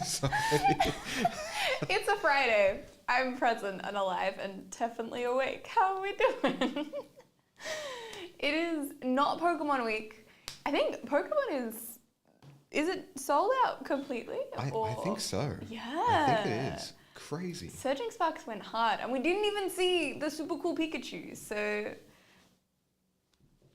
Sorry. It's a Friday. I'm present and alive and definitely awake. How are we doing? It is not Pokemon week. I think Pokemon is it sold out completely? I think so. Yeah. I think it is. Crazy. Surging Sparks went hard and we didn't even see the super cool Pikachu, so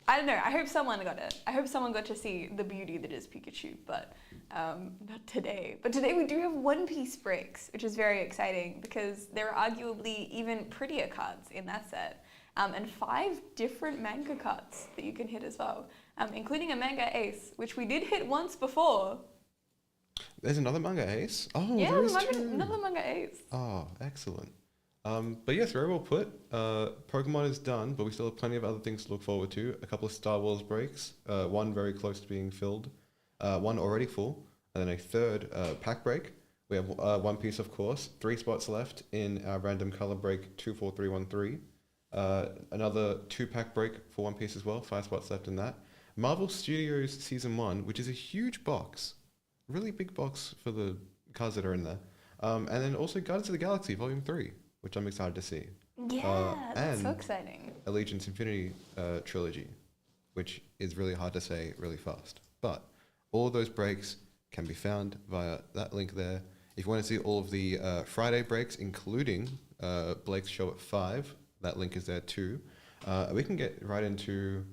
I don't know. I hope someone got it. I hope someone got to see the beauty that is Pikachu, but not today. But today we do have One Piece breaks, which is very exciting because there are arguably even prettier cards in that set, and 5 different manga cards that you can hit as well, including a manga ace, which we did hit once before. There's another manga ace? Oh, Yeah, there is two. another manga ace. Oh, excellent. But yes, very well put. Pokemon is done, but we still have plenty of other things to look forward to. A couple of Star Wars breaks, one very close to being filled, one already full, and then a third pack break. We have One Piece, of course, 3 spots left in our random color break 24313. Another 2-pack break for One Piece as well, 5 spots left in that. Marvel Studios Season 1, which is a huge box, really big box for the cards that are in there. And then also Guardians of the Galaxy Volume 3. Which I'm excited to see. Yeah, that's so and exciting. Allegiance Infinity trilogy, which is really hard to say really fast. But all of those breaks can be found via that link there. If you want to see all of the Friday breaks, including Blake's show at 5, that link is there too. We can get right into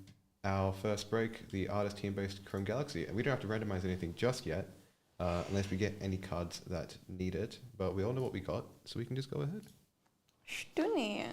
our first break, the artist team-based Chrome Galaxy. And we don't have to randomize anything just yet, unless we get any cards that need it. But we all know what we got, so we can just go ahead. Stunning.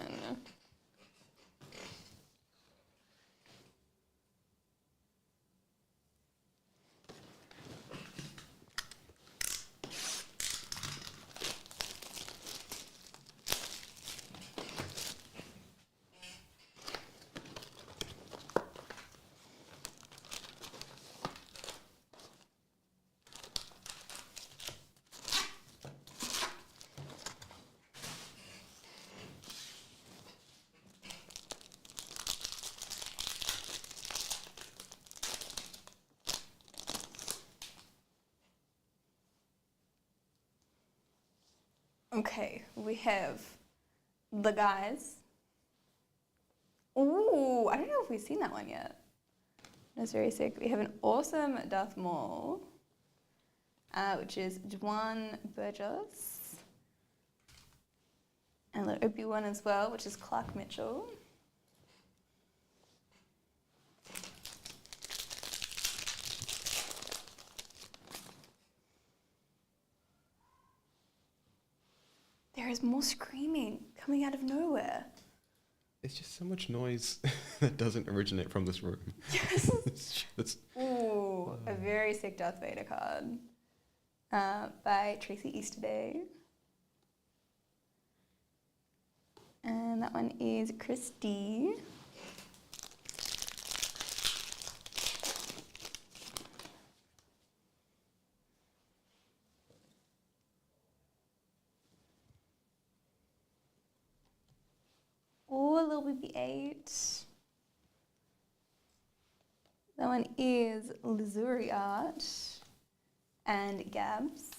Okay, we have the guys. Ooh, I don't know if we've seen that one yet. That's very sick. We have an awesome Darth Maul, which is Juan Burgos. And the Obi-Wan as well, which is Clark Mitchell. There is more screaming coming out of nowhere. It's just so much noise that doesn't originate from this room. Yes. It's just, Ooh, a very sick Darth Vader card by Tracy Easterday. And that one is Christy. Ooh, a little BB-8. That one is Lazuri Art and Gabs.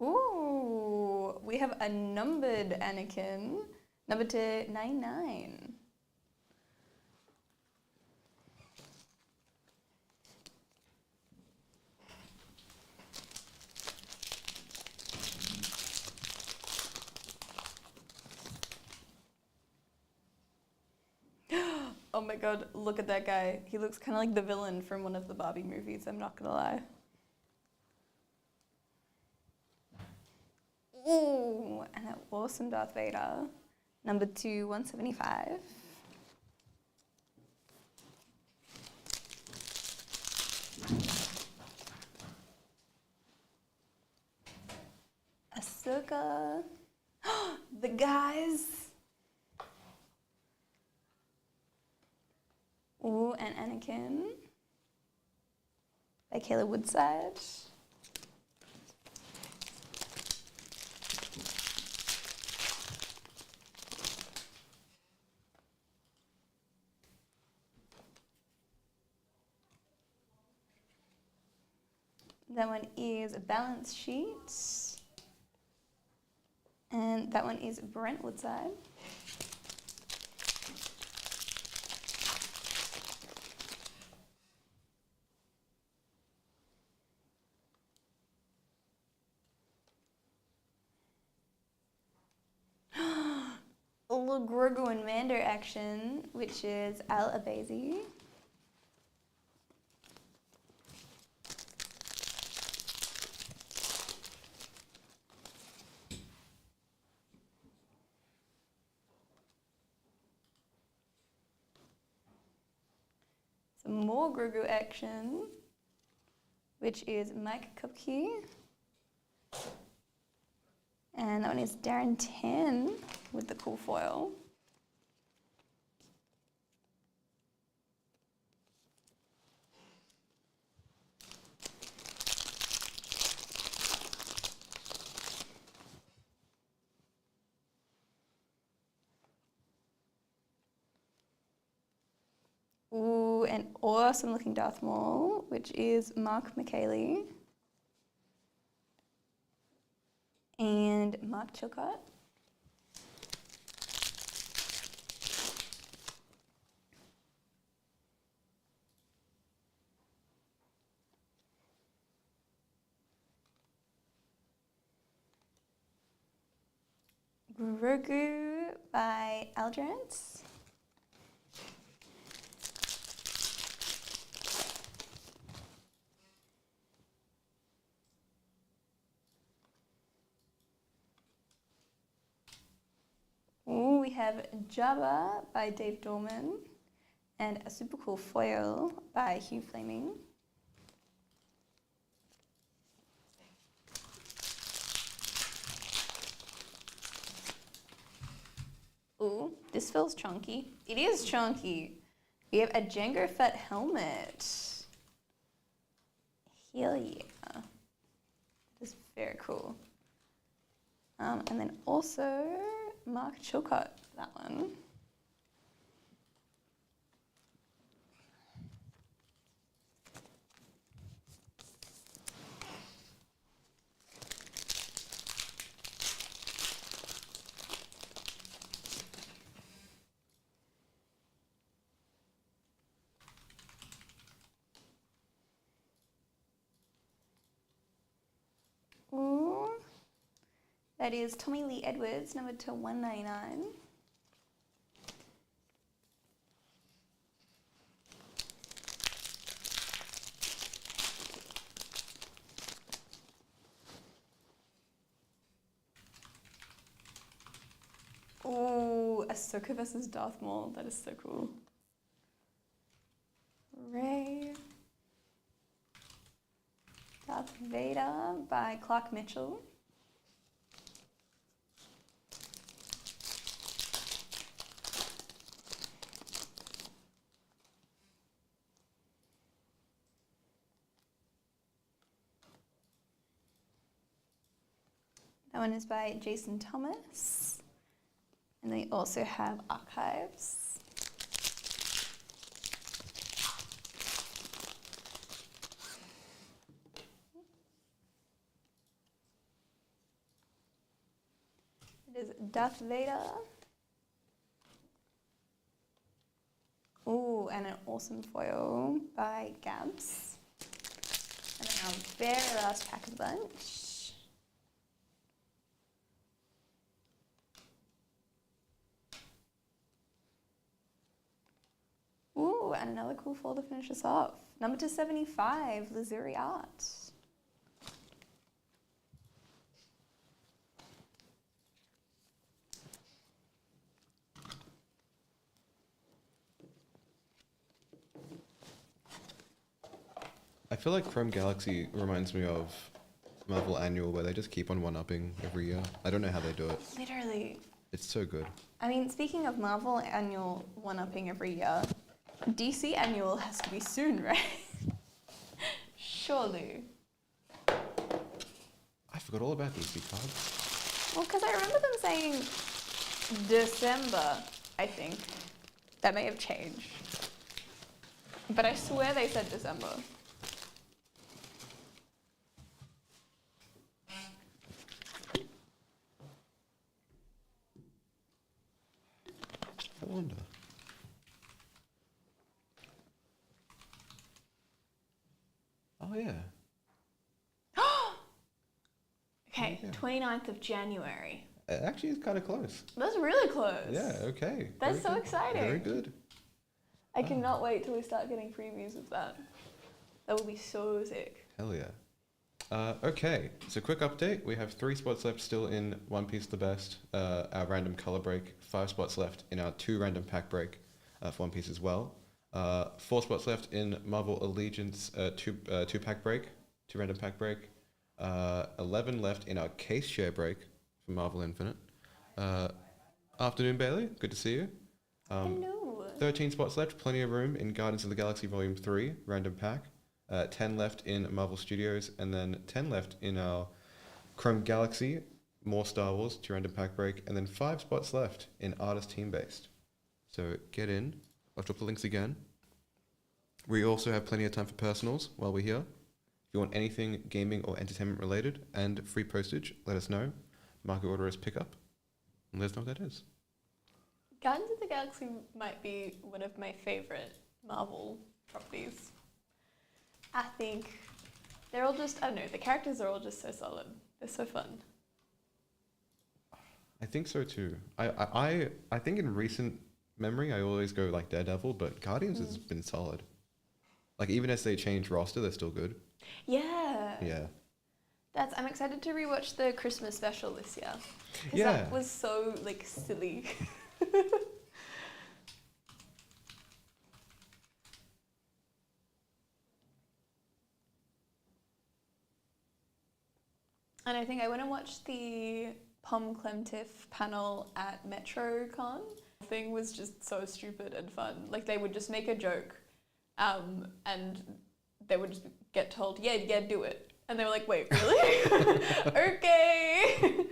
Ooh, we have a numbered Anakin, numbered to 99. Oh my god, look at that guy. He looks kind of like the villain from one of the Barbie movies, I'm not gonna lie. Ooh, and that awesome Darth Vader, number 2, 175. Ahsoka. The guys. Ooh, and Anakin by Kayla Woodside. That one is a balance sheet. And that one is Brentwood side. Grogu and Mando action, which is Al Abazi. Some more Grogu action, which is Mike Kupke. And that one is Darren 10 with the cool foil. Ooh, an awesome looking Darth Maul, which is Mark McKaylee. And Mark Chilcott. Grogu by Aldrance. Ooh, we have Jabba by Dave Dorman and a super cool foil by Hugh Flaming. Ooh, this feels chunky. It is chunky. We have a Jango Fett helmet. Hell yeah. This is very cool. And then also Mark Chilcott, that one. Ooh, that is Tommy Lee Edwards, numbered to 199. Ooh, Ahsoka versus Darth Maul. That is so cool. Rey. Darth Vader by Clark Mitchell. That one is by Jason Thomas. And they also have Archives. It is Darth Vader. Ooh, and an awesome foil by Gabs. And then our very last pack of the bunch. Ooh, and another cool foil to finish us off. Number 275, Lazuri Art. I feel like Chrome Galaxy reminds me of Marvel Annual, where they just keep on one-upping every year. I don't know how they do it. Literally. It's so good. I mean, speaking of Marvel Annual one-upping every year, DC Annual has to be soon, right? Surely. I forgot all about DC cards. Well, because I remember them saying December, I think. That may have changed. But I swear they said December. I wonder. Oh yeah. Okay, Yeah. 29th of January. It actually is kind of close. That's really close. Yeah. Okay. That's Very so good. exciting. Very good. I cannot wait till we start getting previews of that. That will be so sick. Hell yeah. Okay, so quick update. We have 3 spots left still in One Piece The Best, our random color break. 5 spots left in our 2 random pack break for One Piece as well. 4 spots left in Marvel Allegiance 2 pack break, 2 random pack break. 11 left in our case share break for Marvel Infinite. Afternoon, Bailey. Good to see you. Hello. 13 spots left, plenty of room in Guardians of the Galaxy Volume 3, random pack. 10 left in Marvel Studios, and then 10 left in our Chrome Galaxy, more Star Wars, 2 random pack break, and then 5 spots left in Artist Team Based. So get in. I'll drop the links again. We also have plenty of time for personals while we're here. If you want anything gaming or entertainment related and free postage, let us know. Market order is pickup, and let us know what that is. Guardians of the Galaxy might be one of my favorite Marvel properties. I think they're all just, I don't know, the characters are all just so solid. They're so fun. I think so too. I think in recent memory, I always go like Daredevil, but Guardians has been solid. Like even as they change roster, they're still good. Yeah. Yeah. I'm excited to rewatch the Christmas special this year. Because Yeah. that was so, like, silly. And I think I went and watched the Pom Clemtiff panel at MetroCon. The thing was just so stupid and fun. Like, they would just make a joke, and they would just get told, yeah, do it. And they were like, wait, really? Okay.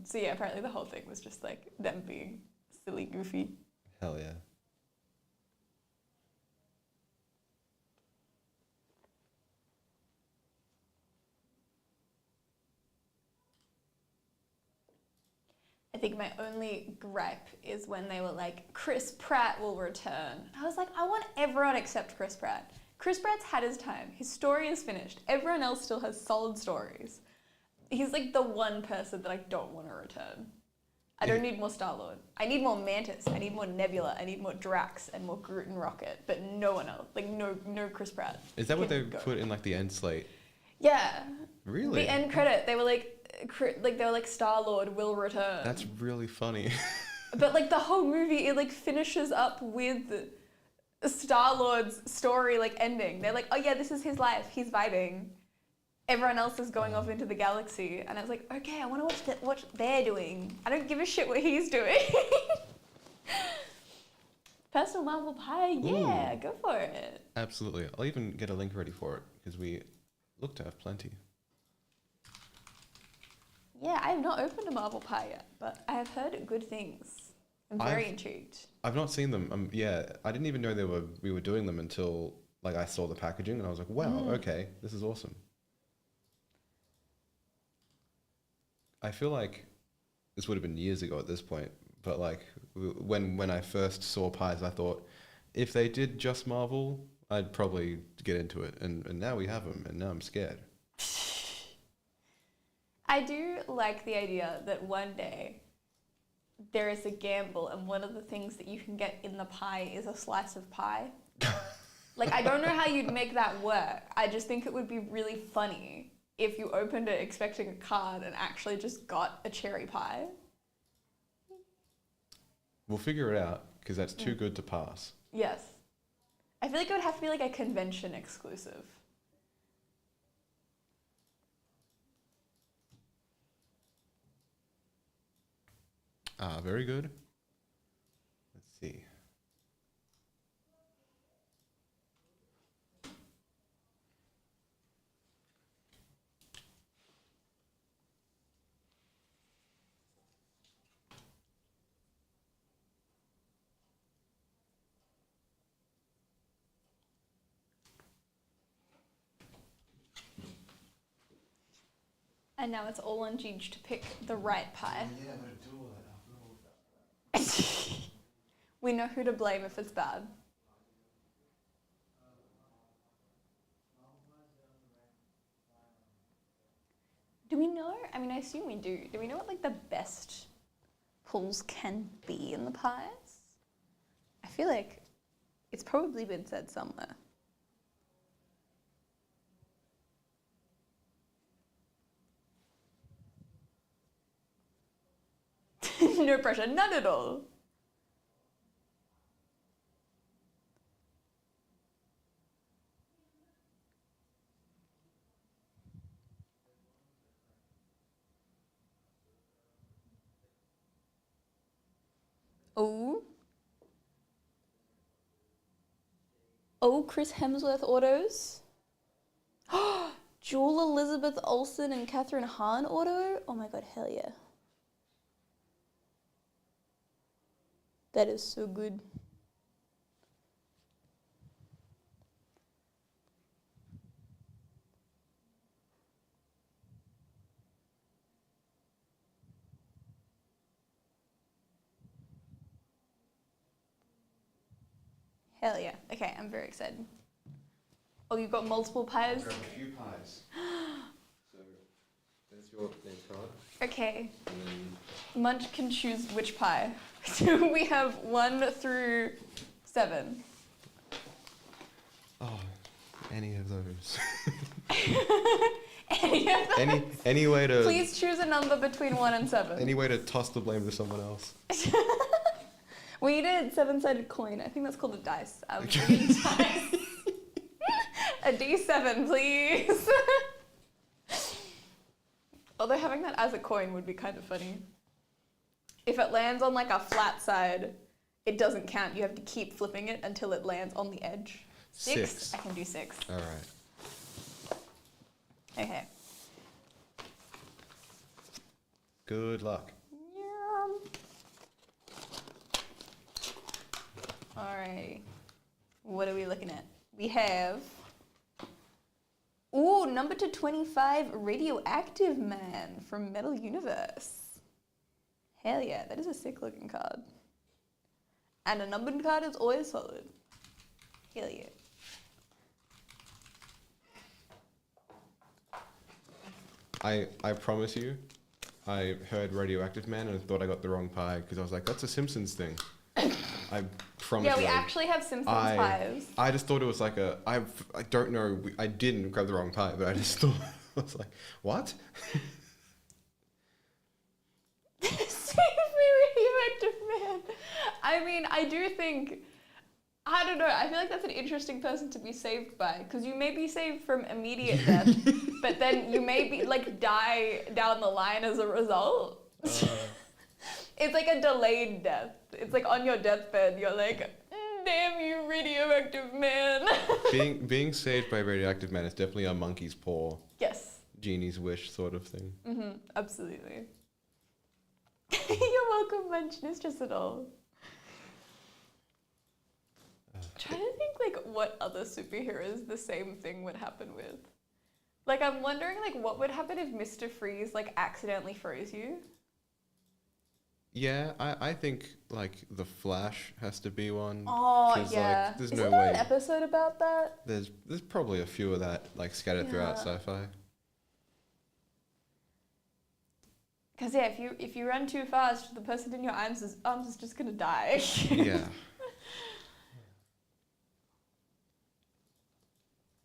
So yeah, apparently the whole thing was just like them being silly, goofy. Hell yeah. I think my only gripe is when they were like, Chris Pratt will return. I was like, I want everyone except Chris Pratt. Chris Pratt's had his time. His story is finished. Everyone else still has solid stories. He's like the one person that I don't want to return. I don't need more Star-Lord. I need more Mantis. I need more Nebula. I need more Drax and more Groot and Rocket. But no one else. Like no Chris Pratt. Is that what they can go. put in like the end slate? Yeah. Really? The end credit. They were like Star-Lord will return. That's really funny. But like the whole movie, it like finishes up with Star-Lord's story like ending. They're like, oh yeah, this is his life. He's vibing. Everyone else is going off into the galaxy, and I was like, okay, I want to watch what they're doing. I don't give a shit what he's doing. Personal Marvel Pie, yeah, go for it. Absolutely. I'll even get a link ready for it because we look to have plenty. Yeah, I have not opened a Marvel Pie yet, but I have heard good things. I'm very intrigued. I've not seen them. Yeah, I didn't even know we were doing them until like I saw the packaging and I was like, wow, okay, this is awesome. I feel like this would have been years ago at this point, but like when I first saw pies, I thought if they did just Marvel, I'd probably get into it. And now we have them, and now I'm scared. I do like the idea that one day there is a gamble, and one of the things that you can get in the pie is a slice of pie. Like, I don't know how you'd make that work. I just think it would be really funny if you opened it expecting a card and actually just got a cherry pie. We'll figure it out because that's too good to pass. Yes. I feel like it would have to be like a convention exclusive. Very good. Let's see. And now it's all on Ginge to pick the right pie. Yeah, but do all that. We know who to blame if it's bad. Do we know? I mean, I assume we do. Do we know what like the best pulls can be in the pies? I feel like it's probably been said somewhere. No pressure, none at all. Oh. Oh, Chris Hemsworth autos. Jewel Elizabeth Olsen and Catherine Hahn auto. Oh my god, hell yeah. That is so good. Hell yeah. Okay, I'm very excited. Oh, you've got multiple pies? Grab a few pies. So, there's your name card. Okay. And then Munch can choose which pie. So we have 1 through 7. oh, any of those. Any of them? any way to Please choose a number between 1 and 7. any way to toss the blame to someone else. We need a 7-sided coin. I think that's called a dice. We need dice. A D7, please. Although having that as a coin would be kind of funny. If it lands on like a flat side, it doesn't count. You have to keep flipping it until it lands on the edge. 6? I can do 6. All right. Okay. Good luck. Yum. Alrighty. What are we looking at? We have... Ooh, number to 25, Radioactive Man from Metal Universe. Hell yeah, that is a sick looking card. And a numbered card is always solid. Hell yeah. I promise you, I heard Radioactive Man and thought I got the wrong pie because I was like, that's a Simpsons thing. I promise Yeah, we you. actually have Simpsons pies. I just thought it was like I don't know. I didn't grab the wrong pie, but I just thought, I was like, what? Save me, Radioactive Man. I mean, I do think, I don't know, I feel like that's an interesting person to be saved by, because you may be saved from immediate death, but then you may be, like, die down the line as a result. It's like a delayed death. It's like on your deathbed, you're like, damn you, Radioactive Man. being saved by Radioactive Man is definitely a monkey's paw, Yes. genie's wish sort of thing. Mm-hmm, absolutely. You're welcome, Munchnistress at all. Trying to think like what other superheroes the same thing would happen with. Like I'm wondering like what would happen if Mr. Freeze like accidentally froze you? Yeah, I think like the Flash has to be one. Oh 'cause, yeah. Like, there's Isn't no there way. an episode about that? There's probably a few of that like scattered throughout Yeah. sci-fi. Because yeah, if you run too fast, the person in your arms is just gonna die. Yeah.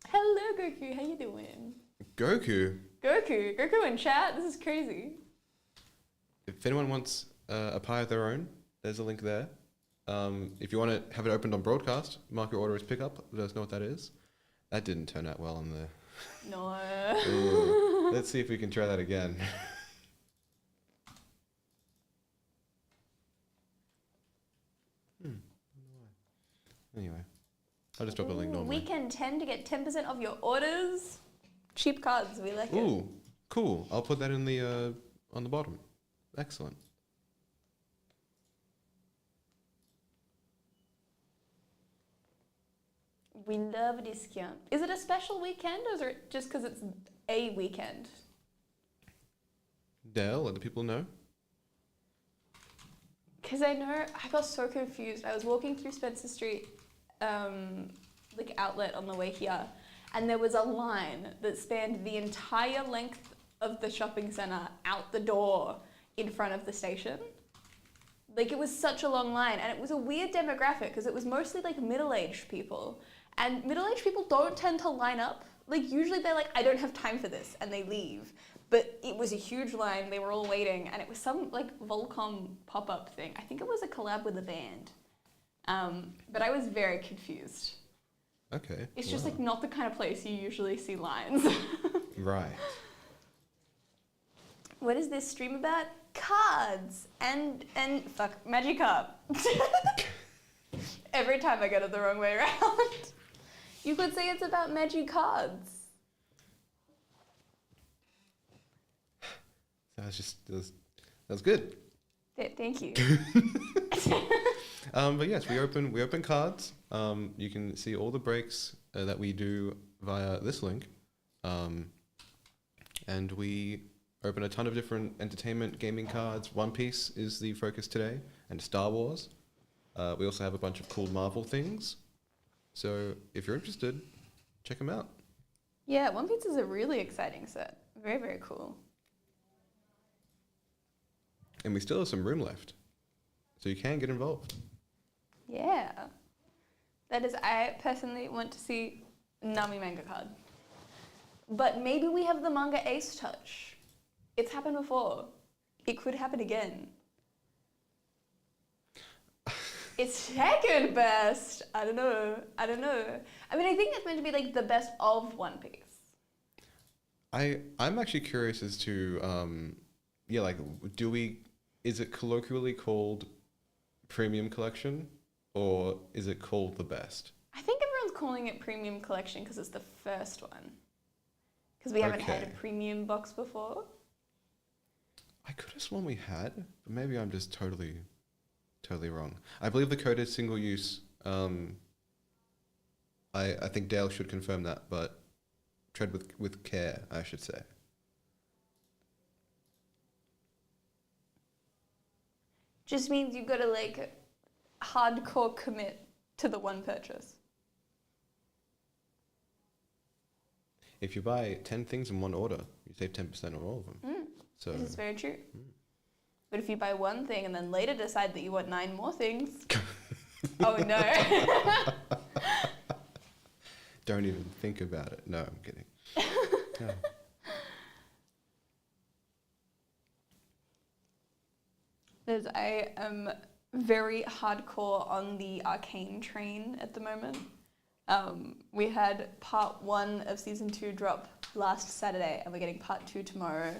Hello Goku, how you doing? Goku. Goku in chat. This is crazy. If anyone wants a pie of their own, there's a link there. If you want to have it opened on broadcast, mark your order as pickup. Let us know what that is. That didn't turn out well on the... No. Ooh. Let's see if we can try that again. Anyway, I'll just drop a link normally. Weekend 10 to get 10% off your orders. Cheap cards, we like it. Ooh, cool. I'll put that in the on the bottom. Excellent. We love a discount. Is it a special weekend or is it just because it's a weekend? Dale, let the people know. Because I know I got so confused. I was walking through Spencer Street, like outlet on the way here, and there was a line that spanned the entire length of the shopping centre out the door in front of the station. Like, it was such a long line, and it was a weird demographic because it was mostly like middle-aged people, and middle-aged people don't tend to line up. Like, usually they're like, I don't have time for this, and they leave. But it was a huge line, they were all waiting, and it was some like Volcom pop-up thing. I think it was a collab with a band. But I was very confused. Okay. It's just like not the kind of place you usually see lines. Right. What is this stream about? Cards and fuck, Magikarp. Every time I get it the wrong way around. You could say it's about Magicards. That was good. Thank you. But yes, we open cards. You can see all the breaks that we do via this link, and we open a ton of different entertainment gaming cards. One Piece is the focus today, and Star Wars. We also have a bunch of cool Marvel things. So if you're interested, check them out. Yeah, One Piece is a really exciting set. Very, very cool. And we still have some room left, so you can get involved. Yeah. That is, I personally want to see Nami manga card. But maybe we have the manga Ace Touch. It's happened before. It could happen again. It's second best. I don't know. I mean, I think it's meant to be like the best of One Piece. I'm actually curious as to, is it colloquially called Premium Collection, or is it called the best? I think everyone's calling it Premium Collection because it's the first one. Because we haven't had a premium box before. I could have sworn we had, but maybe I'm just totally wrong. I believe the code is single use. I think Dale should confirm that, but tread with care, I should say. Just means you've got to like hardcore commit to the one purchase. If you buy 10 things in one order, you save 10% on all of them. So this is very true. But if you buy one thing and then later decide that you want 9 more things, oh no. Don't even think about it. No, I'm kidding. No. I am very hardcore on the Arcane train at the moment. We had part 1 of season 2 drop last Saturday, and we're getting part 2 tomorrow.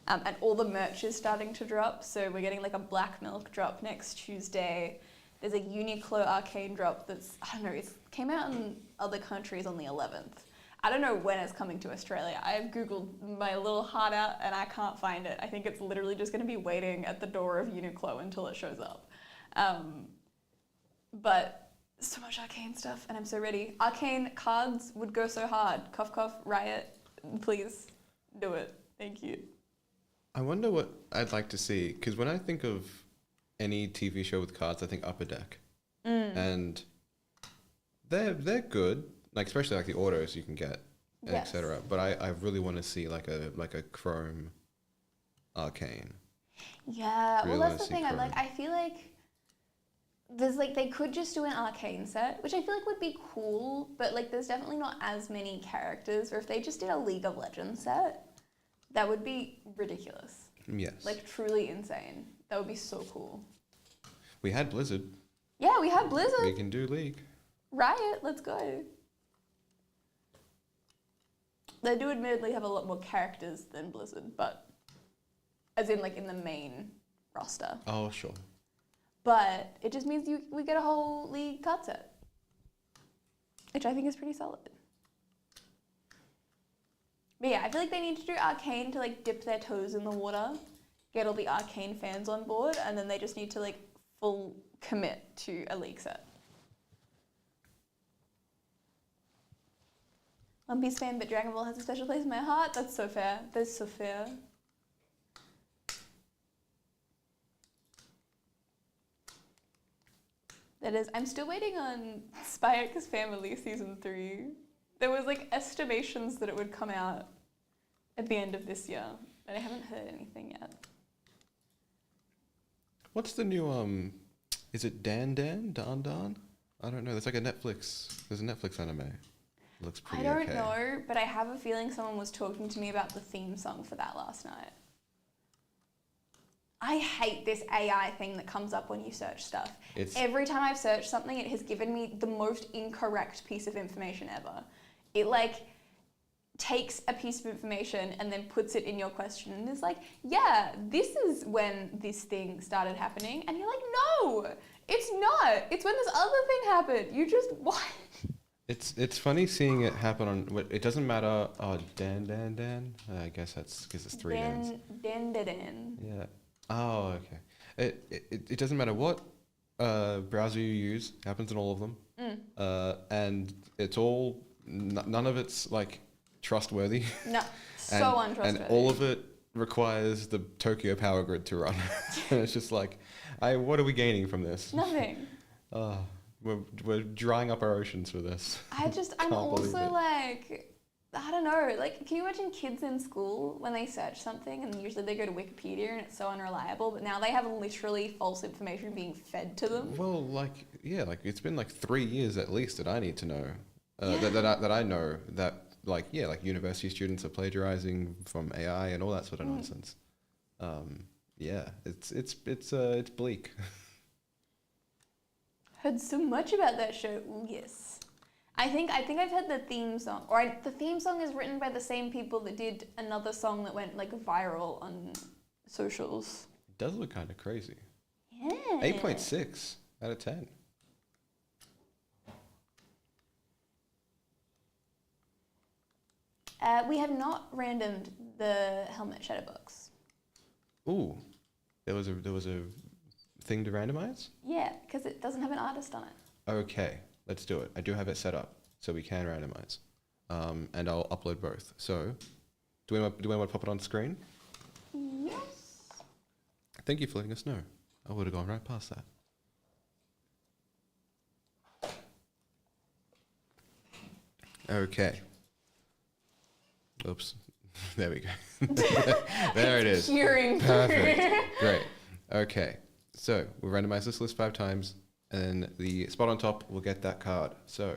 And all the merch is starting to drop, so we're getting like a Black Milk drop next Tuesday. There's a Uniqlo Arcane drop that's, I don't know, it came out in other countries on the 11th. I don't know when it's coming to Australia. I've Googled my little heart out and I can't find it. I think it's literally just going to be waiting at the door of Uniqlo until it shows up. But so much Arcane stuff and I'm so ready. Arcane cards would go so hard. Cough, cough, Riot, please do it. Thank you. I wonder what I'd like to see, because when I think of any TV show with cards, I think Upper Deck. And they're good, like especially like the autos you can get, and etc. But I really want to see like a Chrome Arcane. Yeah, Really well that's the thing. Chrome. I feel like there's like they could just do an Arcane set, which I feel like would be cool, but like there's definitely not as many characters. Or if they just did a League of Legends set, that would be ridiculous. Yes. Like truly insane. That would be so cool. We had Blizzard. Yeah, we had Blizzard. We can do League. Riot, let's go. They do admittedly have a lot more characters than Blizzard, but as in like in the main roster. Oh, sure. But it just means we get a whole League card set, which I think is pretty solid. But yeah, I feel like they need to do Arcane to like dip their toes in the water, get all the Arcane fans on board, and then they just need to like full commit to a League set. One Piece fan, but Dragon Ball has a special place in my heart. That's so fair. That's so fair. That is, I'm still waiting on Spy X Family season 3. There was like estimations that it would come out at the end of this year, but I haven't heard anything yet. What's the new is it Dan? I don't know. There's like a Netflix. There's a Netflix anime. It looks I pretty don't okay. know, but I have a feeling someone was talking to me about the theme song for that last night. I hate this AI thing that comes up when you search stuff. Every time I've searched something, it has given me the most incorrect piece of information ever. It like takes a piece of information and then puts it in your question and is like, yeah, this is when this thing started happening. And you're like, no, it's not. It's when this other thing happened. You just, what? It's funny seeing it happen on. It doesn't matter. Oh, Dan. I guess that's because it's 3 Dans. Dan. Yeah. Oh, okay. It doesn't matter what browser you use. It happens in all of them. And it's all none of it's like trustworthy. No, so untrustworthy. And all of it requires the Tokyo power grid to run. And it's just like, what are we gaining from this? Nothing. We're drying up our oceans for this. I'm also like, I don't know, like, can you imagine kids in school when they search something and usually they go to Wikipedia and it's so unreliable, but now they have literally false information being fed to them? Well, like, yeah, like it's been like 3 years at least that I need to know, that I know that, like, yeah, like university students are plagiarizing from AI and all that sort of nonsense. Yeah, it's bleak. Heard so much about that show. Ooh, yes. I think I've heard the theme song, the theme song is written by the same people that did another song that went like viral on socials. It does look kind of crazy. Yeah. 8.6 out of 10. We have not randomed the Helmet Shadowbox. Ooh, there was a thing to randomize? Yeah, because it doesn't have an artist on it. Okay, let's do it. I do have it set up so we can randomize, and I'll upload both. So, do we want to pop it on screen? Yes. Thank you for letting us know. I would have gone right past that. Okay. Oops. There we go. There it is. Hearing Perfect. Great. Okay. So we'll randomize this list 5 times, and then the spot on top will get that card. So,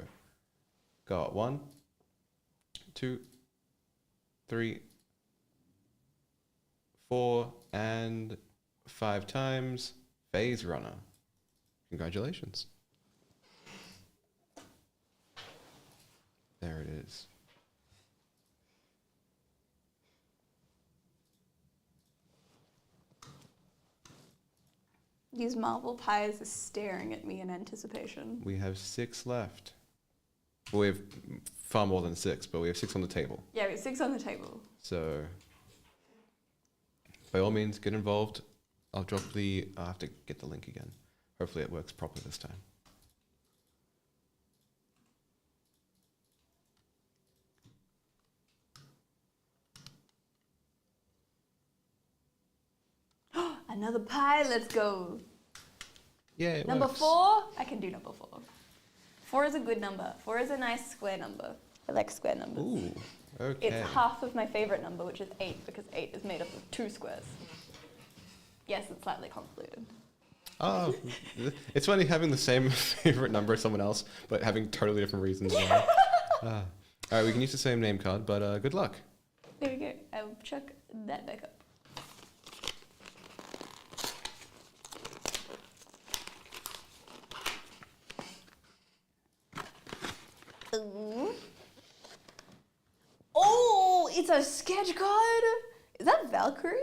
got 1, 2, 3, 4, and 5 times. Phase Runner. Congratulations. There it is. These marble pies are staring at me in anticipation. We have 6 left. Well, we have far more than 6, but we have 6 on the table. Yeah, we have 6 on the table. So, by all means, get involved. I'll drop I'll have to get the link again. Hopefully it works properly this time. Another pie, let's go. Yeah, it Number works. 4, I can do number 4. 4 is a good number. 4 is a nice square number. I like square numbers. Ooh, okay. It's half of my favorite number, which is 8, because 8 is made up of 2 squares. Yes, it's slightly convoluted. Oh, it's funny having the same favorite number as someone else, but having totally different reasons why. All right, we can use the same name card, but good luck. There we go. I'll chuck that back up. Oh, it's a sketch card. Is that Valkyrie?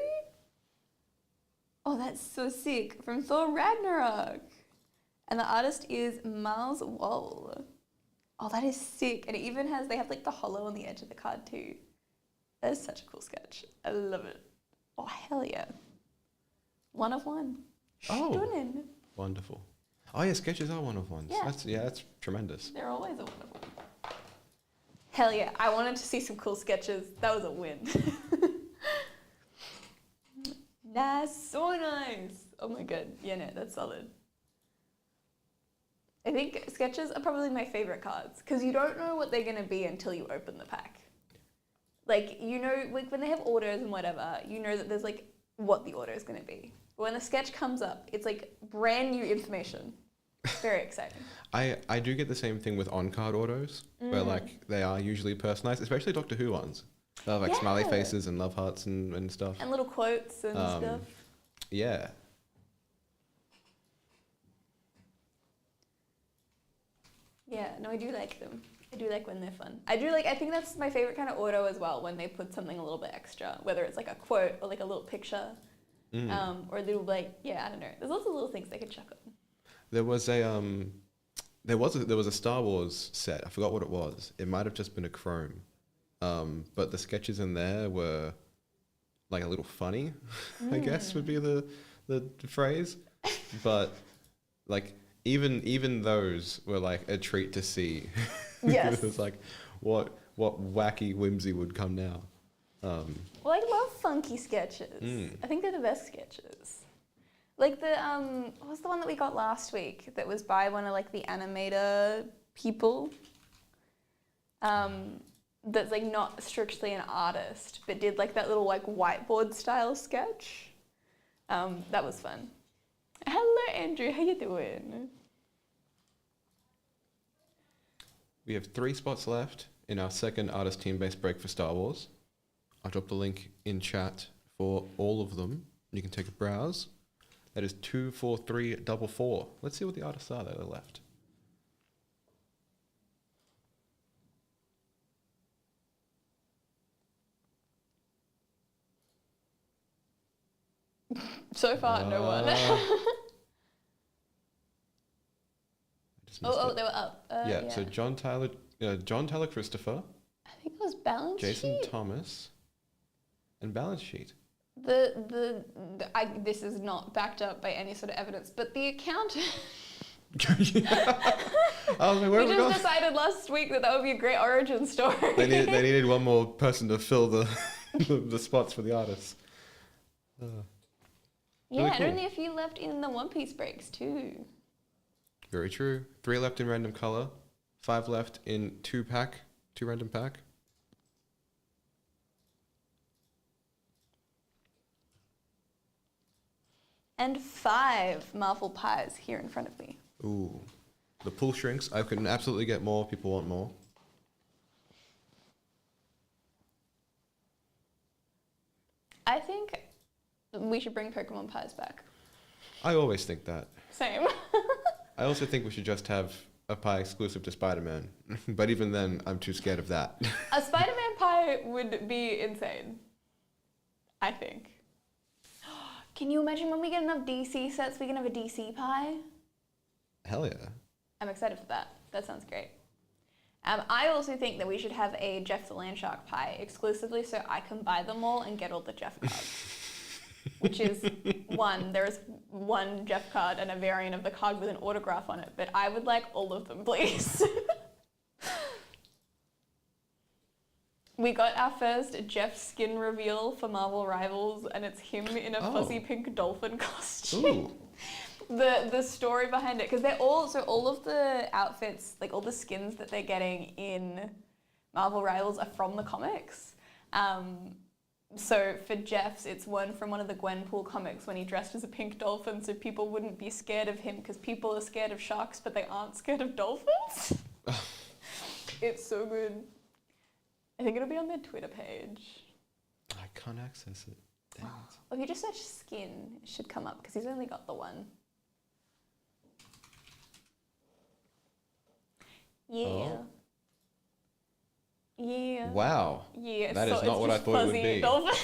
Oh, that's so sick. From Thor Ragnarok. And the artist is Miles Wall. Oh, that is sick. And it even has, they have like the hollow on the edge of the card too. That is such a cool sketch. I love it. Oh, hell yeah. 1 of 1. Oh. Stunning. Wonderful. Oh yeah, sketches are 1 of 1s. Yeah. That's tremendous. They're always a 1 of 1. Hell yeah. I wanted to see some cool sketches. That was a win. Nice. So nice. Oh my god. Yeah, no, that's solid. I think sketches are probably my favorite cards because you don't know what they're going to be until you open the pack. Like, you know, like when they have orders and whatever, you know that there's like what the order is going to be. But when the sketch comes up, it's like brand new information. Very exciting. I do get the same thing with on-card autos, where like they are usually personalized, especially Doctor Who ones. They have like smiley Yeah. faces and love hearts and stuff. And little quotes and stuff. Yeah. Yeah, no, I do like them. I do like when they're fun. I think that's my favorite kind of auto as well, when they put something a little bit extra, whether it's like a quote or like a little picture, or a little like, I don't know. There's lots of little things they could chuck on. There was a Star Wars set. I forgot what it was. It might have just been a Chrome. But the sketches in there were like a little funny, I guess would be the phrase. But like even those were like a treat to see. Yes. It was like what wacky whimsy would come now. Well, I love funky sketches. I think they're the best sketches. Like the what was the one that we got last week that was by one of like the animator people? That's like not strictly an artist, but did like that little like whiteboard style sketch. That was fun. Hello, Andrew. How you doing? We have 3 spots left in our second artist team-based break for Star Wars. I'll drop the link in chat for all of them. You can take a browse. That is 24344. Let's see what the artists are that are left. So far, no one. They were up. Yeah, so John Tyler Christopher, I think it was balance Jason sheet. Thomas, and Balance Sheet. This is not backed up by any sort of evidence, but the account. I was like, where We are we just going? decided last week that would be a great origin story. They needed one more person to fill the spots for the artists. Yeah, cool. and only a few left in the One Piece breaks too. Very true. 3 left in random color, 5 left in 2 random pack. And 5 Marvel pies here in front of me. Ooh, the pool shrinks. I can absolutely get more. People want more. I think we should bring Pokemon pies back. I always think that. Same. I also think we should just have a pie exclusive to Spider-Man. But even then, I'm too scared of that. A Spider-Man pie would be insane. I think. Can you imagine when we get enough DC sets, we can have a DC pie? Hell yeah. I'm excited for that. That sounds great. I also think that we should have a Jeff the Landshark pie exclusively so I can buy them all and get all the Jeff cards. Which is there is one Jeff card and a variant of the card with an autograph on it, but I would like all of them, please. We got our first Jeff skin reveal for Marvel Rivals, and it's him in a fuzzy pink dolphin costume. Ooh. The story behind it, because all of the outfits, like all the skins that they're getting in Marvel Rivals are from the comics. So for Jeff's, it's one from one of the Gwenpool comics when he dressed as a pink dolphin, so people wouldn't be scared of him, because people are scared of sharks, but they aren't scared of dolphins. It's so good. I think it'll be on their Twitter page. I can't access it. Dang it. Well, if you just search skin, it should come up, because he's only got the one. Yeah. Oh. Yeah. Wow. Yeah. That is so not it's what I just thought it would fuzzy be. dolphin.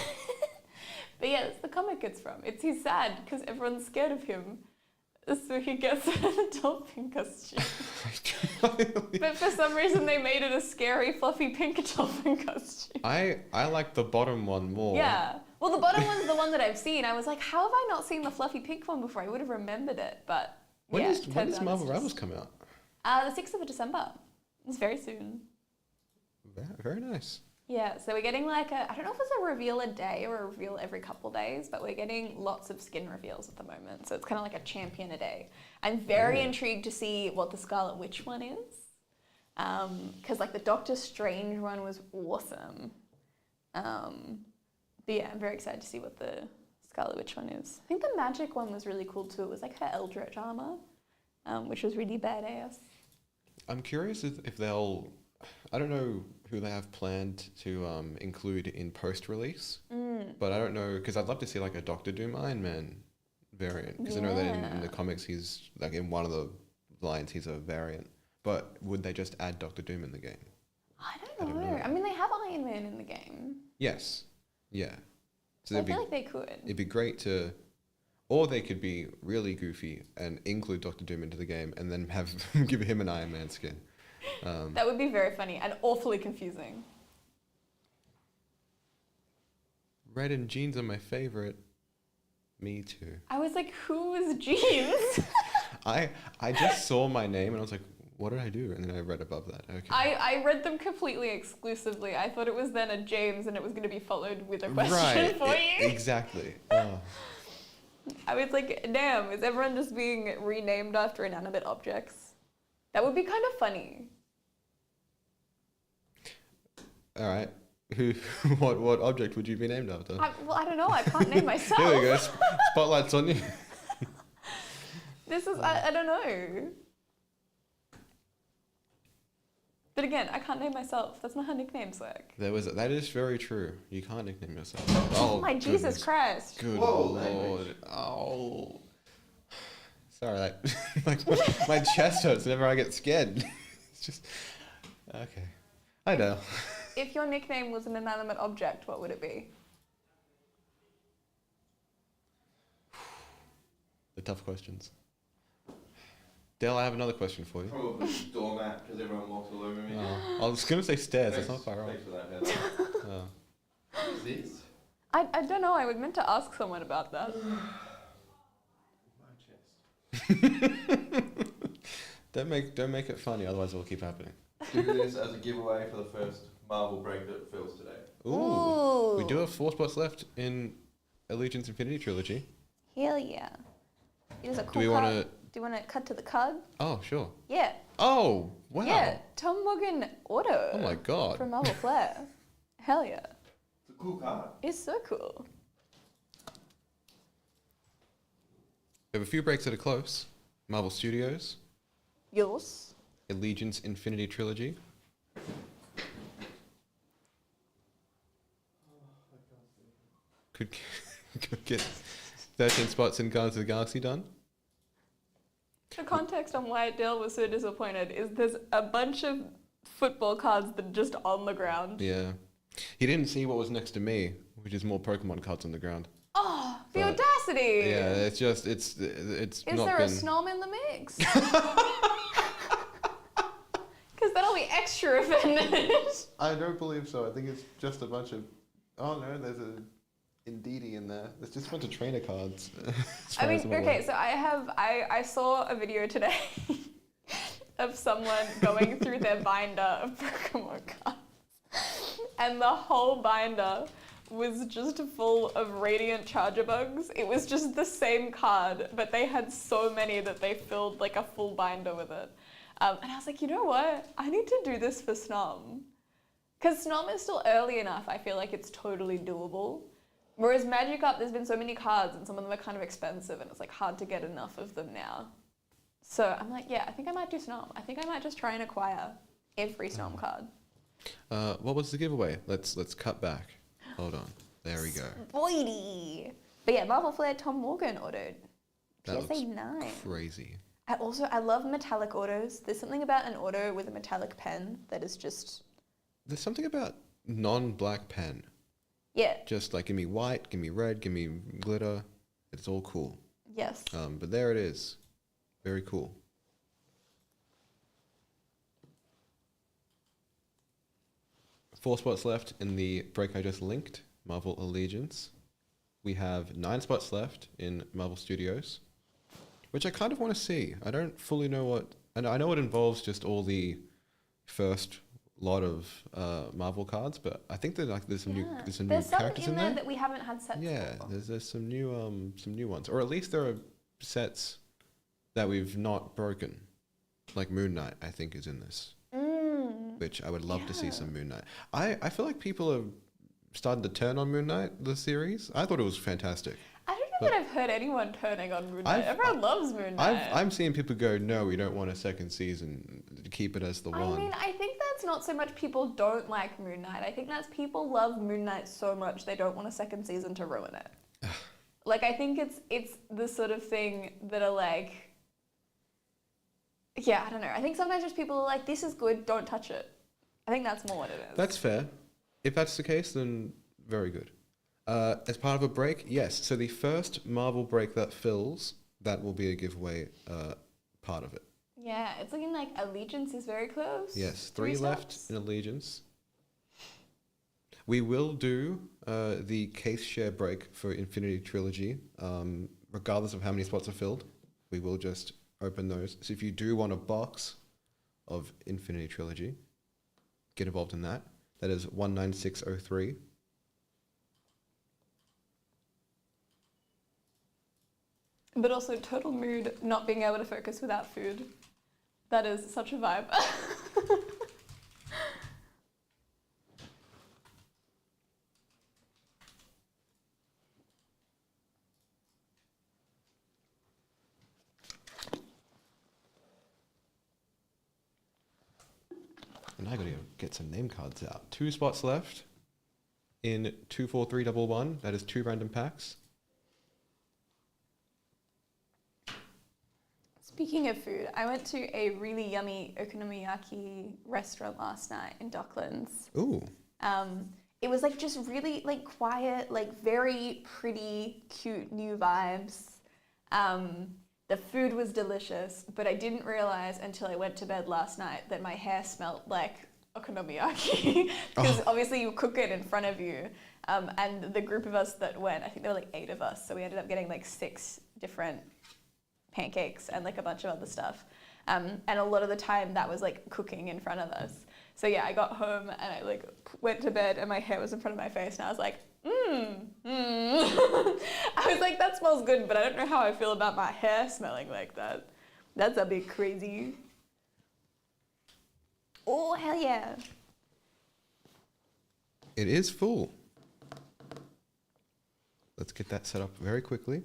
But yeah, that's the comic it's from. He's sad because everyone's scared of him. So he gets a dolphin costume. But for some reason they made it a scary, fluffy pink dolphin costume. I like the bottom one more. Yeah. Well, the bottom one's the one that I've seen. I was like, how have I not seen the fluffy pink one before? I would have remembered it, but When yeah. does Marvel Rivals come out? The 6th of December. It's very soon. Very nice. Yeah, so we're getting like I don't know if it's a reveal a day or a reveal every couple days, but we're getting lots of skin reveals at the moment. So it's kind of like a champion a day. I'm very intrigued to see what the Scarlet Witch one is. Because like the Doctor Strange one was awesome. But yeah, I'm very excited to see what the Scarlet Witch one is. I think the magic one was really cool too. It was like her Eldritch armor, which was really badass. I'm curious if they'll. I don't know who they have planned to include in post-release, but I don't know because I'd love to see like a Doctor Doom Iron Man variant because I know that in the comics he's like in one of the lines he's a variant. But would they just add Doctor Doom in the game? I don't know. I mean, they have Iron Man in the game. Yes. Yeah. So I feel like they could. It'd be great to, or they could be really goofy and include Doctor Doom into the game and then have give him an Iron Man skin. That would be very funny and awfully confusing. Red and jeans are my favorite. Me too. I was like, who is Jeans? I just saw my name and I was like, what did I do? And then I read above that. Okay. I read them completely exclusively. I thought it was then a James and it was going to be followed with a question for you. Exactly. Oh. I was like, damn, is everyone just being renamed after inanimate objects? That would be kind of funny. All right. What object would you be named after? I don't know. I can't name myself. Here we go. Spotlight's on you. This is, I don't know. But again, I can't name myself. That's not how nicknames work. That is very true. You can't nickname yourself. Oh my goodness. Jesus Christ. Good Lord. Oh. Sorry, like my chest hurts whenever I get scared. It's just okay. I know. If your nickname was an inanimate object, what would it be? The tough questions. Dale, I have another question for you. Probably doormat, because everyone walks all over me. Oh, I was going to say stairs, that's not far off. Thanks for that, Heather. Oh. What is this? I don't know, I was meant to ask someone about that. My chest. Don't make it funny, otherwise it will keep happening. Do this as a giveaway for the first Marvel break that fills today. Ooh. We do have 4 spots left in Allegiance Infinity Trilogy. Hell yeah. It is a cool Do we card. want to... Do you want to cut to the card? Oh, sure. Yeah. Oh, wow. Yeah, Tom Morgan auto. Oh my god. From Marvel Flair. Hell yeah. It's a cool card. It's so cool. We have a few breaks that are close. Marvel Studios, Yours. Allegiance Infinity Trilogy. Could get 13 spots in Guardians of the Galaxy done. The context on why Dale was so disappointed is there's a bunch of football cards that are just on the ground. Yeah. He didn't see what was next to me, which is more Pokemon cards on the ground. Oh, the But- audacity! Yeah, it's Is not there been... a Snom in the mix? Because that'll be extra offended. I don't believe so. I think it's just a bunch of... Oh no, there's a Indeedee in there. There's just a bunch of trainer cards. I mean, okay, so I saw a video today of someone going through their binder of Pokemon cards. And the whole binder was just full of Radiant Charger Bugs. It was just the same card, but they had so many that they filled like a full binder with it. And I was like, you know what? I need to do this for Snom. Because Snom is still early enough, I feel like it's totally doable. Whereas Magikarp, there's been so many cards and some of them are kind of expensive and it's like hard to get enough of them now. So I'm like, yeah, I think I might do Snom. I think I might just try and acquire every Snom card. What was the giveaway? Let's cut back. Hold on. There we go. Spoily! But yeah, Marvel Flair Tom Morgan autoed. That PSA looks 9. crazy. I love metallic autos. There's something about an auto with a metallic pen that is just... There's something about non-black pen. Yeah. Just like, give me white, give me red, give me glitter. It's all cool. Yes. But there it is. Very cool. Four spots left in the break I just linked, Marvel Allegiance. We have 9 spots left in Marvel Studios, which I kind of want to see. I don't fully know what... And I know it involves just all the first lot of Marvel cards, but I think there's some new There's some characters in in there there. that we haven't had sets Yeah, for. there's some new ones, or at least there are sets that we've not broken, like Moon Knight. I think is in this, which I would love to see some Moon Knight. I feel like people are starting to turn on Moon Knight, the series. I thought it was fantastic. I don't know that I've heard anyone turning on Moon Knight. I've- Everyone loves Moon Knight. I'm seeing people go, no, we don't want a second season. Keep it as the I one. mean, I think that's not so much people don't like Moon Knight. I think that's people love Moon Knight so much they don't want a second season to ruin it. Like, I think it's the sort of thing that are like, yeah, I don't know. I think sometimes just people are like, this is good, don't touch it. I think that's more what it is. That's fair. If that's the case, then very good. As part of a break, yes. So the first Marvel break that fills, that will be a giveaway part of it. Yeah, it's looking like Allegiance is very close. Yes, 3 left stops. in Allegiance. We will do the case share break for Infinity Trilogy, regardless of how many spots are filled. We will just open those. So if you do want a box of Infinity Trilogy, get involved in that. That is 19603. But also total mood, not being able to focus without food. That is such a vibe. And I gotta go get some name cards out. 2 spots left in 24311. That is 2 random packs. Speaking of food, I went to a really yummy okonomiyaki restaurant last night in Docklands. Ooh. It was like just really like quiet, like very pretty, cute new vibes. The food was delicious, but I didn't realize until I went to bed last night that my hair smelled like okonomiyaki because obviously you cook it in front of you. And the group of us that went, I think there were like 8 of us, so we ended up getting like 6 different pancakes and like a bunch of other stuff. And a lot of the time that was like cooking in front of us. So yeah, I got home and I like went to bed and my hair was in front of my face and I was like, I was like, that smells good, but I don't know how I feel about my hair smelling like that. That's a bit crazy. Oh, hell yeah. It is full. Let's get that set up very quickly.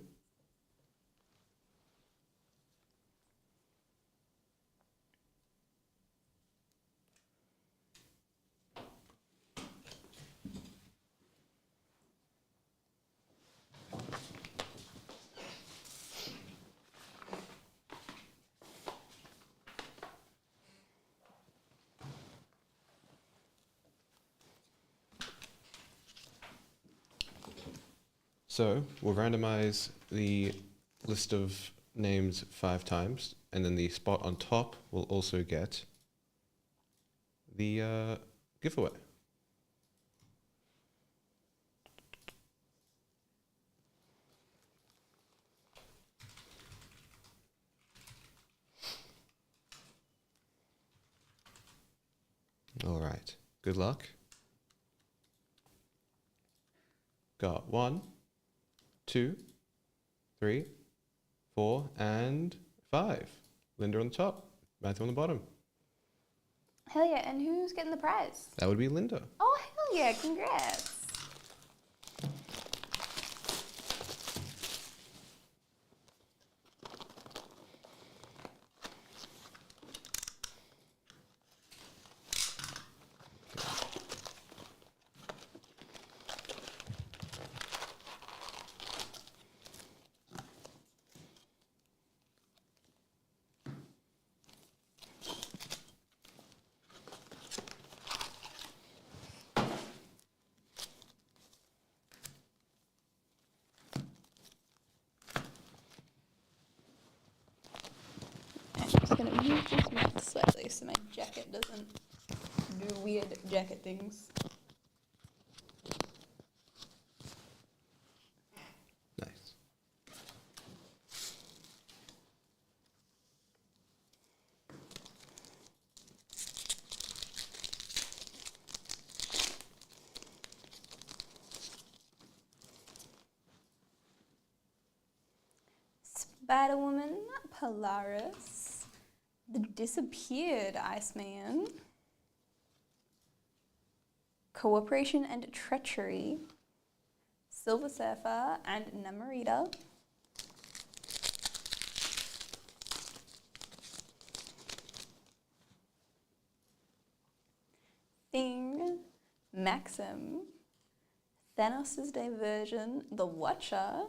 So we'll randomize the list of names 5 times, and then the spot on top will also get the giveaway. All right. Good luck. Got 1, 2, 3, 4, and 5. Linda on the top, Matthew on the bottom. Hell yeah, and who's getting the prize? That would be Linda. Oh, hell yeah, congrats. I'm just gonna move this mic slightly so my jacket doesn't do weird jacket things. Nice. Spider-Woman, Polaris, the disappeared Iceman, Cooperation and Treachery, Silver Surfer, and Namorita. Thing, Maxim, Thanos' Diversion, The Watcher,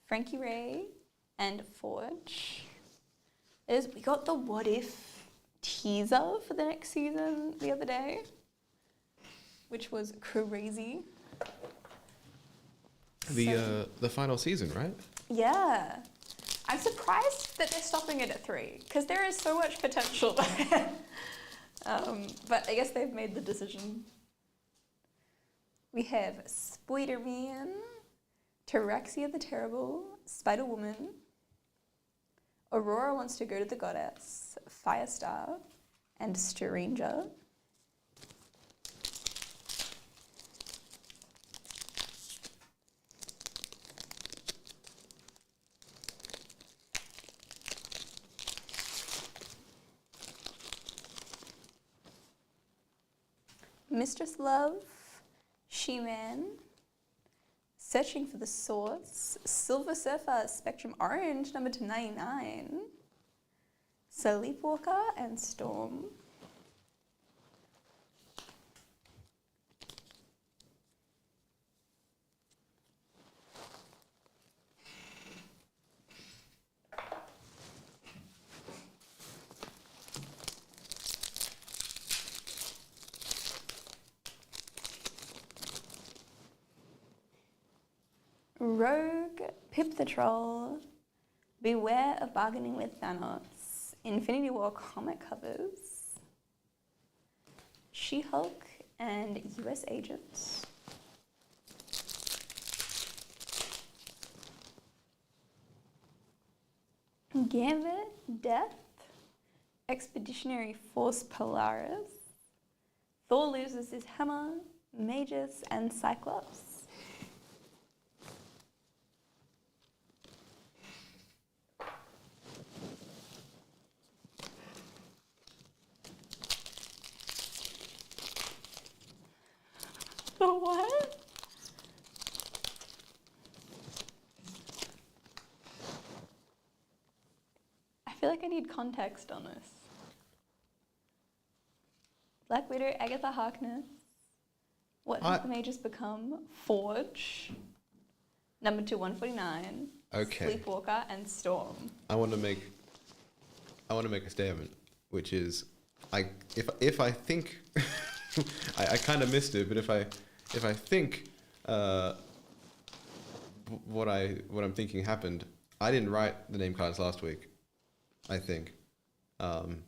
Frankie Ray, and Forge. We got the What If teaser for the next season the other day, which was crazy. The final season, right? Yeah. I'm surprised that they're stopping it at 3, because there is so much potential there. But I guess they've made the decision. We have Spider-Man, Taraxia the Terrible, Spider-Woman, Aurora Wants to Go to the Goddess, Firestar, and Stranger. Mistress Love, She-Man, Searching for the Source, Silver Surfer, Spectrum Orange, number 299, Sleepwalker, and Storm. Rogue, Pip the Troll, Beware of Bargaining with Thanos, Infinity War comic covers, She-Hulk, and US Agents. Gambit, Death, Expeditionary Force Polaris, Thor loses his hammer, Magus, and Cyclops. The what? I feel like I need context on this. Black Widow, Agatha Harkness. What has the Mages become? Forge. Number 2, 149. Okay. Sleepwalker and Storm. I want to make a statement, which is, if I think, I kind of missed it, but if I think what I'm thinking happened, I didn't write the name cards last week, I think, and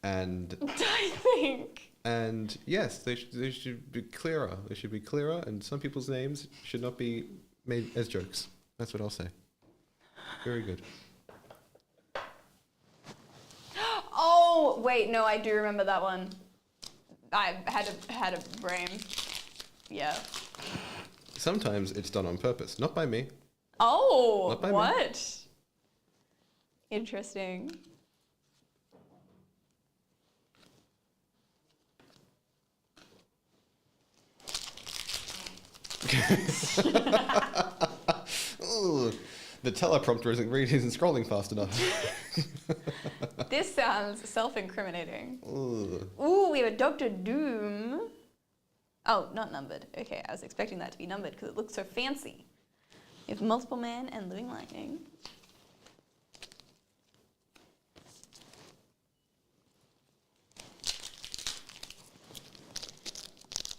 I think. And yes, they should be clearer. They should be clearer, and some people's names should not be made as jokes. That's what I'll say. Very good. Oh, wait, no, I do remember that one. I had a brain. Yeah. Sometimes it's done on purpose, not by me. Oh, Not by me. what? Interesting. Ooh, the teleprompter isn't scrolling fast enough. This sounds self-incriminating. Ooh. Ooh, we have a Doctor Doom. Oh, not numbered. Okay, I was expecting that to be numbered because it looks so fancy. We have Multiple Man and Living Lightning.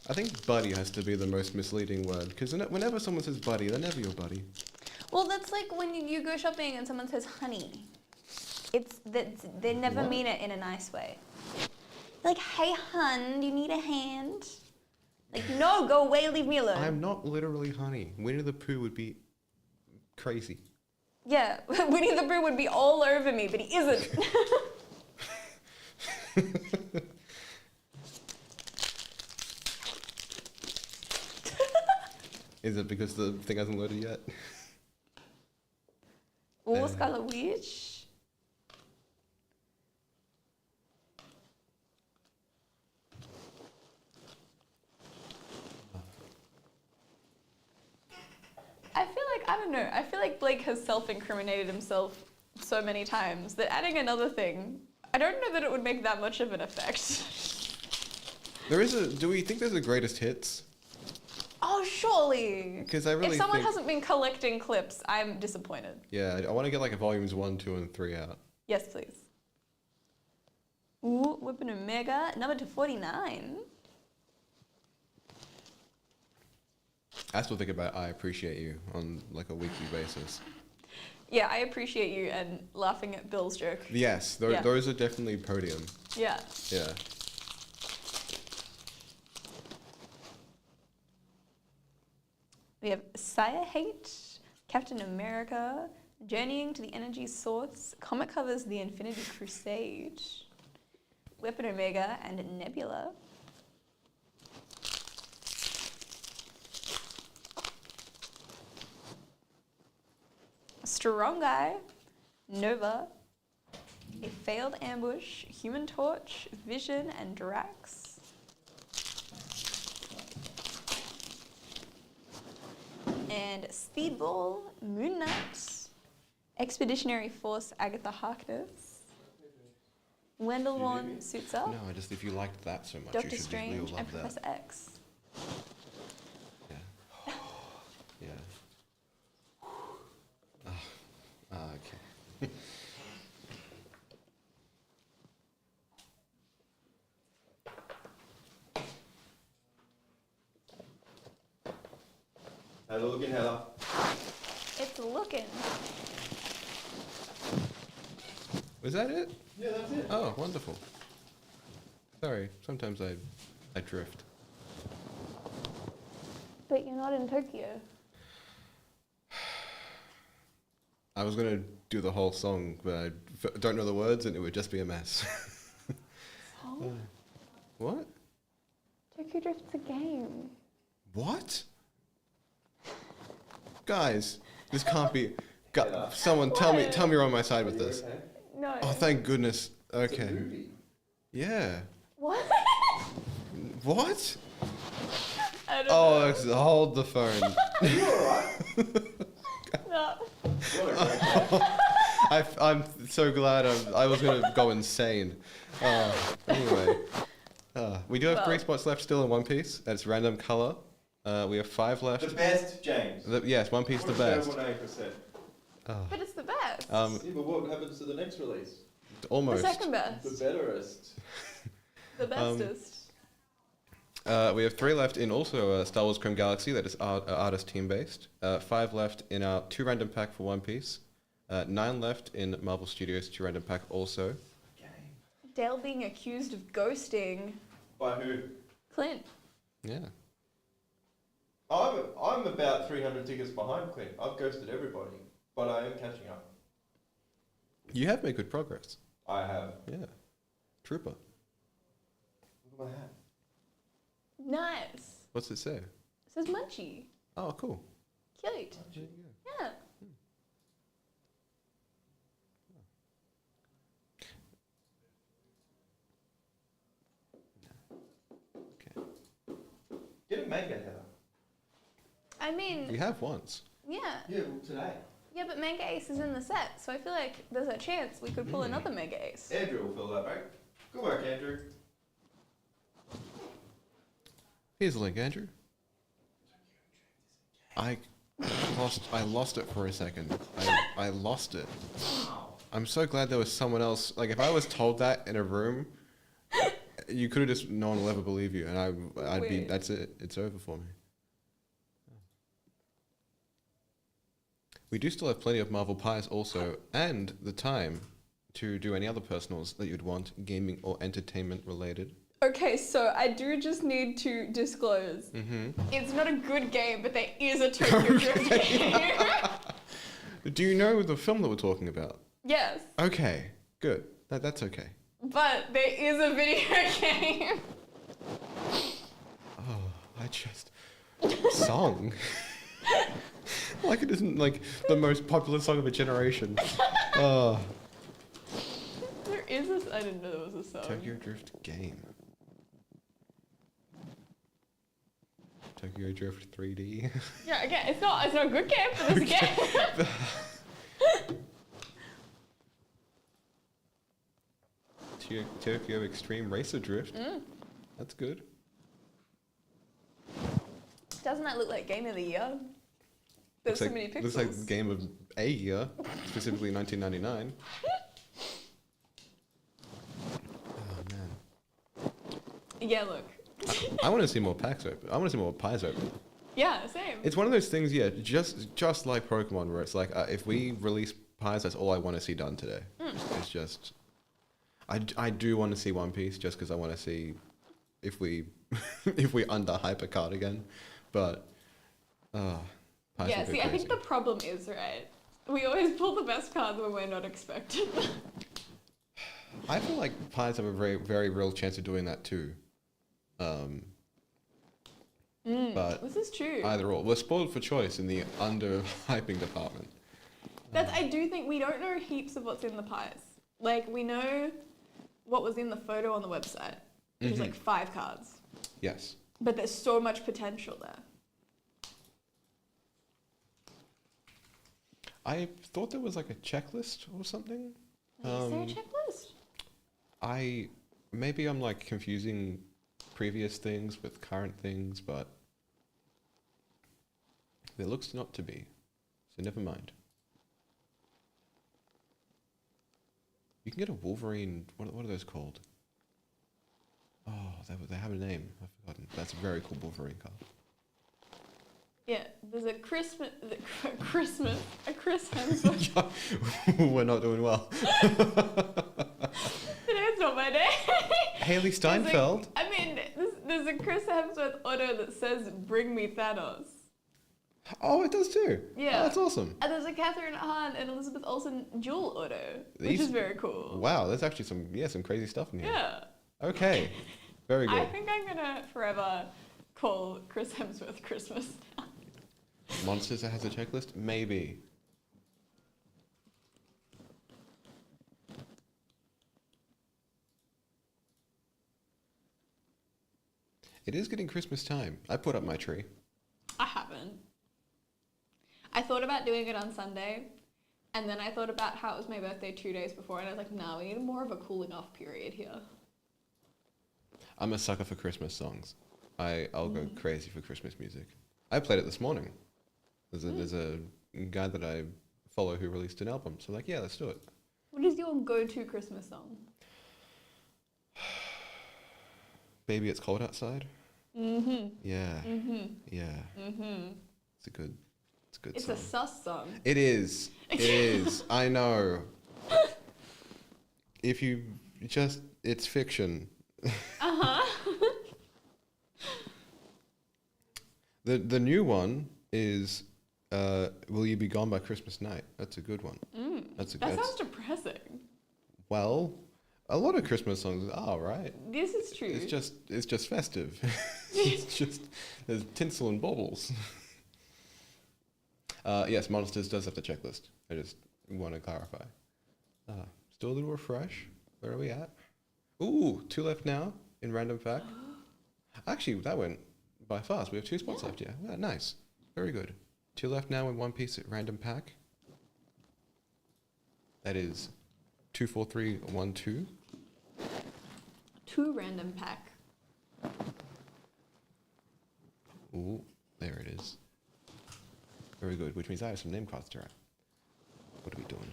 I think buddy has to be the most misleading word, because whenever someone says buddy, they're never your buddy. Well, that's like when you go shopping and someone says honey. It's that they never What? mean it in a nice way. Like, hey hun, do you need a hand? Like, no, go away, leave me alone. I'm not literally honey. Winnie the Pooh would be crazy. Yeah, Winnie the Pooh would be all over me, but he isn't. Is it because the thing hasn't loaded yet? Scarlet Witch. I feel like, I don't know, I feel like Blake has self-incriminated himself so many times that adding another thing, I don't know that it would make that much of an effect. Do we think there's a greatest hits? Oh, surely. Because I really If someone think, hasn't been collecting clips, I'm disappointed. yeah, I want to get like a volumes 1, 2, and 3 out. Yes, please. Ooh, Weapon Omega, number 249. I still think about I Appreciate You on like a weekly basis. Yeah, I appreciate you and laughing at Bill's joke. Yes, Yeah. those are definitely podium. Yeah. Yeah. We have Sire Hate, Captain America, Journeying to the Energy Source, comic covers The Infinity Crusade, Weapon Omega, and Nebula. Strong Guy, Nova, A Failed Ambush, Human Torch, Vision, and Drax. And Speedball, Moon Knight, Expeditionary Force, Agatha Harkness, Wendell Vaughn suits up, No, just if you liked that so much, Doctor you should Strange, really love and that. Professor X. Yeah. Yeah. Okay. Have a look in, Heather. It's looking. Was that it? Yeah, that's it. Oh, wonderful. Sorry, sometimes I drift. But you're not in Tokyo. I was gonna do the whole song, but I don't know the words, and it would just be a mess. Oh, What? Tokyo Drift's a game. What? Guys, this can't be. Yeah. Someone tell me you're on my side with this. Okay. No. Oh, thank goodness. It's a Okay. movie. Yeah. What? What? I don't Oh, know. hold the phone. Are you alright? No. What a great day. I'm so glad I was gonna go insane. Anyway, we do have 3 Well. spots left still in One Piece. That's random color. We have 5 The left. best, James. Yes, One Piece What the a best. terrible name for a set. Oh, But it's the best. Yeah, but what happens to the next release? the almost. second The best. betterest. The bestest. We have 3 left in also Star Wars Chrome Galaxy, that is artist team based. 5 left in our 2 random pack for One Piece. 9 left in Marvel Studios 2 random pack also. Game. Dale being accused of ghosting By who? Clint. Yeah. I'm about 300 tickets behind Clint. I've ghosted everybody, but I am catching up. You have made good progress. I have. Yeah. Trooper. Look at my hat. Nice. What's it say? It says Munchie. Oh, cool. Cute. Yeah. Okay. Get a manga, Heather. I mean, You have once. yeah. Yeah, well, today. Yeah, but Manga Ace is in the set, so I feel like there's a chance we could pull another Mega Ace. Andrew will fill that, mate. Good work, Andrew. Here's the link, Andrew. I lost it for a second. I lost it. I'm so glad there was someone else. Like, if I was told that in a room, you could have just, no one will ever believe you, and I'd be, Weird. that's it. It's over for me. We do still have plenty of Marvel Pies also, and the time to do any other personals that you'd want, gaming or entertainment related. Okay, so I do just need to disclose. It's not a good game, but there is a Tokyo Drift game. Do you know the film that we're talking about? Yes, Okay, good. That's okay. but there is a video game. Oh, I just... Song. Like it isn't like the most popular song of a generation. Oh, There is this. I didn't know there was a song. Tokyo Drift game. Tokyo Drift 3D. Yeah, again, it's not a good game, but it's a game. Tokyo Extreme Racer Drift. That's good. Doesn't that look like game of the year? There's so many pixels. Looks like the game of a year, specifically 1999. Oh man. Yeah, look. I want to see more packs open. I want to see more pies open. Yeah, same. It's one of those things, yeah, just like Pokemon, where it's like, if we release pies, that's all I want to see done today. It's just, I do want to see One Piece just because I want to see if we if we underhype a card again, but pies Yeah, would go see, I think crazy. the problem is, right, we always pull the best cards when we're not expecting them. I feel like pies have a very very real chance of doing that too. But This is true. either or, we're spoiled for choice in the underhyping department. I do think we don't know heaps of what's in the pies. Like, we know what was in the photo on the website, which is like 5 cards. Yes. But there's so much potential there. I thought there was like a checklist or something. Is there a checklist? Maybe I'm like confusing previous things with current things, but there looks not to be. So never mind. You can get a Wolverine. What are those called? Oh, they have a name. I've forgotten. That's a very cool Wolverine card. Yeah, there's a Chris Hemsworth. We're not doing well. Today's not my day. Haley Steinfeld. There's a Chris Hemsworth auto that says "Bring me Thanos." Oh, it does too. Yeah. Oh, that's awesome. And there's a Catherine Hahn and Elizabeth Olsen dual auto, which These- is very cool. Wow, there's actually some crazy stuff in here. Yeah. Okay. Very good. I think I'm gonna forever call Chris Hemsworth Christmas now. Monsters that has a checklist? Maybe. It is getting Christmas time. I put up my tree. I haven't. I thought about doing it on Sunday, and then I thought about how it was my birthday 2 days before, and I was like, no, we need more of a cooling off period here. I'm a sucker for Christmas songs. I'll go crazy for Christmas music. I played it this morning. There's a guy that I follow who released an album. So like, yeah, let's do it. What is your go-to Christmas song? Baby, It's Cold Outside. Mm-hmm. Yeah. Mm-hmm. Yeah. Mm-hmm. It's a good It's song. a sus song. It is. It is. I know. If you just, it's fiction. Uh-huh. The new one is Will You Be Gone by Christmas Night? That's a good one. That sounds depressing. Well, a lot of Christmas songs are, right? This is true. It's just festive. It's just there's tinsel and baubles. Yes, Monsters does have the checklist. I just want to clarify. Still a little refresh. Where are we at? Ooh, 2 left now in random pack. Actually, that went by fast. We have 2 spots left. Yeah, nice. Very good. 2 left now in One Piece at random pack. That is 24312. 2 random pack. Ooh, there it is. Very good, which means I have some name cards to write. What are we doing?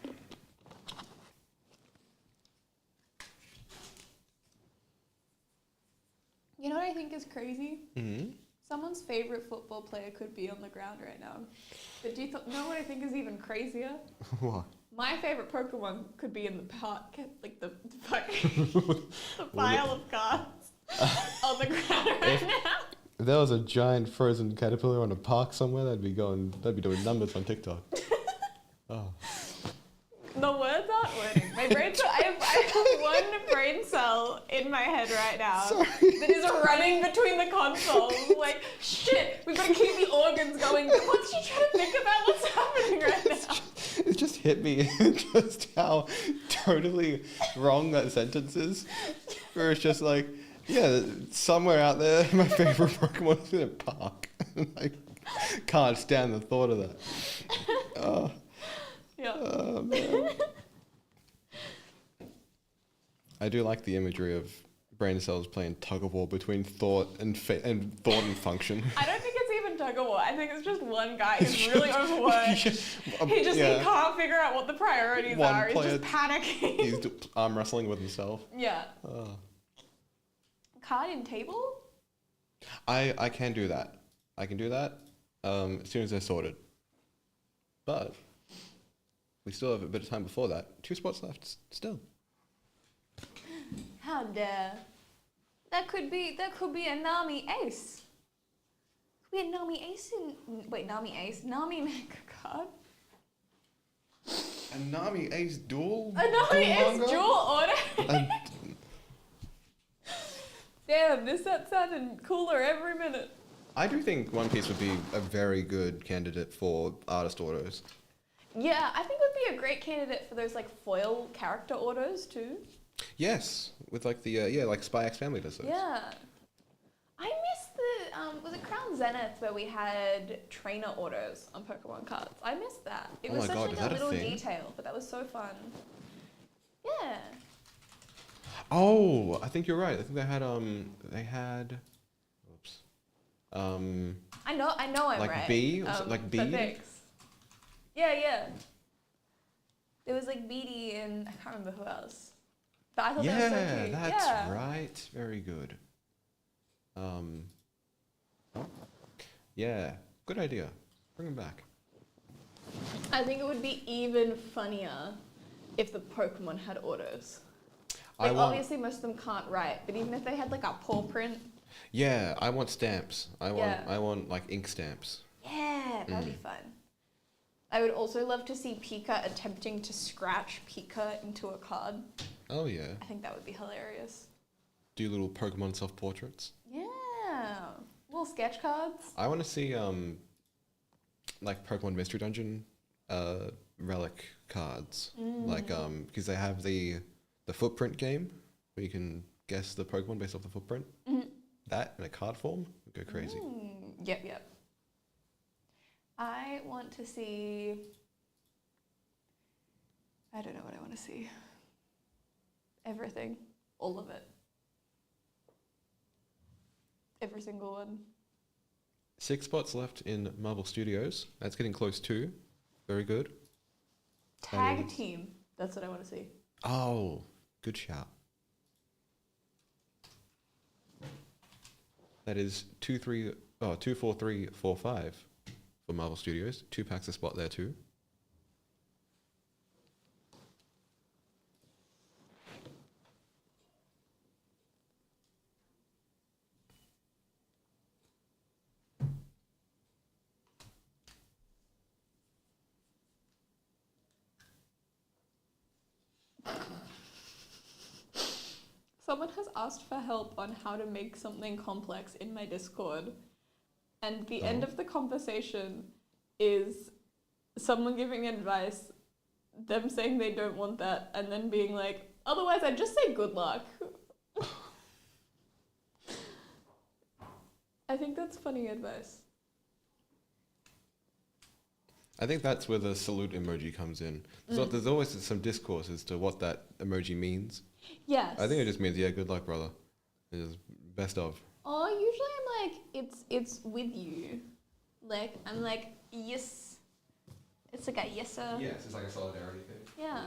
You know what I think is crazy? Mm-hmm. Someone's favorite football player could be on the ground right now. But do you know what I think is even crazier? What? My favorite Pokemon could be in the park, like the pile of cards on the ground right now. If there was a giant frozen caterpillar on a park somewhere, that'd be doing numbers on TikTok. Oh. The words aren't wording. My brain's I have one brain cell in my head right now that is running between the consoles. Like, shit, we've got to keep the organs going. But what's she trying to think about what's happening right now? It just hit me just how totally wrong that sentence is. Where it's just like, yeah, somewhere out there, my favorite Pokemon is in a park. I can't stand the thought of that. Oh, Yeah. oh man. I do like the imagery of brain cells playing tug of war between thought and thought and function. I don't think it's even tug of war. I think it's just one guy who's really overworked. He can't figure out what the priorities One are. He's player- just panicking. He's arm wrestling with himself. Yeah. Oh. Card in table? I can do that. I can do that as soon as they're sorted. But we still have a bit of time before that. 2 spots left still. How dare. That could be a Nami Ace. Could be a Nami Ace Nami Mega card. A Nami Ace duel? A Nami Ace dual order? And Damn, this set sounded cooler every minute. I do think One Piece would be a very good candidate for artist autos. Yeah, I think it would be a great candidate for those like foil character autos too. Yes, with like the like Spy X Family does those. Yeah. I miss the was it Crown Zenith where we had trainer autos on Pokemon cards? I missed that. It Oh was my such God, like is a that a little thing? detail, but that was so fun. Yeah. Oh, I think you're right. I think they had oops. I know I'm Like right. B? Was it like B? but thanks. Yeah. There was like BD and I can't remember who else. But I thought that was so Yeah, cute. that's Yeah. right. Very good. Yeah, good idea. Bring them back. I think it would be even funnier if the Pokemon had autos. Like obviously most of them can't write, but even if they had like a paw print. Yeah, I want stamps. Yeah. I want like ink stamps. Yeah, that'd be fun. I would also love to see Pika attempting to scratch Pika into a card. Oh yeah. I think that would be hilarious. Do little Pokemon self portraits. Yeah. Little sketch cards. I want to see like Pokemon Mystery Dungeon relic cards. Like because they have the footprint game where you can guess the Pokemon based off the footprint. That in a card form would go crazy. Yep. I want to see. I don't know what I want to see. Everything. All of it. Every single one. 6 spots left in Marvel Studios. That's getting close too. Very good. Tag team. That's what I want to see. Oh, good shout. That is 24345 for Marvel Studios. 2 packs a spot there too. Someone has asked for help on how to make something complex in my Discord. And the end of the conversation is someone giving advice, them saying they don't want that, and then being like, otherwise I'd just say good luck. I think that's funny advice. I think that's where the salute emoji comes in. There's always some discourse as to what that emoji means. Yes. I think it just means, yeah, good luck, brother. It is best of. Oh, usually I'm like, it's with you. Like, I'm like, yes. It's like a yes sir. Yes, it's like a solidarity thing. Yeah.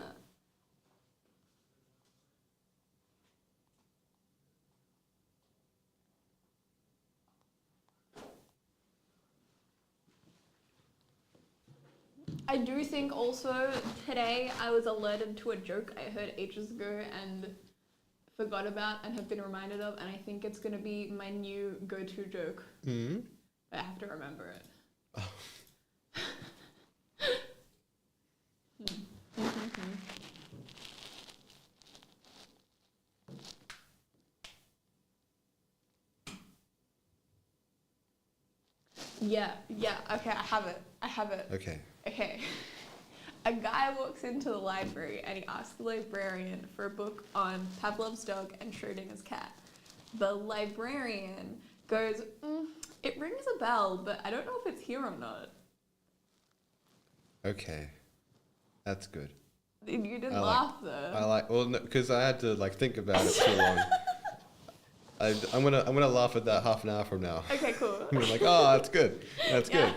I do think also today I was alerted to a joke I heard ages ago and forgot about and have been reminded of, and I think it's going to be my new go-to joke. Mm-hmm. I have to remember it. Yeah, okay, I have it. Okay. Okay. A guy walks into the library and he asks the librarian for a book on Pavlov's dog and Schrodinger's cat. The librarian goes, it rings a bell, but I don't know if it's here or not. Okay. That's good. You didn't I laugh though. I like, well, because I had to like think about it too long. I'm gonna laugh at that half an hour from now. Okay, cool. I'm like, oh, that's good. That's good.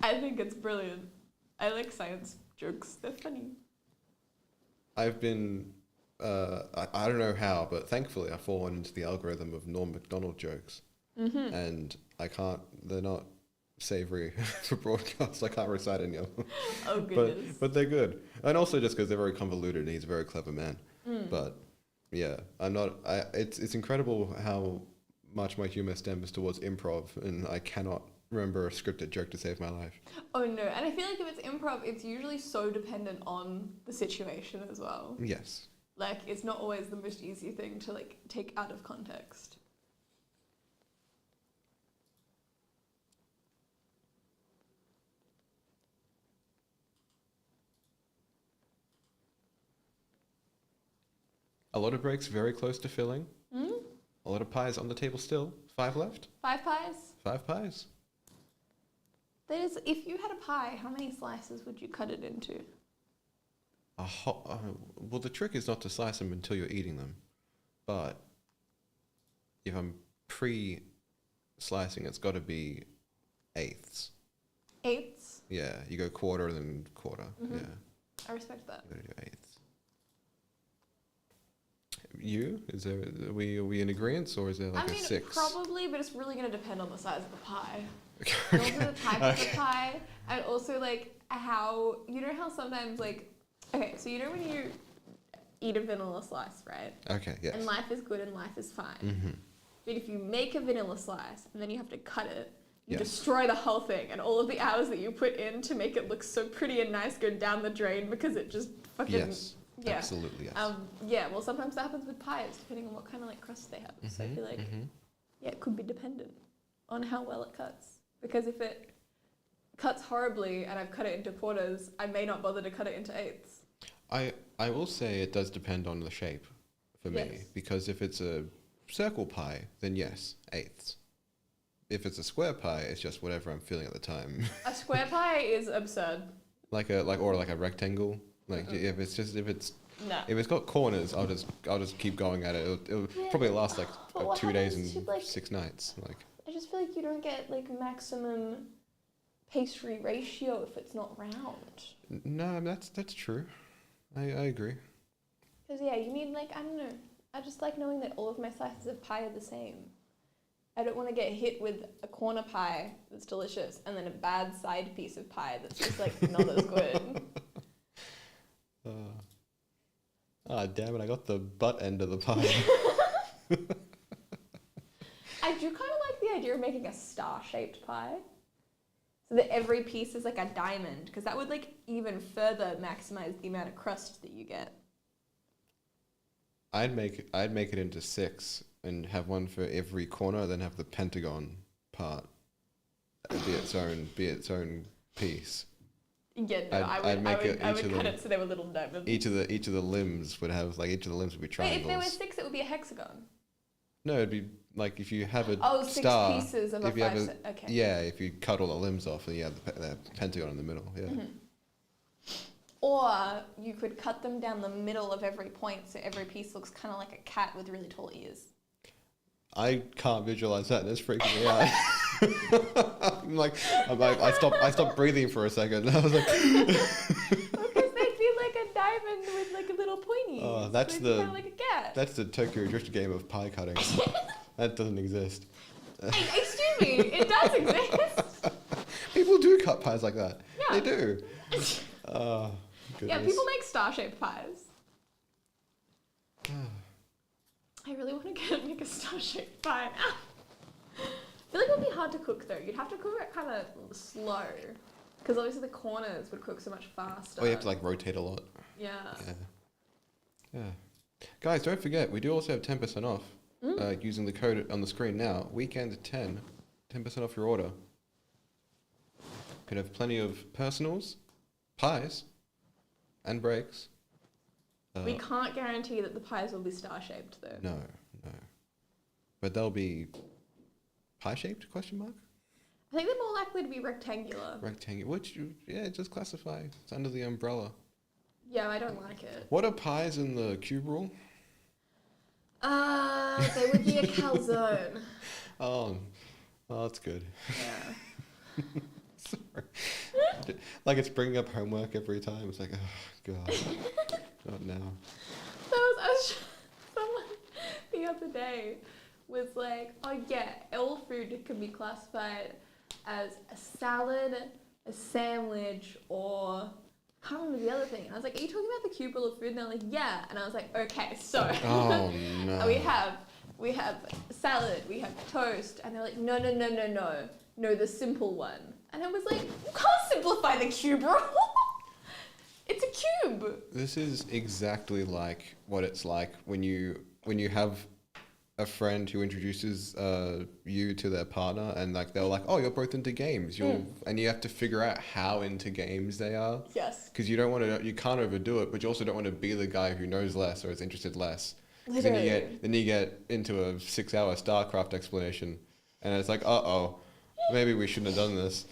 I think it's brilliant. I like science jokes. They're funny. I've been, I don't know how, but thankfully I've fallen into the algorithm of Norm Macdonald jokes. Mm-hmm. And they're not savory for broadcast. I can't recite any of them. Oh, goodness. But they're good. And also just because they're very convoluted and he's a very clever man. But yeah, it's incredible how much my humor stems towards improv, and I cannot remember a scripted joke to save my life. Oh no, and I feel like if it's improv, it's usually so dependent on the situation as well. Yes. Like, it's not always the most easy thing to like take out of context. A lot of breaks very close to filling. Mm? A lot of pies on the table still. 5 left. 5 pies? 5 pies. If you had a pie, how many slices would you cut it into? Well, the trick is not to slice them until you're eating them. But if I'm pre-slicing, it's got to be eighths. Eighths? Yeah, you go quarter and then quarter. Mm-hmm. Yeah, I respect that. you got to do eighths. Are we in agreement, or is there like I mean, a 6? probably, but it's really going to depend on the size of the pie. And also the type of the pie, and also like how, you know how sometimes like, okay, so you know when you eat a vanilla slice, right? Okay, yes. And life is good and life is fine. Mm-hmm. But if you make a vanilla slice and then you have to cut it, you Yes. destroy the whole thing, and all of the hours that you put in to make it look so pretty and nice go down the drain because it just fucking Yes, yeah. absolutely, yes. Yeah, well, sometimes that happens with pies, depending on what kind of like crust they have. So I feel like, yeah, it could be dependent on how well it cuts. Because if it cuts horribly and I've cut it into quarters, I may not bother to cut it into eighths. I will say it does depend on the shape for me, Yes. because if it's a circle pie, then yes, eighths. If it's a square pie, it's just whatever I'm feeling at the time. A square pie is absurd. or like a rectangle. Like if it's got corners, I'll just keep going at it. It'll probably last like But what 2 days happens and to, like- 6 nights. Like I just feel like you don't get like maximum pastry ratio if it's not round. no, that's true. I agree. Because yeah, you need like, I don't know. I just like knowing that all of my slices of pie are the same. I don't want to get hit with a corner pie that's delicious and then a bad side piece of pie that's just like not as good. Damn it! I got the butt end of the pie. I do kind of like the idea of making a star-shaped pie. So that every piece is like a diamond, because that would like even further maximize the amount of crust that you get. I'd make it into 6 and have one for every corner, then have the pentagon part be its own piece. Yeah, no, I'd make it I each would of cut them- it so they were little diamonds. Each of the limbs would have be Wait, triangles. if there were 6, it would be a hexagon. No, it'd be like if you have a Oh, 6 star. pieces of a if you have 5. Okay. Yeah, if you cut all the limbs off, and you have the pentagon in the middle. Yeah. Mm-hmm. Or you could cut them down the middle of every point, so every piece looks kind of like a cat with really tall ears. I can't visualize that, and it's freaking me out. I stopped breathing for a second. I was like, Because they'd be like a diamond with like a little pointy. Oh, that's kind the- of like a cat. that's the Tokyo Drift game of pie cutting. That doesn't exist. Hey, excuse me, it does exist. People do cut pies like that. Yeah. They do. Oh, Yeah, goodness. people make star-shaped pies. I really want to make a star-shaped pie now. I feel like it would be hard to cook though. You'd have to cook it kind of slow, because obviously the corners would cook so much faster. Oh, you have to like rotate a lot. Yeah. Yeah. Guys, don't forget, we do also have 10% off Mm. using the code on the screen now. Weekend 10 10% off your order. You can have plenty of personals, pies, and breaks. We can't guarantee that the pies will be star-shaped, though. No. But they'll be pie-shaped, question mark? I think they're more likely to be rectangular. Rectangular, which, just classify. It's under the umbrella. Yeah, I don't like it. What are pies in the cube rule? They would be a calzone. Oh, that's good. Yeah. Sorry. Like it's bringing up homework every time. It's like, oh, God. Not now. Someone the other day was like, oh yeah, all food can be classified as a salad, a sandwich, or I can't remember the other thing. And I was like, are you talking about the cube rule of food? And they're like, yeah. And I was like, okay, so Oh, no. we have salad, we have toast, and they're like, no, the simple one. And I was like, you can't simplify the cube rule. It's a cube. This is exactly like what it's like when you have a friend who introduces you to their partner, and like they're like, oh, you're both into games. And you have to figure out how into games they are. Yes. Because you can't overdo it, but you also don't want to be the guy who knows less or is interested less. 'Cause Literally. then you get into a 6-hour StarCraft explanation, and it's like, maybe we shouldn't have done this.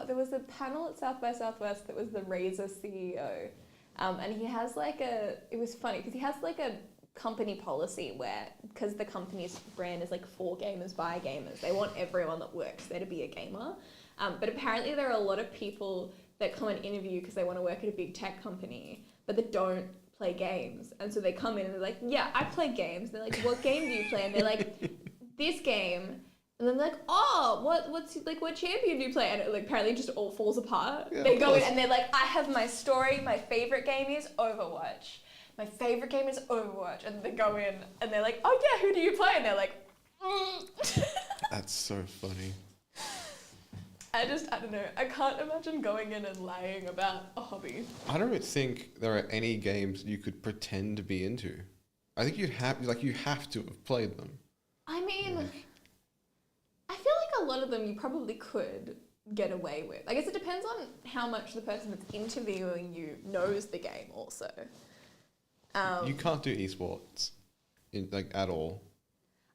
There was a panel at South by Southwest that was the Razer CEO. And he has it was funny because he has like a company policy where, because the company's brand is like for gamers by gamers, they want everyone that works there to be a gamer. But apparently there are a lot of people that come and interview because they want to work at a big tech company, but that don't play games. And so they come in and they're like, yeah, I play games. They're like, what game do you play? And they're like, this game. And then they're like, oh, what champion do you play? And it apparently just all falls apart. Yeah, they go in and they're like, I have my story. My favorite game is Overwatch. My favorite game is Overwatch. And they go in and they're like, oh yeah, who do you play? And they're like, That's so funny. I don't know. I can't imagine going in and lying about a hobby. I don't think there are any games you could pretend to be into. I think you have to have played them. I mean, I feel like a lot of them you probably could get away with. I guess it depends on how much the person that's interviewing you knows the game also. You can't do esports at all.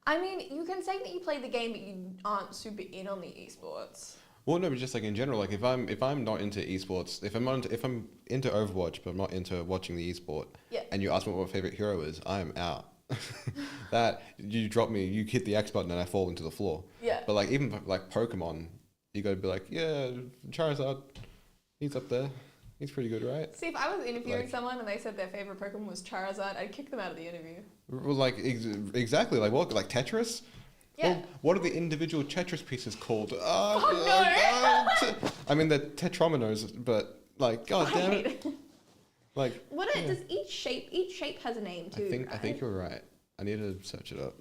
I mean, you can say that you play the game, but you aren't super in on the esports. Well, no, but just like in general, like if I'm not into esports, if I'm into Overwatch but I'm not into watching the esport, Yeah. and you ask me what my favorite hero is, I'm out. That you drop me, you hit the X button and I fall into the floor. Yeah. But like even like Pokemon, you got to be like, yeah, Charizard, he's up there. He's pretty good, right? See, if I was interviewing Like- someone and they said their favorite Pokemon was Charizard, I'd kick them out of the interview. Well, like exactly, like what, like Tetris? Yeah. Well, what are the individual Tetris pieces called? Oh, I mean, they're tetrominos, but like, god damn it! Like, Does each shape has a name too? I think you're right. I need to search it up.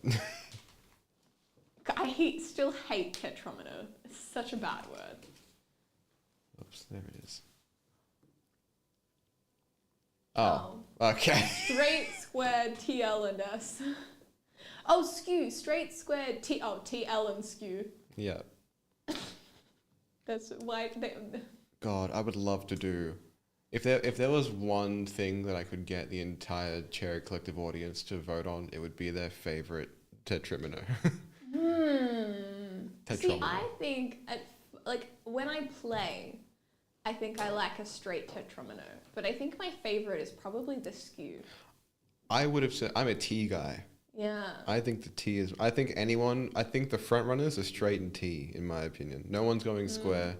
I still hate tetromino. It's such a bad word. Oops, there it is. Oh, okay. Straight, square, TL and S. Oh, skew. Straight, square, TL and skew. Yeah. That's why God, I would love to do. If there was one thing that I could get the entire Cherry Collective audience to vote on, it would be their favorite tetrimino. See, I think when I play, I think I like a straight tetromino, but I think my favorite is probably the skew. I would have said I'm a T guy. Yeah. I think the T is. I think the front runners are straight and T, in my opinion. No one's going square.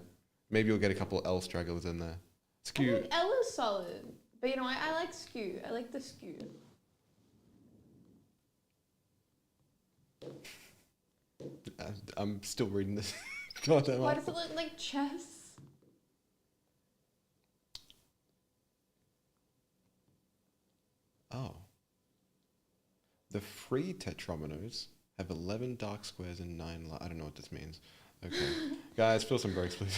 Maybe you'll get a couple of L stragglers in there. I Skew. think L is solid, but I like skew. I like the skew. I'm still reading this. Goddamn. Why does it look like chess? Oh. The free tetrominos have 11 dark squares and 9 I don't know what this means. Okay. Guys, fill some breaks, please.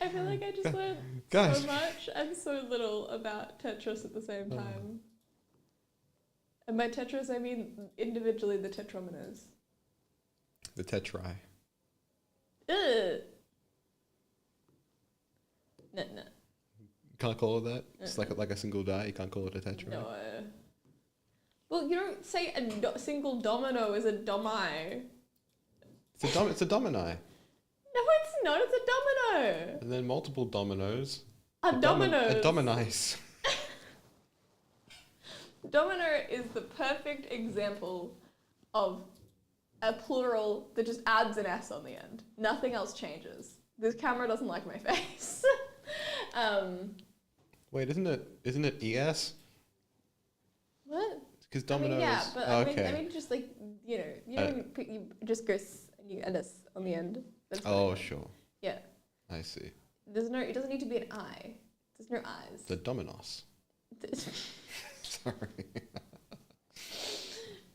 I feel like I just learned Guys. so much and so little about Tetris at the same time. And by Tetris, I mean individually the tetrominos. The Tetrai. Ugh. No. Can't call it that? It's like a single die, you can't call it a Tetrai. No. Well, you don't say a single domino is a domi. It's a domini. No, it's not. It's a domino. And then multiple dominoes. A domino. A dominice. Domino is the perfect example of a plural that just adds an S on the end. Nothing else changes. This camera doesn't like my face. Wait, isn't it ES? What? Because dominoes. Yeah, but okay. I mean, just like you just go and you add S on the end. That's Oh, fine. sure. Yeah. I see. It doesn't need to be an I. There's no I's. The Dominos. Sorry.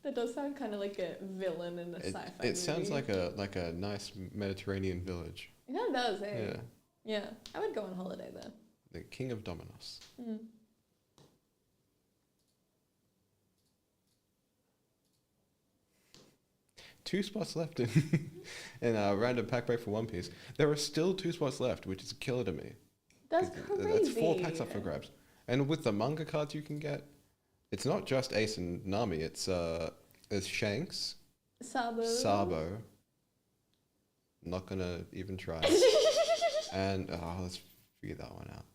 That does sound kind of like a villain in a sci-fi movie. It sounds like a nice Mediterranean village. It kind of does, eh? Yeah. Yeah. I would go on holiday there. The King of Dominos. Mm. 2 spots left in a random pack break for One Piece. There are still 2 spots left, which is a killer to me. That's crazy. That's 4 packs up for grabs. And with the manga cards you can get, it's not just Ace and Nami. It's there's Shanks, Sabo. Not gonna even try. And let's figure that one out.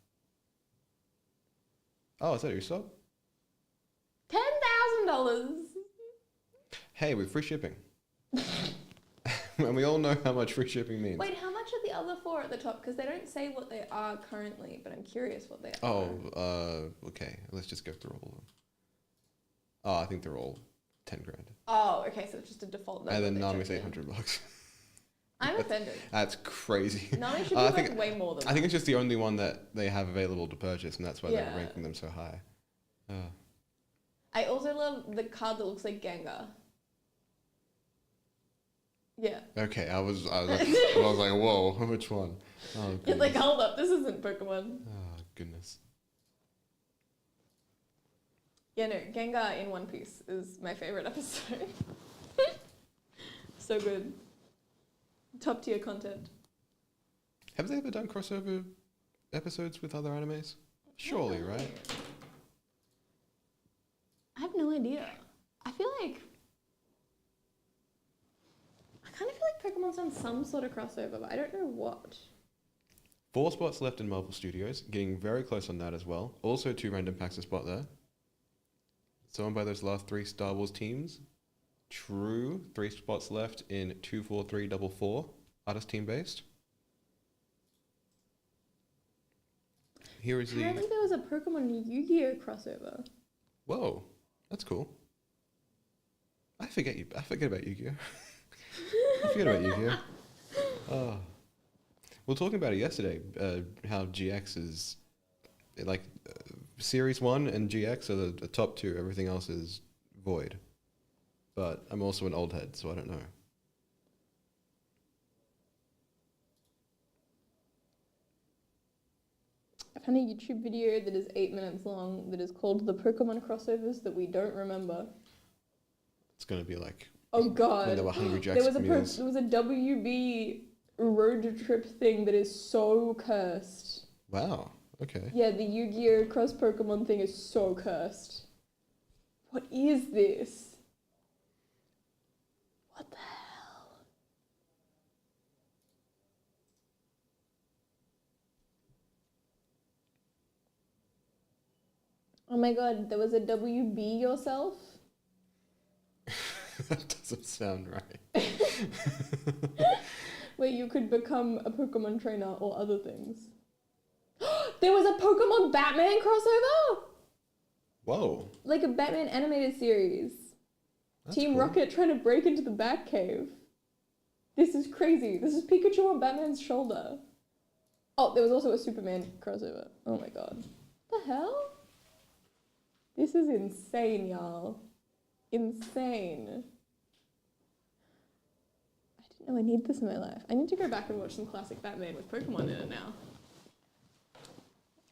Oh, is that Usopp? $10,000. Hey, with free shipping. And we all know how much free shipping means. Wait, how much are the other 4 at the top? Because they don't say what they are currently, but I'm curious what they are. Oh, okay. Let's just go through all of them. Oh, I think they're all 10 grand. Oh, okay, so it's just a default number. And then they Nami's checked in. $800. I'm offended. That's crazy. Nami should be like way more than I think it's just the only one that they have available to purchase, and that's why Yeah. they're ranking them so high. I also love the card that looks like Gengar. Yeah. Okay, I was like, whoa, which one? Oh, It's goodness. like, hold up, this isn't Pokemon. Oh, goodness. Yeah, no, Gengar in One Piece is my favorite episode. So good. Top tier content. Have they ever done crossover episodes with other animes? Surely, right? I have no idea. I feel like Pokemon's done some sort of crossover, but I don't know what. 4 spots left in Marvel Studios, getting very close on that as well. Also 2 random packs a spot there. Someone by those last 3 Star Wars teams. True, 3 spots left in 24344, artist team based. Here is Apparently there was a Pokemon Yu-Gi-Oh crossover. Whoa, that's cool. I forget about Yu-Gi-Oh. I forget about Yu-Gi-Oh. Oh. We were talking about it yesterday, how GX is, Series 1 and GX are the top 2. Everything else is void. But I'm also an old head, so I don't know. I found a YouTube video that is 8 minutes long that is called The Pokemon Crossovers That We Don't Remember. It's going to be like... Oh god. When there were Hungry Jacks there was meals. there was a WB road trip thing that is so cursed. Wow, okay. Yeah, the Yu-Gi-Oh! Cross Pokemon thing is so cursed. What is this? What the hell? Oh my god, there was a WB yourself? That doesn't sound right. Where you could become a Pokemon trainer or other things. There was a Pokemon Batman crossover? Whoa. Like a Batman animated series. That's Team cool. Rocket trying to break into the Batcave. This is crazy. This is Pikachu on Batman's shoulder. Oh, there was also a Superman crossover. Oh my god. What the hell? This is insane, y'all. Insane. I didn't know I need this in my life. I need to go back and watch some classic Batman with Pokemon in it now.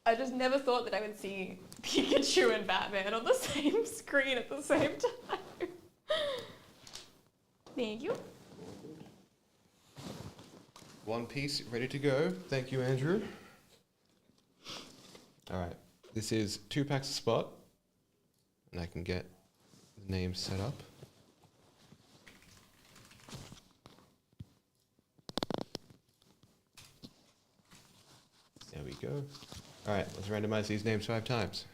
I just never thought that I would see Pikachu and Batman on the same screen at the same time. Thank you. one piece ready to go. Thank you, Andrew. All right. This is 2 packs of Spot. And I can get the name set up. There we go. All right, let's randomize these names 5 times.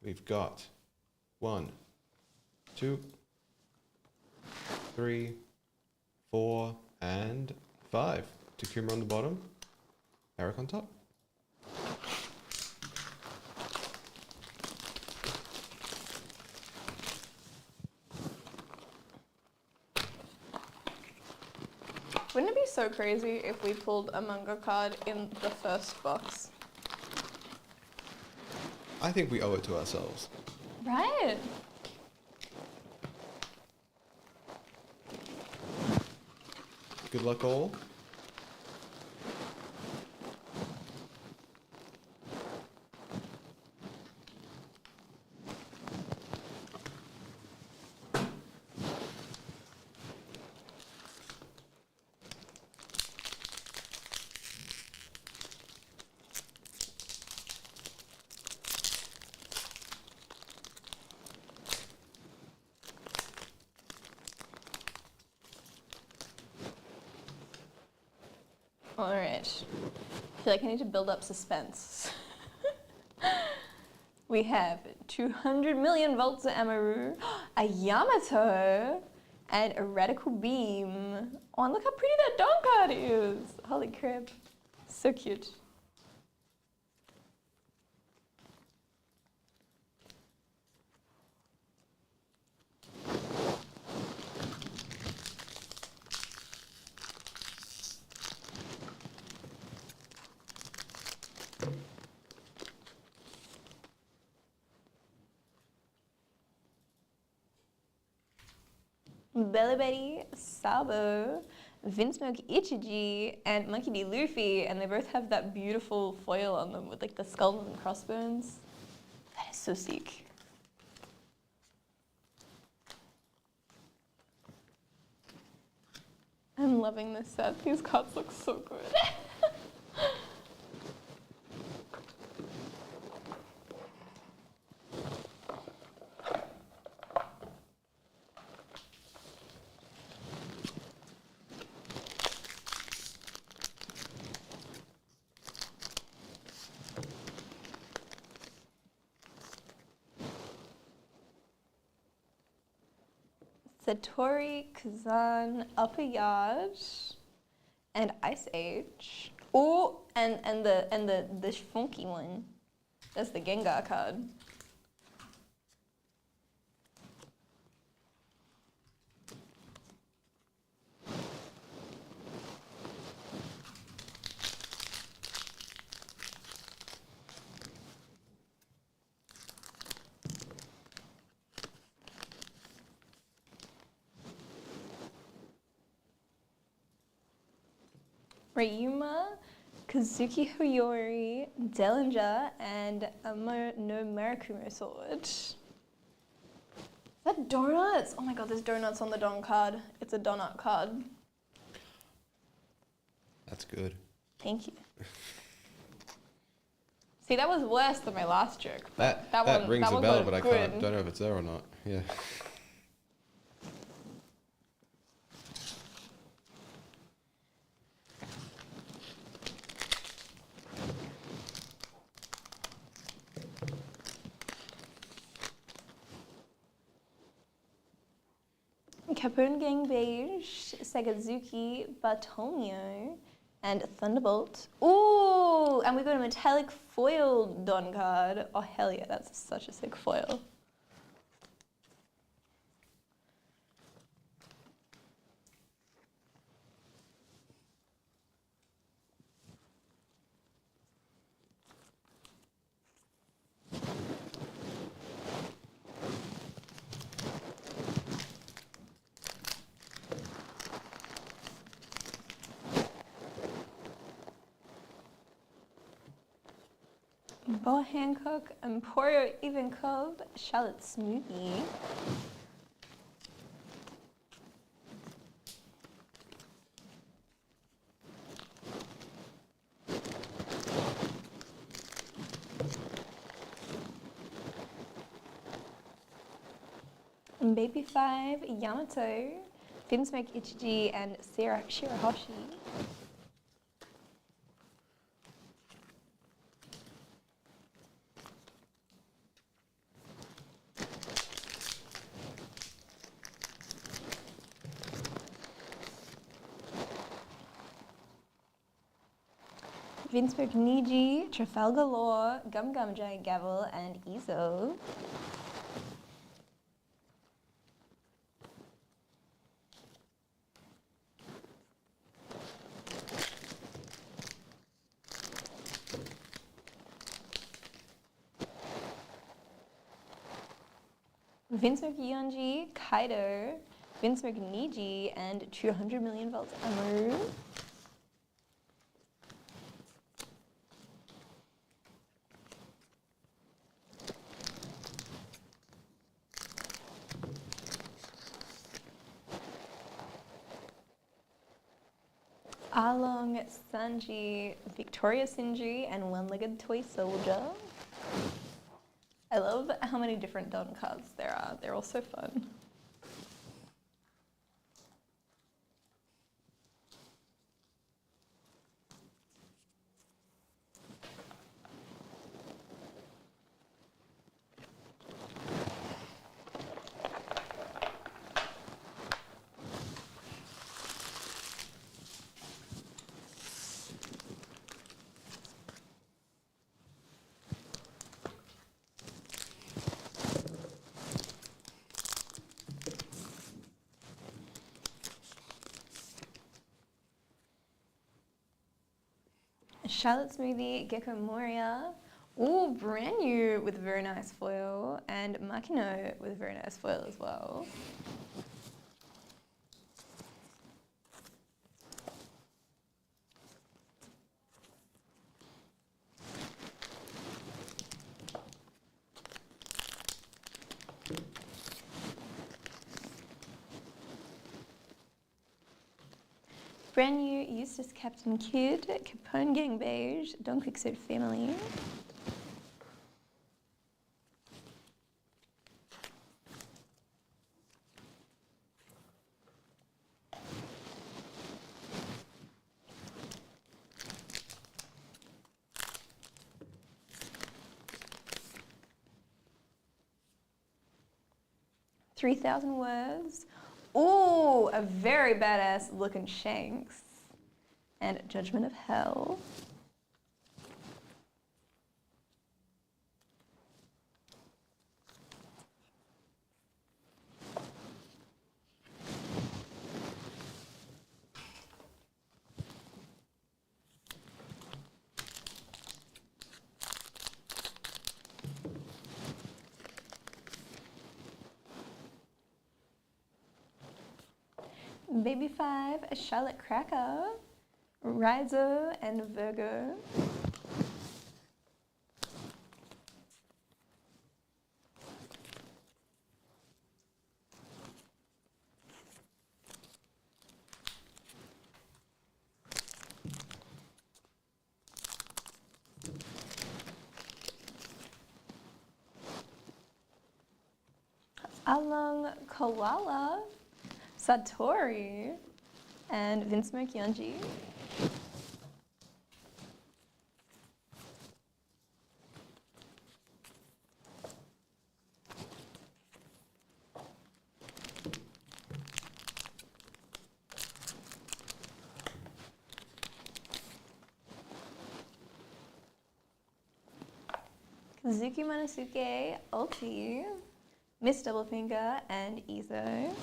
We've got 1, 2, 3, 4, and 5. Takuma on the bottom, Eric on top. Wouldn't it be so crazy if we pulled a manga card in the first box? I think we owe it to ourselves. Right. Good luck, all. All right. I feel like I need to build up suspense. We have 200 million volts of Amaru, a Yamato, and a Radical Beam. Oh, and look how pretty that Don card is. Holy crap. So cute. Belly Betty, Sabo, Vinsmoke Ichiji, and Monkey D. Luffy, and they both have that beautiful foil on them with like the skulls and crossbones. That is so sick. I'm loving this set. These cards look so good. Satori, Kazan, Upper Yard, and Ice Age. Oh, and the funky one. That's the Gengar card. Ryuma, Kazuki Hoyori, Dellinger, and no Marakumo sword. Is that donuts? Oh my god, there's donuts on the Don card. It's a donut card. That's good. Thank you. See, that was worse than my last joke. That one rings that a one bell, got but I good. don't know if it's there or not. Yeah. Capone Gang Beige, Sagazuki, Bartolomeo, and Thunderbolt. Ooh, and we got a metallic foil Don card. Oh, hell yeah, that's such a sick foil. Boa Hancock, Emporio Ivankov, Charlotte Smoothie. Baby 5, Yamato, Finsmoke Ichiji, and Shirahoshi. Finsmoke Niji, Trafalgar Law, Gum Gum Giant Gavel, and Izo. Vinsmoke Yonji, Kaido, Vinsmoke Niji, and 200 million volts Amaru. Arlong, Sanji, Victoria Sinji, and One-Legged Toy Soldier. I love how many different Don cards there are. They're all so fun. Charlotte Smoothie, Gecko Moria. Ooh, brand new with very nice foil. And Makino with very nice foil as well. Brand new Eustace Captain Kid, Capone Gang Beige, Don Quixote Family. "3,000 Words." Ooh, a very badass looking Shanks. And Judgment of Hell. Baby 5, Charlotte Cracker, Rizo, and Virgo. Along Koala, Satori, and Vinsmoke Yonji. Kazuki Monosuke, Ulti, Miss Doublefinger, and Izo.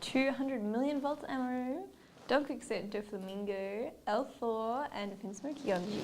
"200 million volts Amaru, Don Quixote do Flamingo, El Thor, and Vinsmoke Yonji.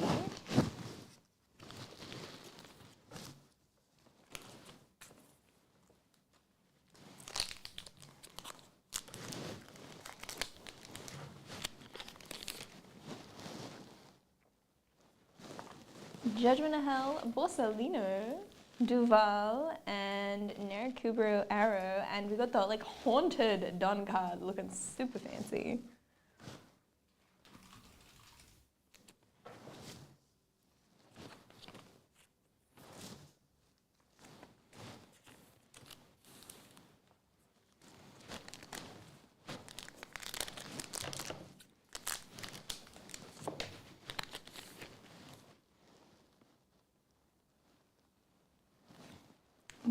Judgment of Hell, Borsalino, Duval, and Nerikubro Arrow. And we got the like haunted Don card looking super fancy.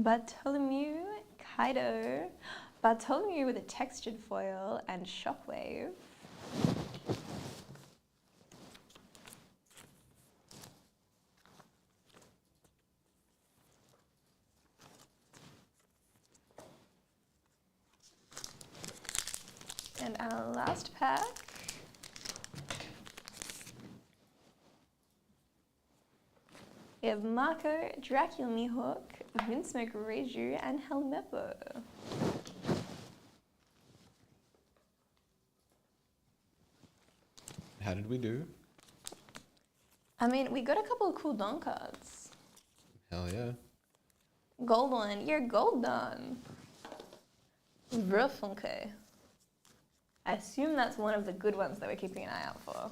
Bartholomew Kaido, Bartholomew with a textured foil and Shockwave. And our last pack. We have Marco, Dracula Mihawk, Windsmoke Reiju, and Helmeppo. How did we do? I mean, we got a couple of cool Don cards. Hell yeah. Gold one, you're gold Don. Verfunke. I assume that's one of the good ones that we're keeping an eye out for.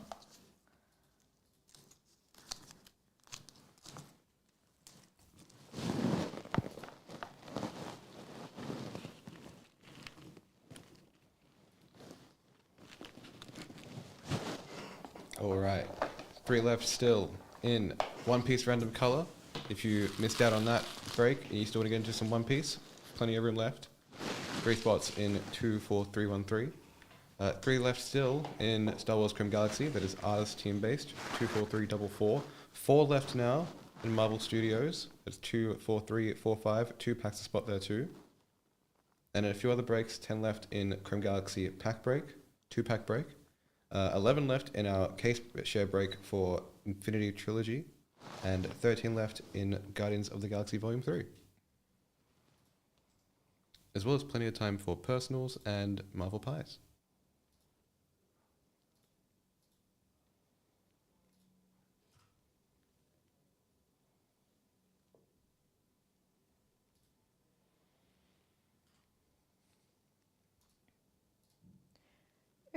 Alright, 3 left still in One Piece random color. If you missed out on that break and you still want to get into some One Piece, plenty of room left. 3 spots in 24313. 3 left still in Star Wars Chrome Galaxy, that is artist team based, 24344. 4 left now in Marvel Studios, that's 24345. 2 packs a spot there too. And a few other breaks, 10 left in Chrome Galaxy pack break, 2 pack break. 11 left in our case share break for Infinity Trilogy, and 13 left in Guardians of the Galaxy Volume 3. As well as plenty of time for personals and Marvel Pies.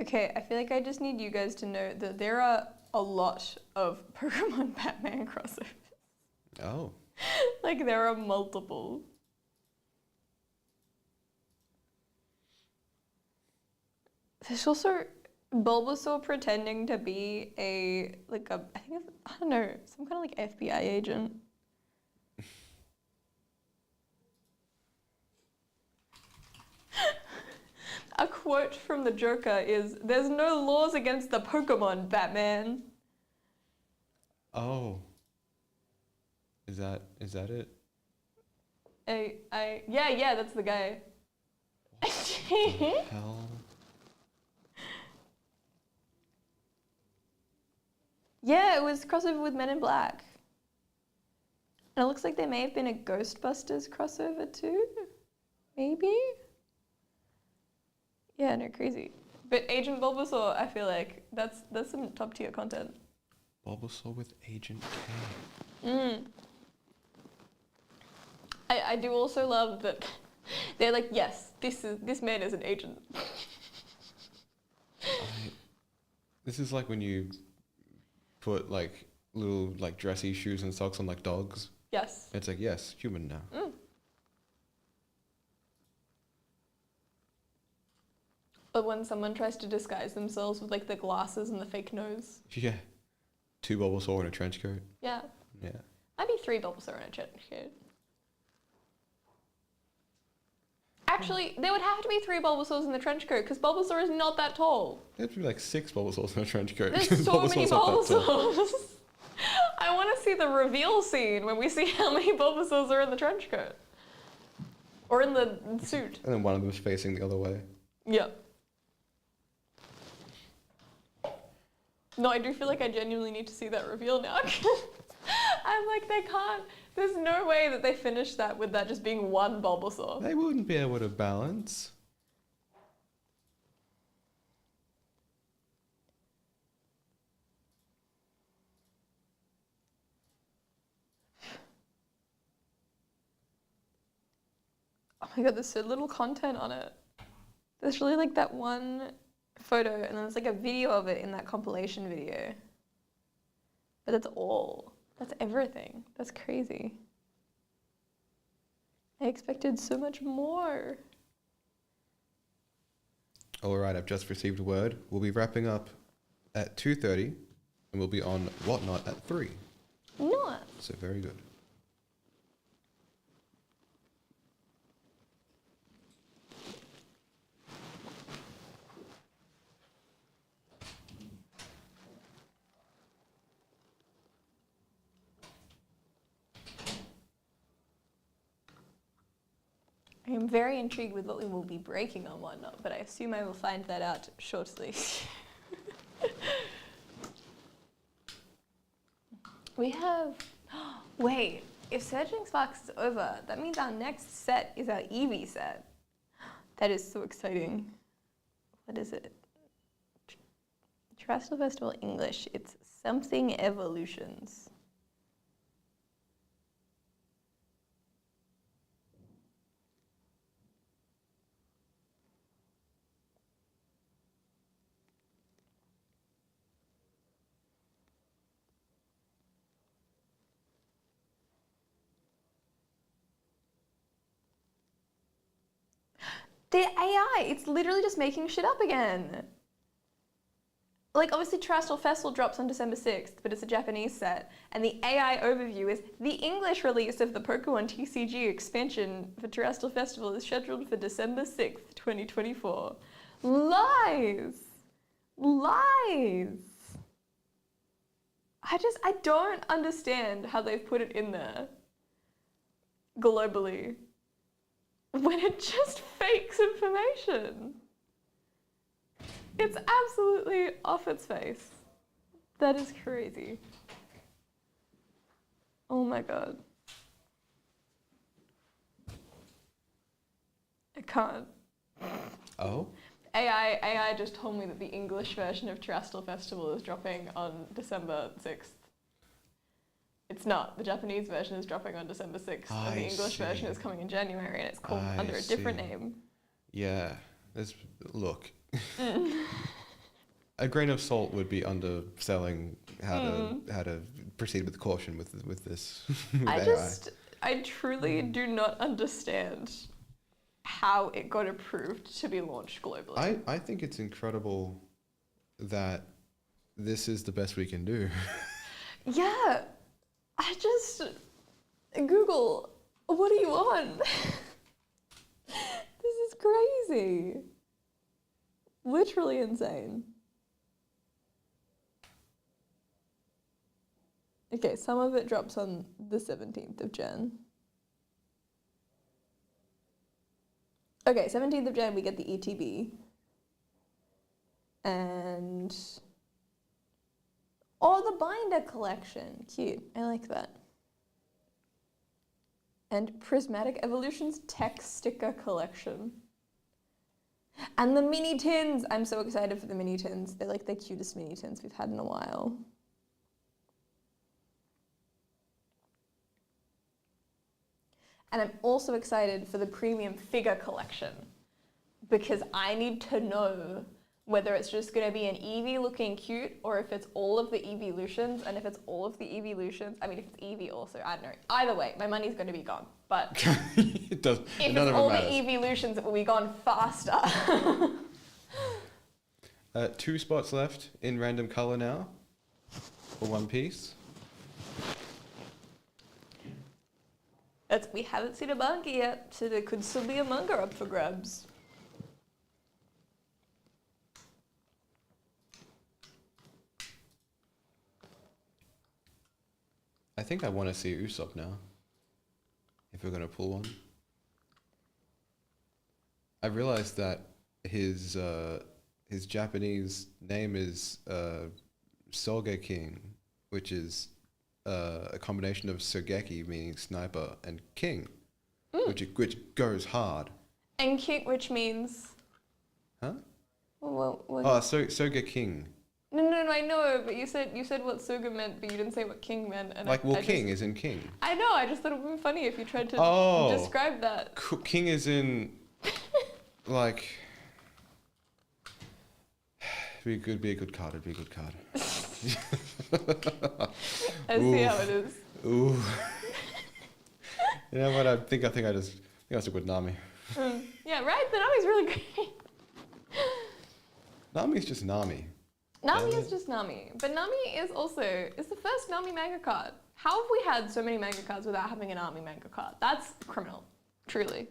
Okay, I feel like I just need you guys to know that there are a lot of Pokemon Batman crossovers. Oh. Like, there are multiple. There's also Bulbasaur pretending to be I don't know, some kind of like FBI agent. A quote from the Joker is, "There's no laws against the Pokemon, Batman." Oh. Is that it? Yeah, that's the guy. Hell. Yeah, it was crossover with Men in Black. And it looks like there may have been a Ghostbusters crossover too. Maybe? Yeah, no, crazy. But Agent Bulbasaur, I feel like that's some top tier content. Bulbasaur with Agent K. Mm. I do also love that they're like, yes, this man is an agent. This is like when you put like little like dressy shoes and socks on like dogs. Yes. It's like, yes, human now. Mm. But when someone tries to disguise themselves with like the glasses and the fake nose. Yeah. 2 Bulbasaur in a trench coat. Yeah. Yeah. I'd be 3 Bulbasaur in a trench coat. Actually, there would have to be 3 Bulbasaurs in the trench coat because Bulbasaur is not that tall. There'd be like 6 Bulbasaurs in a trench coat. There's so many Bulbasaur's not that tall. Bulbasaurs. I want to see the reveal scene when we see how many Bulbasaurs are in the trench coat. Or in the suit. And then one of them is facing the other way. Yeah. No, I do feel like I genuinely need to see that reveal now. I'm like, they can't. There's no way that they finished that with that just being one Bulbasaur. They wouldn't be able to balance. my god, there's so little content on it. There's really like that one photo and then there's like a video of it in that compilation video. But that's all. That's everything. That's crazy. I expected so much more. All right, I've just received word. We'll be wrapping up at 2:30, and we'll be on Whatnot at 3. Not. So very good. I am very intrigued with what we will be breaking on Whatnot, but I assume I will find that out shortly. We have... Wait, if Surging Sparks is over, that means our next set is our Eevee set. That is so exciting. What is it? Terrestrial Festival English. It's something Evolutions. The AI, it's literally just making shit up again. Like, obviously, Terrestrial Festival drops on December 6th, but it's a Japanese set. And the AI overview is the English release of the Pokemon TCG expansion for Terrestrial Festival is scheduled for December 6th, 2024. Lies! Lies! I don't understand how they've put it in there globally when it just fakes information. It's absolutely off its face. That is crazy. Oh my god. I can't. Oh? AI just told me that the English version of Terrestrial Festival is dropping on December 6th. It's not. The Japanese version is dropping on December 6th, and the English version is coming in January, and it's called under a different name. Yeah. Look. A grain of salt would be underselling how to proceed with caution with this. With I truly do not understand how it got approved to be launched globally. I think it's incredible that this is the best we can do. Yeah. Google, what are you on? This is crazy. Literally insane. Okay, some of it drops on the 17th of Jan. Okay, 17th of Jan we get the ETB. And... oh, the binder collection. Cute. I like that. And Prismatic Evolutions tech sticker collection. And the mini tins. I'm so excited for the mini tins. They're like the cutest mini tins we've had in a while. And I'm also excited for the premium figure collection because I need to know whether it's just going to be an Eevee looking cute or if it's all of the Eeveelutions. And if it's all of the Eeveelutions, I mean, if it's Eevee also, I don't know. Either way, my money's going to be gone. But It does. if None it's of all it the matters. Eeveelutions, it will be gone faster. 2 spots left in random color now for One Piece. We haven't seen a manga yet, so there could still be a manga up for grabs. I think I want to see Usopp now. If we're going to pull one. I realized that his Japanese name is Sogeking, which is a combination of Sogeki, meaning sniper, and king, which goes hard. And cute, which means... Huh? What? Oh, Sogeking. No, I know, but you said what Suga meant, but you didn't say what king meant. And Like, well, I king is in king. I know. I just thought it would be funny if you tried to Oh. describe that. King is in, like, be a good card. It'd be a good card. I see how it is. Ooh. You know what? I think I stick with Nami. Yeah, right. The Nami's really great. Nami's just Nami. Nami is just Nami, but Nami is the first Nami manga card. How have we had so many manga cards without having an Nami manga card? That's criminal, truly.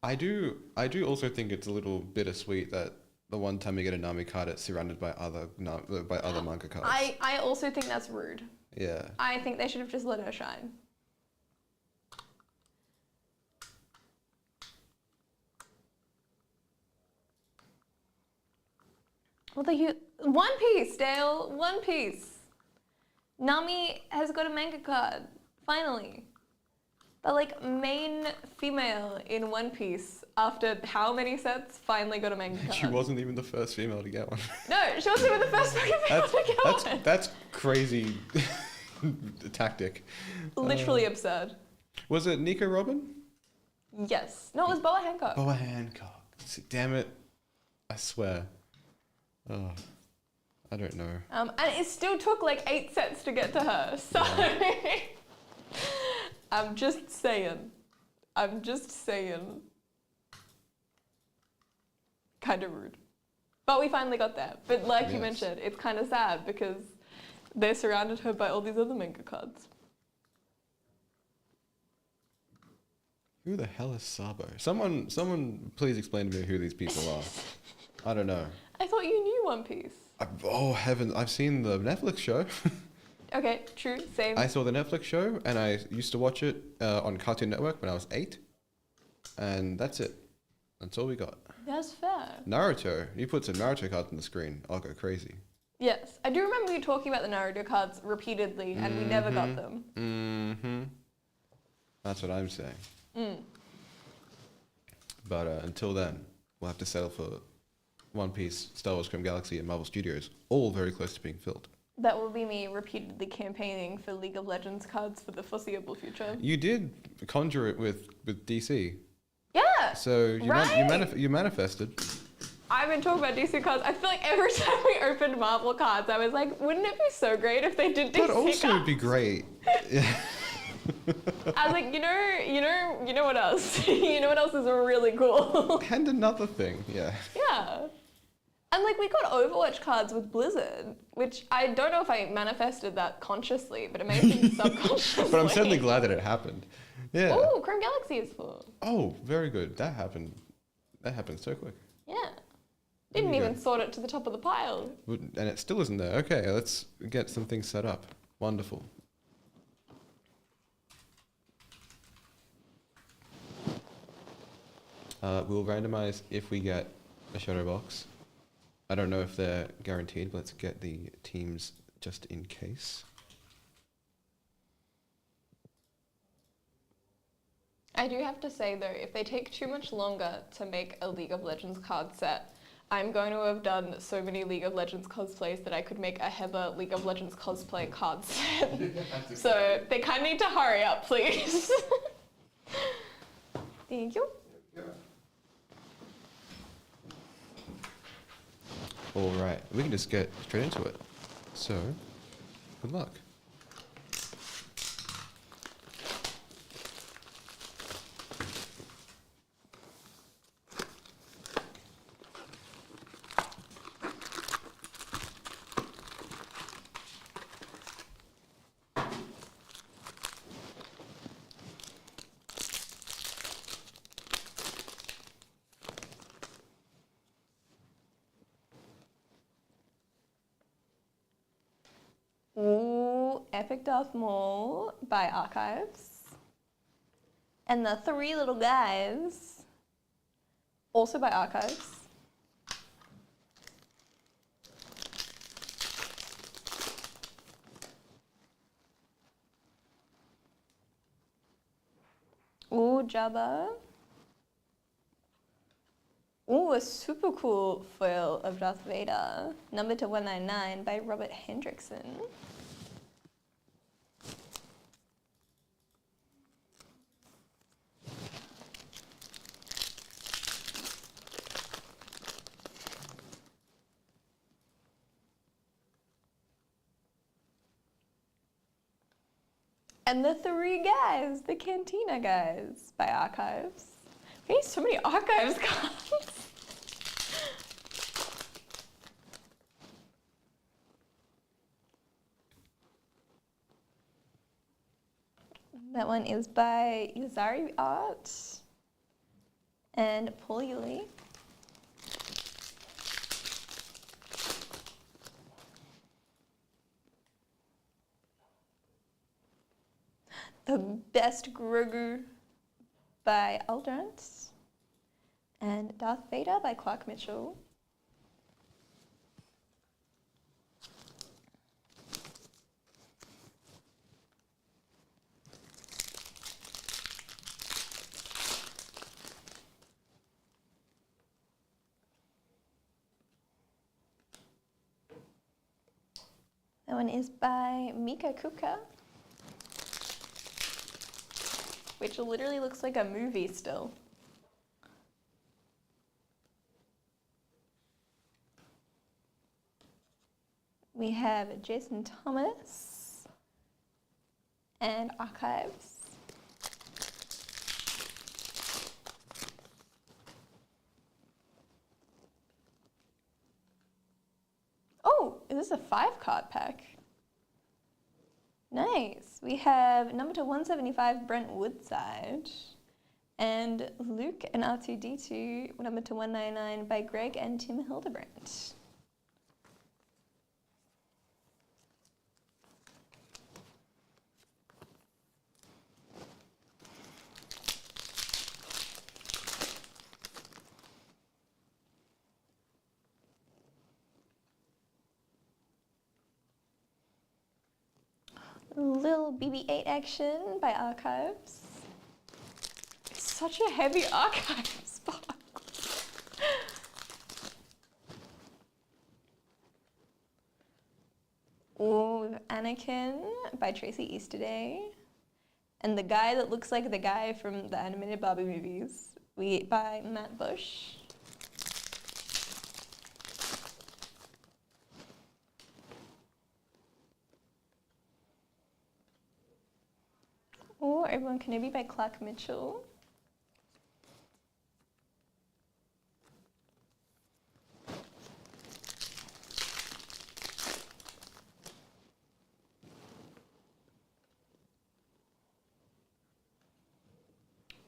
I do also think it's a little bittersweet that the one time you get a Nami card, it's surrounded by other manga cards. I also think that's rude. Yeah. I think they should have just let her shine. Well, One Piece, Dale. One Piece. Nami has got a manga card. Finally. The main female in One Piece, after how many sets, finally got a manga card. She wasn't even the first female to get one. No, she wasn't even the first fucking female to get one. That's crazy tactic. Literally absurd. Was it Nico Robin? Yes. No, it was Boa Hancock. Boa Hancock. Damn it. I swear. Oh, I don't know. And it still took 8 sets to get to her. So I'm just saying. Kind of rude. But we finally got there. But like you mentioned, it's kind of sad because they surrounded her by all these other manga cards. Who the hell is Sabo? Someone please explain to me who these people are. I don't know. I thought you knew One Piece. Oh heavens, I've seen the Netflix show. Okay, true, same. I saw the Netflix show and I used to watch it on Cartoon Network when I was 8. And that's it. That's all we got. That's fair. Naruto. You put some Naruto cards on the screen, I'll go crazy. Yes, I do remember you talking about the Naruto cards repeatedly and we never got them. Mm-hmm. That's what I'm saying. But until then, we'll have to settle for One Piece, Star Wars Chrome Galaxy, and Marvel Studios, all very close to being filled. That will be me repeatedly campaigning for League of Legends cards for the foreseeable future. You did conjure it with DC. Yeah. So you manifested. I've been talking about DC cards. I feel like every time we opened Marvel cards, I was like, wouldn't it be so great if they did DC But also cards? it'd be great. I was like, you know what else? You know what else is really cool? And another thing, yeah. Yeah. And we got Overwatch cards with Blizzard, which I don't know if I manifested that consciously, but it may have been subconsciously. But I'm certainly glad that it happened. Yeah. Oh, Chrome Galaxy is full. Oh, very good. That happened so quick. Yeah. Didn't There you even go. sort it to the top of the pile. And it still isn't there. Okay, let's get some things set up. Wonderful. We'll randomize if we get a shadow box. I don't know if they're guaranteed, but let's get the teams just in case. I do have to say though, if they take too much longer to make a League of Legends card set, I'm going to have done so many League of Legends cosplays that I could make a Heather League of Legends cosplay card set. So they kind of need to hurry up, please. Thank you. All right, we can just get straight into it. So, good luck. Ooh, Epic Darth Maul by Archives. And the Three Little Guys, also by Archives. Ooh, Jabba. Ooh, a super cool foil of Darth Vader, number to 199 by Robert Hendrickson. And the three guys, the Cantina guys by Archives. We have so many Archives cards. That one is by Yazari Art and Paul Yuli. The Best Grogu by Aldrance and Darth Vader by Clark Mitchell. That one is by Mika Kupka, which literally looks like a movie still. We have Jason Thomas and Archives. Oh, is this a 5-card pack? Nice. We have number to 175, Brent Woodside. And Luke and R2D2, number to 199 by Greg and Tim Hildebrandt. Little BB-8 action by Archives. It's such a heavy Archives box. Ooh, Anakin by Tracy Easterday. And the guy that looks like the guy from the animated Barbie movies by Matt Bush. Or Obi-Wan Kenobi by Clark Mitchell.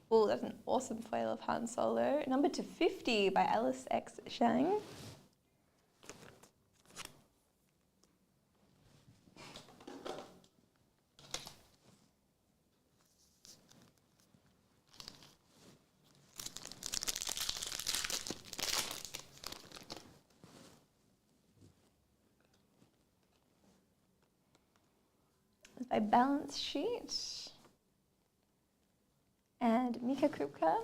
Oh, that's an awesome foil of Han Solo. Number to 50 by Alice X. Shang. By Balance Sheet and Mika Kupka.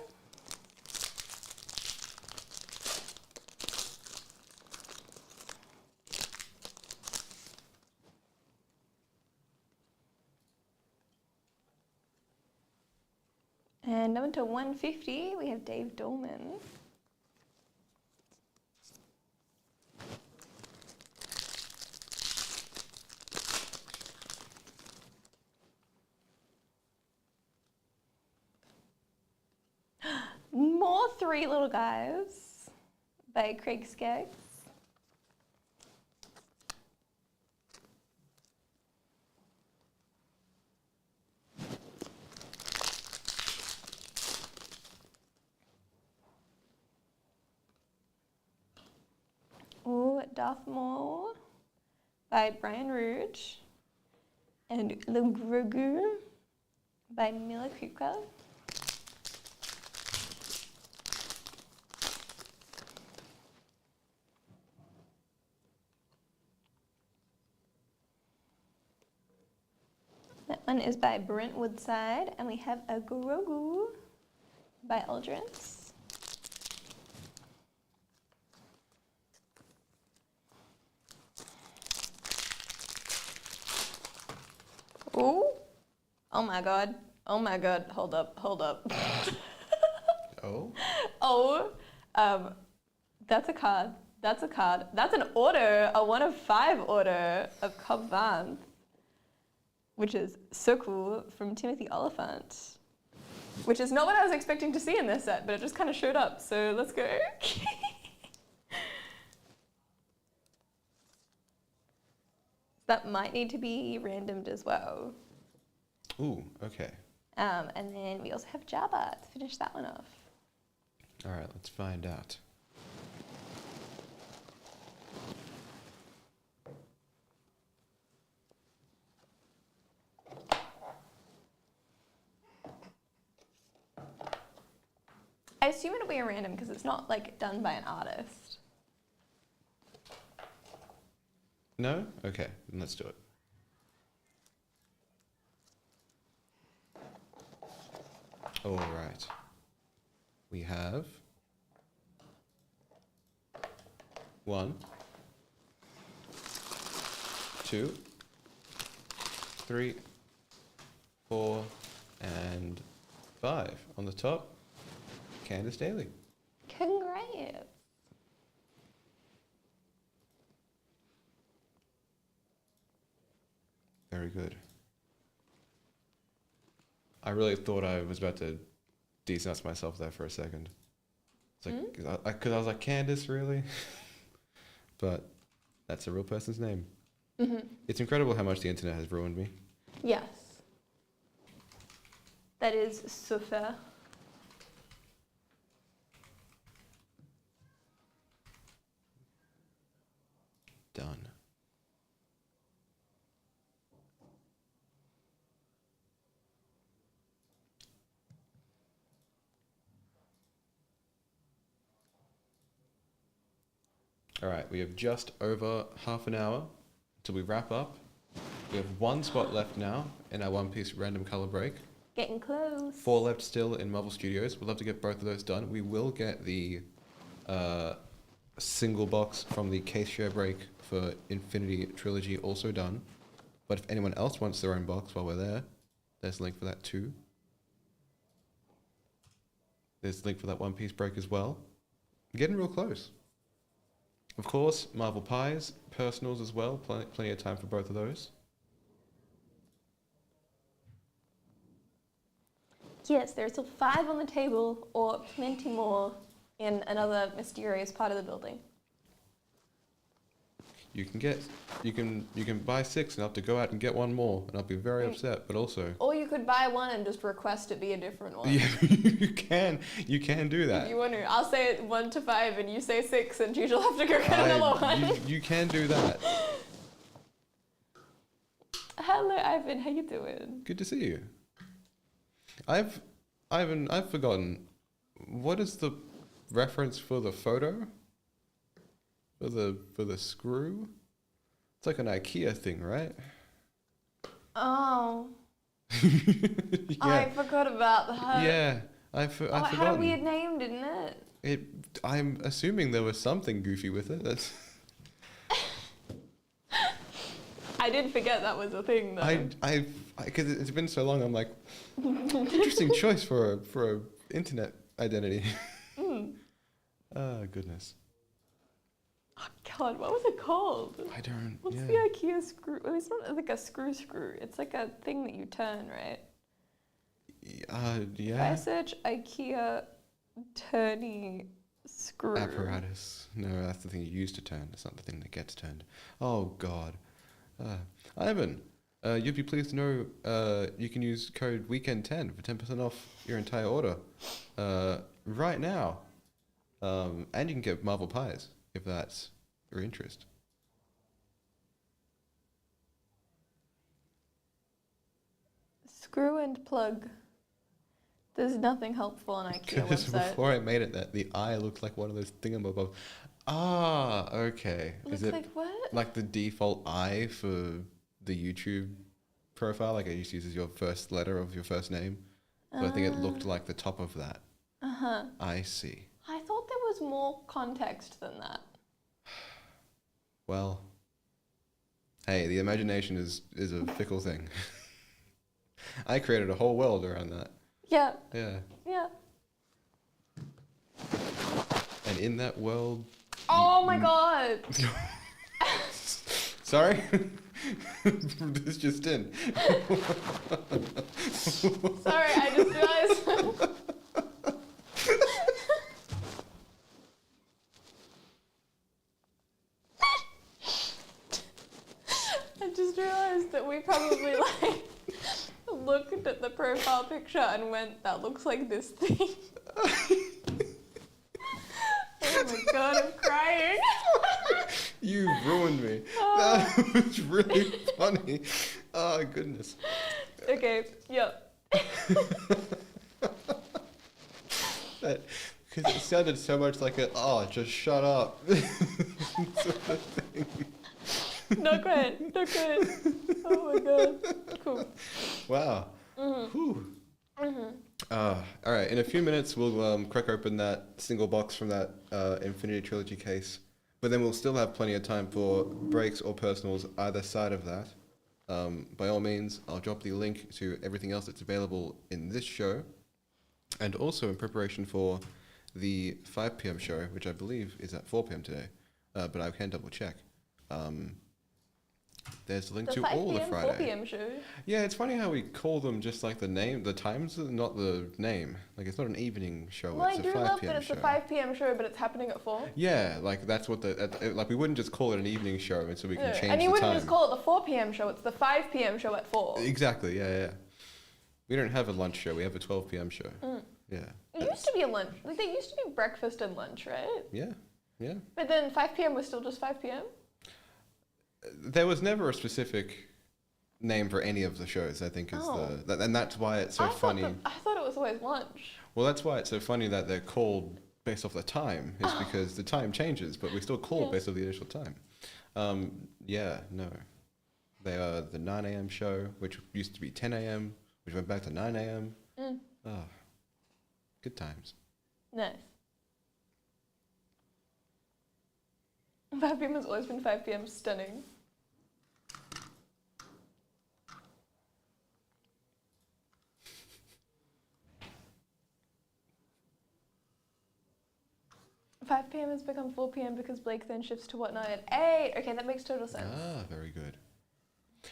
And number to 150, we have Dave Dolman. More Three Little Guys by Craig Skaggs. Ooh, Darth Maul by Brian Rouge. And Le Grogu by Mila Kupka. That one is by Brent Woodside, and we have a Grogu by Aldrance. Oh. Oh my god. Oh my god. Hold up. Oh? Oh. That's a card. That's an order, a 1 of 5 order of Cobb Vanth, which is so cool, from Timothy Oliphant. Which is not what I was expecting to see in this set, but it just kind of showed up, so let's go. That might need to be randomed as well. Ooh, okay. And then we also have Jabba to finish that one off. All right, let's find out. I assume it'll be a random because it's not like done by an artist. No? Okay, then let's do it. All right. We have 1, 2, 3, 4, and 5. On the top, Candace Daly. Congrats. Very good. I really thought I was about to distance myself there for a second. It's like, because I was like, Candace, really? But that's a real person's name. Mm-hmm. It's incredible how much the internet has ruined me. Yes. That is so fair. Done. All right, we have just over half an hour till we wrap up. We have 1 spot left now in our One Piece random color break. Getting close. 4 left still in Marvel Studios. We'd love to get both of those done. We will get the single box from the case share break for Infinity Trilogy also done. But if anyone else wants their own box while we're there, there's a link for that too. There's a link for that One Piece break as well. Getting real close. Of course, Marvel Pies, personals as well. Plenty of time for both of those. Yes, there's still 5 on the table, or plenty more in another mysterious part of the building. You can buy 6 and I'll have to go out and get 1 more, and I'll be very upset. But also, Or you could buy one and just request it be a different one. yeah, you can do that. If you want to. I'll say it 1 to 5 and you say 6 and you'll have to go get another one. You can do that. Hello, Ivan. How you doing? Good to see you. I've forgotten. What is the reference for the photo? For the screw? It's like an IKEA thing, right? Oh. Yeah. I forgot about that. Yeah. I've It forgotten. had a weird name, didn't it? I'm assuming there was something goofy with it. That's. I did forget that was a thing, though. Because it's been so long. I'm like, interesting choice for a internet identity. Oh goodness. Oh, God, what was it called? I don't. What's yeah. the IKEA screw? Well, it's not like a screw. It's like a thing that you turn, right? Yeah. If I search IKEA turny screw. Apparatus. No, that's the thing you use to turn. It's not the thing that gets turned. Oh God. Ivan, you'd be pleased to know you can use code WEEKEND10 for 10% off your entire order right now. And you can get Marvel Pies if that's your interest. Screw and plug. There's nothing helpful on IKEA Because website. before I made it, that the eye looked like one of those thingamabobs. Ah, okay. Looks Is it like what? like the default eye for the YouTube profile? Like it just uses your first letter of your first name. So I think it looked like the top of that. Uh-huh. I see. I thought there was more context than that. Well, hey, the imagination is a fickle thing. I created a whole world around that. Yeah. Yeah. Yeah. And in that world... Oh my god. Sorry? This just in. Sorry, I just realized. I just realized that we probably like looked at the profile picture and went, that looks like this thing. Oh my god, I'm crying. You ruined me. That was really funny. Oh, goodness. Okay, yep. Because it sounded so much like a, oh, just shut up. sort of thing. Not good, not good. Oh my god. Cool. Wow. Whew. All right, in a few minutes, we'll crack open that single box from that Infinity Trilogy case. But then we'll still have plenty of time for breaks or personals either side of that. By all means, I'll drop the link to everything else that's available in this show. And also in preparation for the 5 p.m. show, which I believe is at 4 p.m. today. But I can double check. There's a link The to 5 all the p.m., Friday. 4 p.m. show. Yeah, it's funny how we call them just like the name, the times, not the name. Like it's not an evening show. Well, it's I a do 5 love p.m. that it's show. a 5 p.m. show, but it's happening at 4. Yeah, like that's what like we wouldn't just call it an evening show, and so we can No, change and you the wouldn't time. just call it the 4 p.m. show, it's the 5 p.m. show at 4. Exactly. Yeah. We don't have a lunch show. We have a 12 p.m. show. Yeah. It used to be a lunch. Like, there used to be breakfast and lunch, right? Yeah. But then 5 p.m. was still just 5 p.m.? There was never a specific name for any of the shows. I think is and that's why it's so funny. I thought it was always lunch. Well, that's why it's so funny that they're called based off the time, is because the time changes, but we still call it based off the initial time. They are the 9 a.m. show, which used to be 10 a.m., which went back to 9 a.m. Oh, good times. Nice. 5 p.m. has always been 5 p.m. Stunning. "5 p.m. has become 4 p.m. because Blake then shifts to whatnot at 8. Okay, that makes total sense. Ah, very good.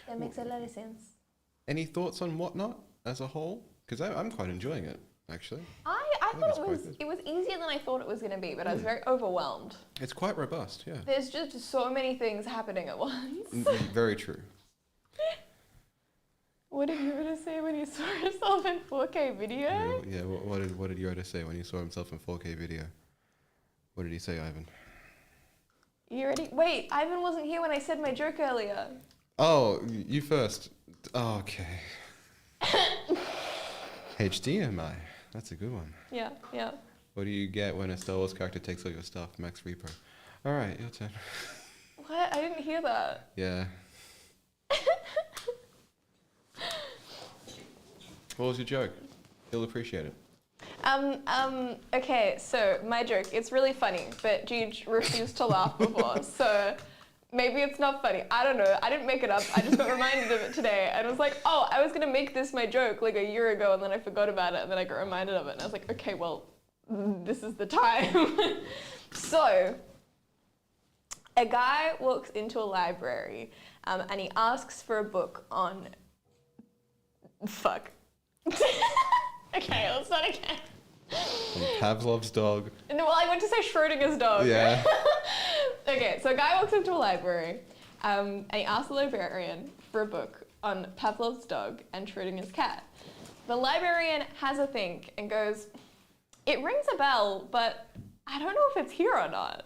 That makes a lot of sense. Any thoughts on Whatnot as a whole? Because I'm quite enjoying it, actually. I think it's thought quite good. it was easier than I thought it was going to be, but I was very overwhelmed. It's quite robust, yeah. There's just so many things happening at once. Very true. What did Yoda say when he saw himself in 4K video? Yeah, what did Yoda say when he saw himself in 4K video? What did he say, Ivan? You ready? Wait, Ivan wasn't here when I said my joke earlier. Oh, you first. Oh, okay. HDMI. That's a good one. Yeah. What do you get when a Star Wars character takes all your stuff? Max Repo. All right, your turn. What? I didn't hear that. Yeah. What was your joke? He'll appreciate it. Okay, so my joke, it's really funny, but Jude refused to laugh before, so maybe it's not funny. I don't know. I didn't make it up. I just got reminded of it today, and I was like, oh, I was gonna make this my joke like a year ago, and then I forgot about it, and then I got reminded of it, and I was like, okay, well, this is the time. So, a guy walks into a library, and he asks for a book on... Fuck. Okay, let's start again. Pavlov's dog. No, well, I went to say Schrodinger's dog. Yeah. Okay, so a guy walks into a library, and he asks the librarian for a book on Pavlov's dog and Schrodinger's cat. The librarian has a think and goes, "It rings a bell, but I don't know if it's here or not."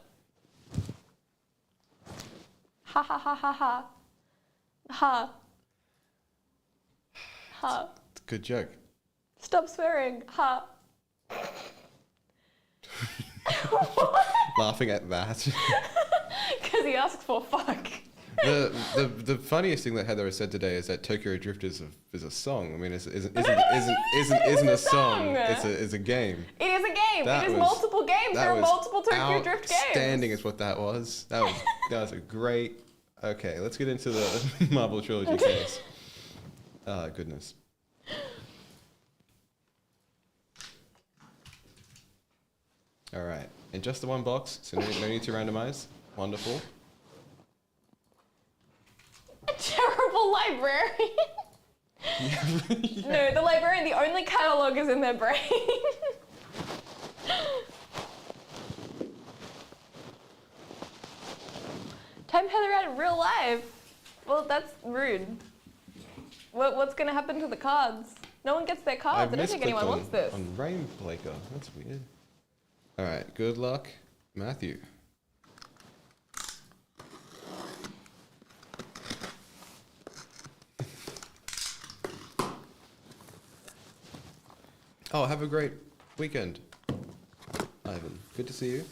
Ha ha ha ha ha. Ha. Ha. Good joke. Stop swearing. Ha. Laughing at that. Because he asked for fuck. The funniest thing that Heather has said today is that Tokyo Drift is a song. I mean, isn't a song. It's a game. It is a game. That It is was- multiple games. There are multiple Tokyo Drift games. Outstanding is what that was. That was a great. Okay, let's get into the Marvel Trilogy case. Ah, goodness. All right. And just the one box, so no need to randomize. Wonderful. A terrible librarian. No, the librarian, the only catalogue is in their brain. Time Heather out in real life. Well, that's rude. What's going to happen to the cards? No one gets their cards. I don't think anyone wants this. On Rainblaker. That's weird. All right. Good luck, Matthew. Oh, have a great weekend, Ivan. Good to see you.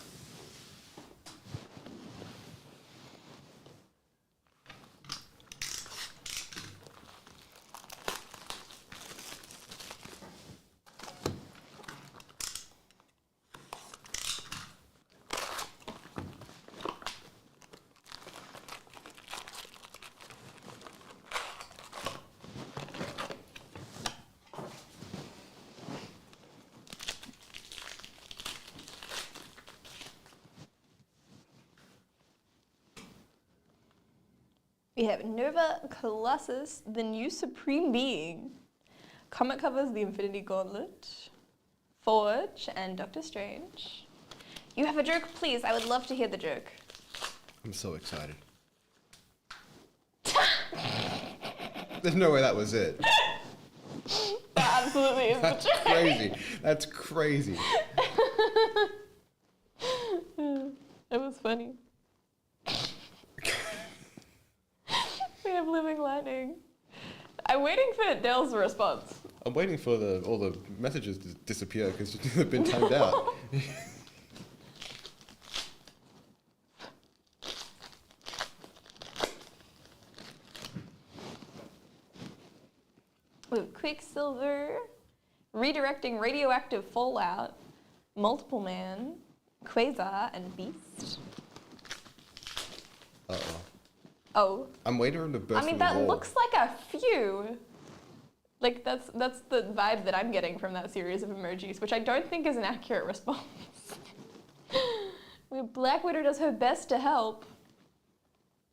We have Nova Colossus, the new supreme being. Comic covers the Infinity Gauntlet, Forge, and Doctor Strange. You have a joke, please. I would love to hear the joke. I'm so excited. There's no way that was it. That absolutely is the That's joke. crazy. That's crazy. It was funny. We have Living Lightning. I'm waiting for Dale's response. I'm waiting for all the messages to disappear because they've been timed out. We have Quicksilver, redirecting radioactive fallout, Multiple Man, Quasar, and Beast. Uh-oh. Oh. I'm waiting for him to burst I mean, through the that wall. looks like a few. Like, that's the vibe that I'm getting from that series of emojis, which I don't think is an accurate response. Black Widow does her best to help.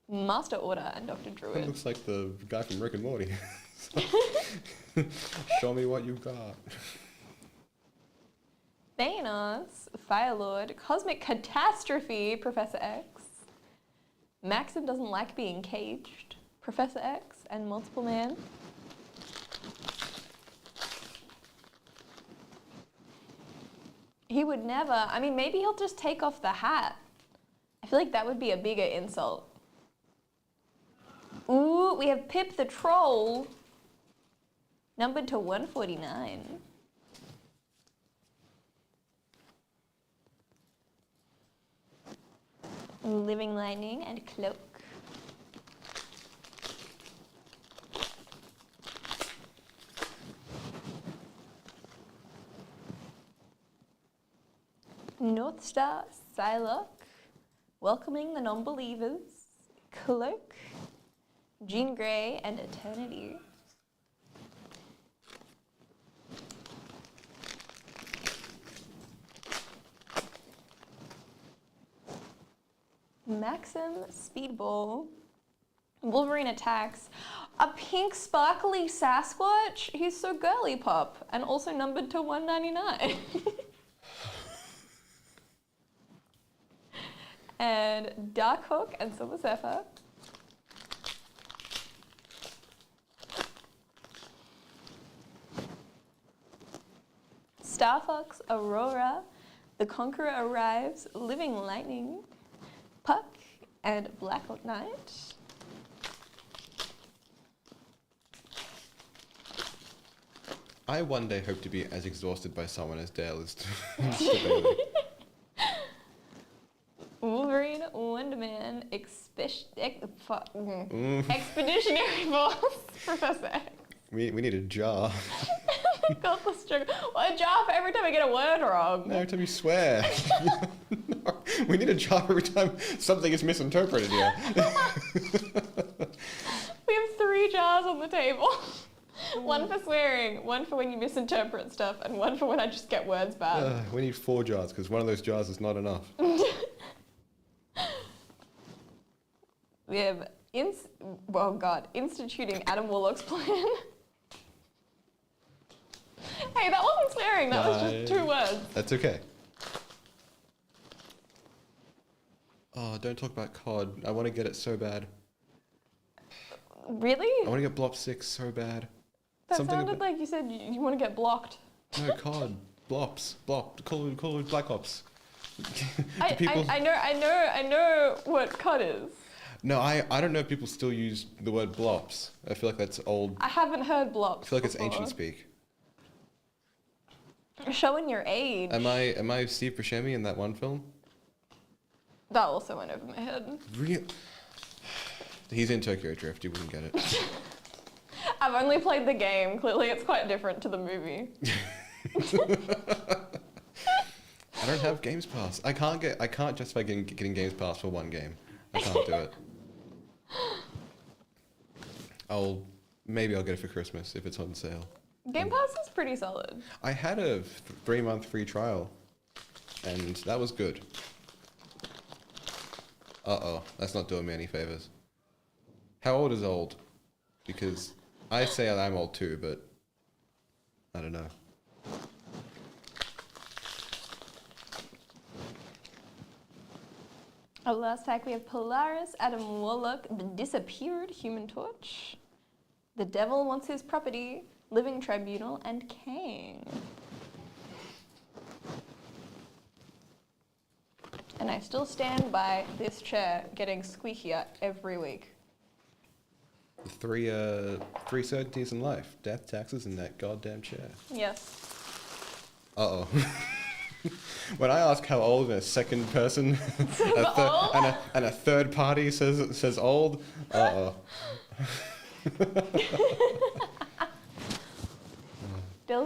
Master Order and Dr. It Druid. looks like the guy from Rick and Morty. Show me what you got. Thanos, Firelord, Cosmic Catastrophe, Professor X. Maxim doesn't like being caged, Professor X, and Multiple Man. He would never. I mean, maybe he'll just take off the hat. I feel like that would be a bigger insult. Ooh, we have Pip the Troll, numbered to 149. Living Lightning and Cloak. North Star, Psylocke, welcoming the non-believers, Cloak, Jean Grey, and Eternity. Maxim, Speedball, Wolverine attacks, a pink sparkly Sasquatch. He's so girly pop, and also numbered to 199. And Darkhawk and Silver Sapphire. Star Fox, Aurora, the Conqueror arrives, Living Lightning, Puck, and Black Knight. I one day hope to be as exhausted by someone as Dale is to Bailey. Wolverine, Wonder Man, Expeditionary Force, Professor X. We need a jar. God, the struggle. Well, a jar for every time I get a word wrong. No, every time you swear. No, we need a jar every time something is misinterpreted here. We have 3 jars on the table. One for swearing, one for when you misinterpret stuff, and one for when I just get words bad. We need 4 jars because one of those jars is not enough. We have instituting Adam Warlock's plan. Hey, that wasn't swearing. That was just 2 words. That's okay. Oh, don't talk about COD. I want to get it so bad. Really? I want to get Blop 6 so bad. That Something sounded about- like you said you want to get blocked. No, COD. Blops. Call it Black Ops. I know what COD is. No, I don't know if people still use the word blops. I feel like that's old. I haven't heard blops. I feel like it's before. ancient speak. You're showing your age. Am I Steve Buscemi in that one film? That also went over my head. Real. He's in Tokyo Drift. You wouldn't get it. I've only played the game. Clearly, it's quite different to the movie. I don't have Games Pass. I can't justify getting Games Pass for one game. I can't do it. Maybe I'll get it for Christmas if it's on sale. Game Pass is pretty solid. I had a 3-month free trial, and that was good. That's not doing me any favors. How old is old? Because I say I'm old too, but I don't know. Oh, last pack we have Polaris, Adam Warlock, the disappeared Human Torch, the Devil Wants His Property, Living Tribunal, and Kang. And I still stand by this chair getting squeakier every week. 3 certainties in life: death, taxes, and that goddamn chair. Yes. When I ask how old in a second person, and a third party says old, Dale's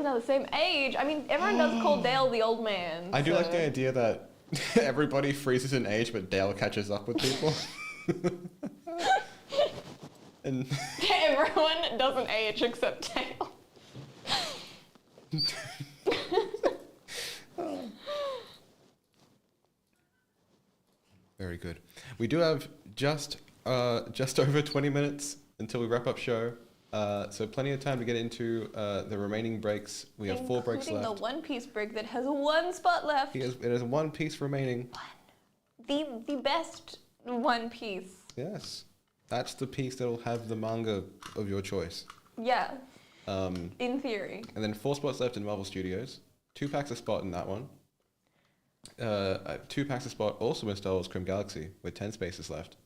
now the same age. I mean, everyone does call Dale the old man. I do so- like the idea that everybody freezes in age, but Dale catches up with people. And Everyone doesn't age except Dale. very good. We do have just over 20 minutes until we wrap up show. So plenty of time to get into the remaining breaks. We have 4 breaks Including left. the One Piece break that has 1 spot left. It has 1 piece remaining. The best One Piece. Yes. That's the piece that'll have the manga of your choice. Yeah. In theory. And then 4 spots left in Marvel Studios. 2 packs a spot in that one. 2 packs a spot also in Star Wars Crim Galaxy with 10 spaces left.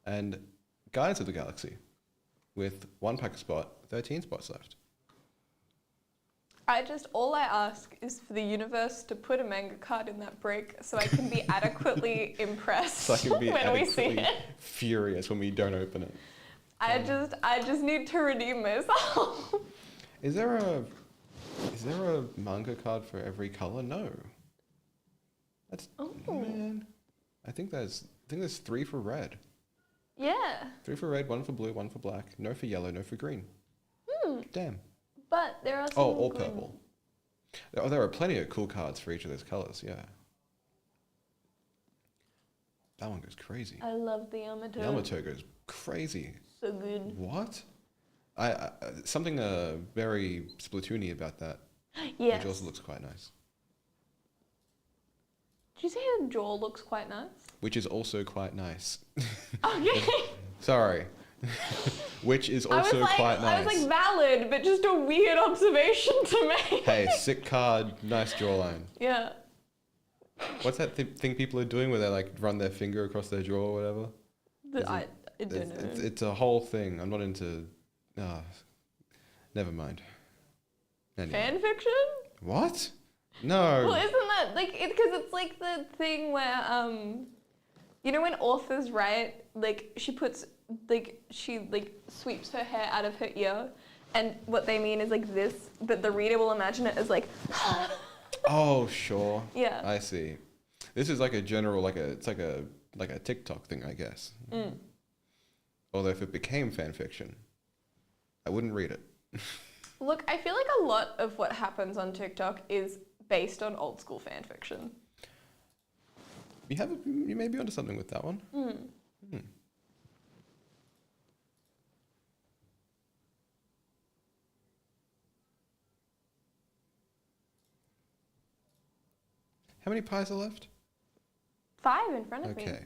And Guardians of the Galaxy with 1 pack a spot, 13 spots left. All I ask is for the universe to put a manga card in that break so I can be adequately impressed So I can be when we see adequately it. furious when we don't open it. I just need to redeem myself. Is there a manga card for every color? No. That's man. I think there's 3 for red. Yeah. 3 for red, 1 for blue, 1 for black. No for yellow, no for green. Damn. But there are some All good- purple. There are plenty of cool cards for each of those colors. Yeah. That one goes crazy. I love the Yamato. Yamato goes crazy. So good. What? I something very Splatoony about that, Yes. which also looks quite nice. Did you say her jaw looks quite nice? Which is also quite nice. Okay. Sorry. Which is also quite nice. I was like valid, but just a weird observation to make. Hey, sick card, nice jawline. Yeah. What's that thing people are doing where they like run their finger across their jaw or whatever? I don't know. It's a whole thing. I'm not into. Never mind. Anyway. Fan fiction? What? No. Well, isn't that like because it's like the thing where you know when authors write like she sweeps her hair out of her ear, and what they mean is like this, but the reader will imagine it as like. Oh, sure. Yeah. I see. This is like a general, it's like a TikTok thing, I guess. Although if it became fan fiction, I wouldn't read it. Look, I feel like a lot of what happens on TikTok is based on old school fan fiction. You may be onto something with that one. Hmm. How many pies are left? 5 in front of me. Okay.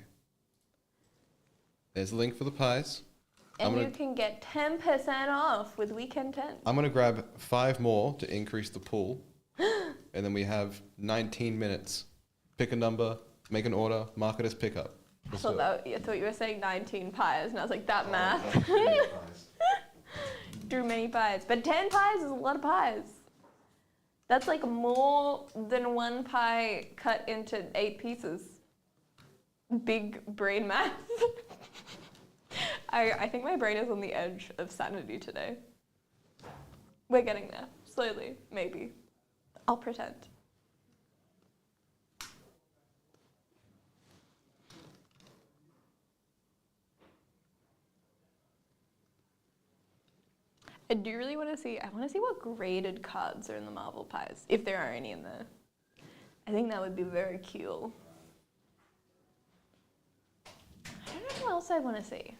There's a link for the pies. And you can get 10% off with Weekend 10. I'm going to grab 5 more to increase the pool. And then we have 19 minutes. Pick a number, make an order, mark it as pickup. I thought you were saying 19 pies, and I was like, that math. Too many pies. But 10 pies is a lot of pies. That's like more than 1 pie cut into 8 pieces. Big brain math. I think my brain is on the edge of sanity today. We're getting there. Slowly, maybe. I'll pretend. I do really want to see, what graded cards are in the Marvel pies, if there are any in there. I think that would be very cool. I don't know what else I want to see.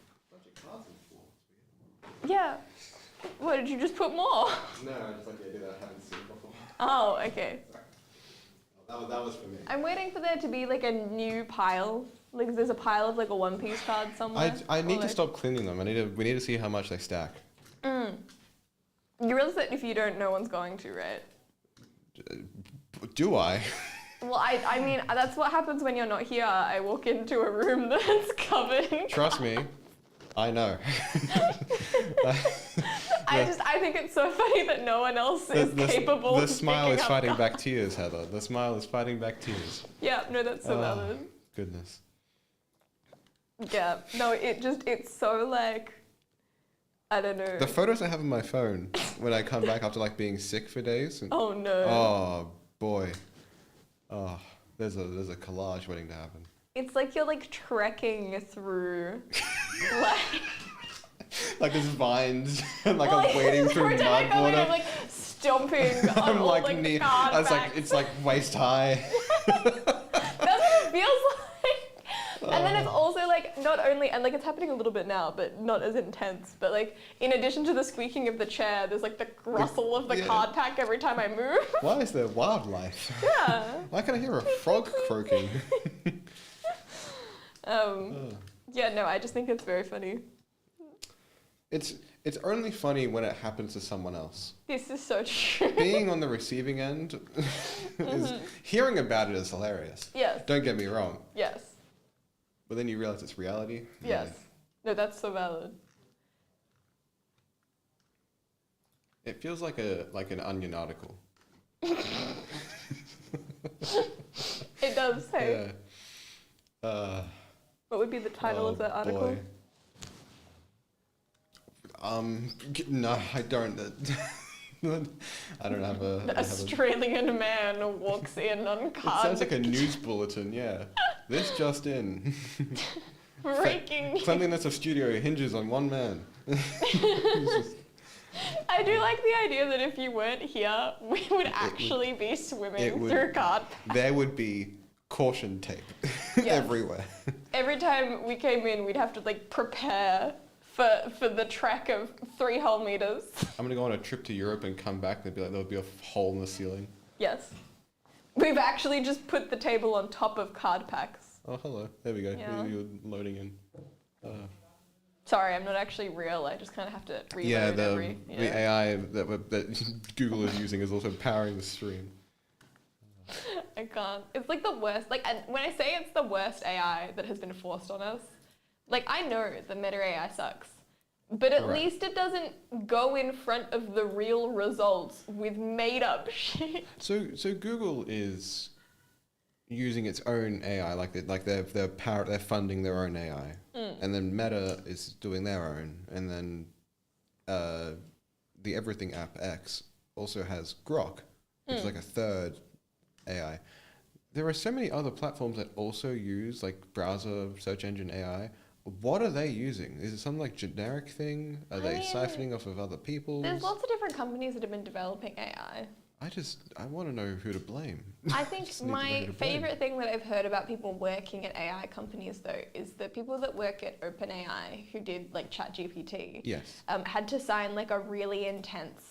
Yeah. What, did you just put more? No, I just like the idea that I haven't seen before. Oh, okay. That was for me. I'm waiting for there to be like a new pile. Like there's a pile of like a One Piece card somewhere. I need to stop cleaning them. We need to see how much they stack. You realize that if you don't, no one's going to, right? Do I? Well, I mean, that's what happens when you're not here. I walk into a room that's covered in Trust me, I know. I think it's so funny that no one else is capable of The smile picking is up fighting cards. back tears, Heather. The smile is fighting back tears. Yeah, no, that's so valid. Goodness. Yeah, no, it's so like, I don't know. The photos I have on my phone when I come back after like being sick for days. And, Oh no. oh boy. Oh, there's a collage waiting to happen. It's like you're like trekking through, like. Like there's vines, and like Well, I'm wading through every time I mud come in, water. I'm like stomping on I'm all like like knee. the card I was like, backs. it's like waist high. That's what it feels like. And then it's also like not only, and like it's happening a little bit now, but not as intense. But like in addition to the squeaking of the chair, there's like the rustle of the Yeah. card pack every time I move. Why is there wildlife? Yeah. Why can I hear a frog croaking? Yeah, no, I just think it's very funny. It's only funny when it happens to someone else. This is so true. Being on the receiving end is hearing about it is hilarious. Yes. Don't get me wrong. Yes. But then you realize it's reality. Yes. No, that's so valid. It feels like an Onion article. It does, hey. Yeah. What would be the title of that article? Boy. No, I don't. I don't have a. The Australian man walks in on It cards. sounds like a news bulletin. Yeah. This just in. Breaking. Cleanliness of studio hinges on one man. I do like the idea that if you weren't here, we would actually be swimming through card. There would be caution tape everywhere. Every time we came in, we'd have to like prepare for the trek of 3 whole meters. I'm gonna go on a trip to Europe and come back. And there'll be a hole in the ceiling. Yes. We've actually just put the table on top of card packs. Oh, hello. There we go. Yeah. You're loading in. Sorry, I'm not actually real. I just kind of have to reload Yeah, the yeah. AI that Google is using is also powering the stream. I can't. It's like the worst. Like, and when I say it's the worst AI that has been forced on us, like I know the Meta AI sucks, but at Right. least it doesn't go in front of the real results with made up shit. So Google is using its own AI, they're funding their own AI, and then Meta is doing their own, and then the Everything app X also has Grok, which is like a third AI. There are so many other platforms that also use like browser search engine AI. what are they using? Is it some like generic thing? Are they mean, siphoning off of other people's? There's lots of different companies that have been developing AI. I want to know who to blame. I think Just need to know who my to blame. favorite thing that I've heard about people working at AI companies though is the people that work at OpenAI who did like ChatGPT Yes. had to sign like a really intense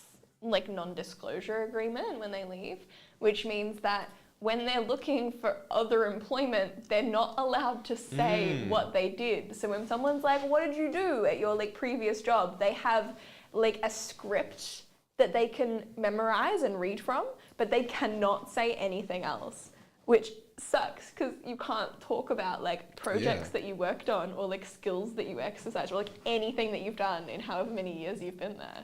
like non-disclosure agreement when they leave, which means that when they're looking for other employment, they're not allowed to say what they did. So when someone's like, "What did you do at your like previous job?" they have like a script that they can memorize and read from, but they cannot say anything else, which sucks because you can't talk about like projects that you worked on or like skills that you exercise or like anything that you've done in however many years you've been there.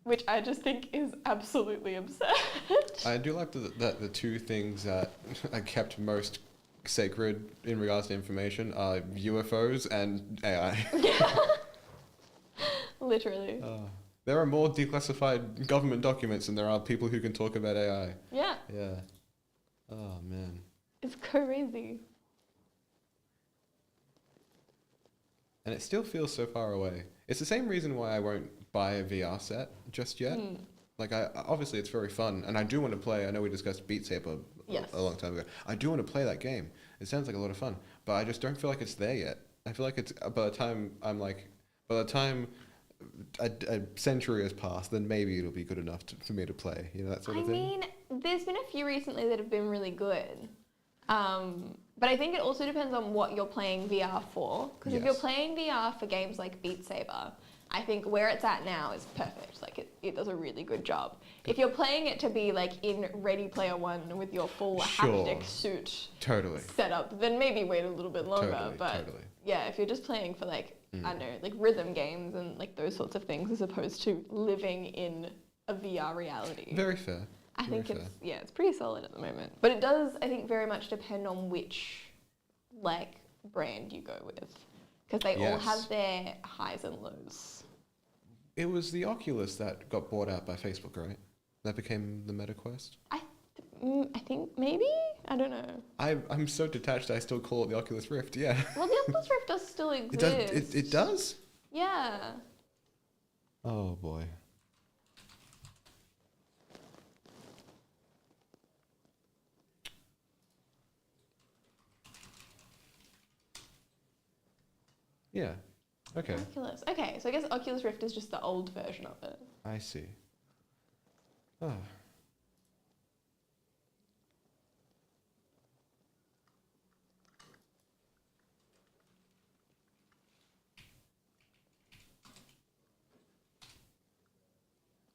Which I just think is absolutely absurd. I do like that the two things that are kept most sacred in regards to information are UFOs and AI. Literally. There are more declassified government documents than there are people who can talk about AI. Yeah, Yeah. Oh, man. it's crazy. And it still feels so far away. It's the same reason why I won't buy a VR set just yet. Like, obviously it's very fun, and I do want to play. I know we discussed Beat Saber Yes. a long time ago. I do want to play that game. It sounds like a lot of fun, but I just don't feel like it's there yet. I feel like it's by the time a century has passed, then maybe it'll be good enough for me to play. You know, that sort of I thing. mean, there's been a few recently that have been really good. But I think it also depends on what you're playing VR for. Because if you're Yes. playing VR for games like Beat Saber, I think where it's at now is perfect. Like it does a really good job. If you're playing it to be like in Ready Player One with your full Sure. haptic suit Totally. set up, then maybe wait a little bit longer. Totally, but totally. yeah, if you're just playing for like, I don't know, like rhythm games and like those sorts of things as opposed to living in a VR reality. Very fair. I Very think fair. it's pretty solid at the moment. But it does, I think, very much depend on which like brand you go with. Because they all Yes. have their highs and lows. It was the Oculus that got bought out by Facebook, right? That became the MetaQuest. I think maybe? I don't know. I'm so detached. I still call it the Oculus Rift. Yeah. Well, the Oculus Rift does still It exist. does. It does. Yeah. Oh boy. Yeah. Okay. Oculus. Okay, so I guess Oculus Rift is just the old version of it. I see. Oh.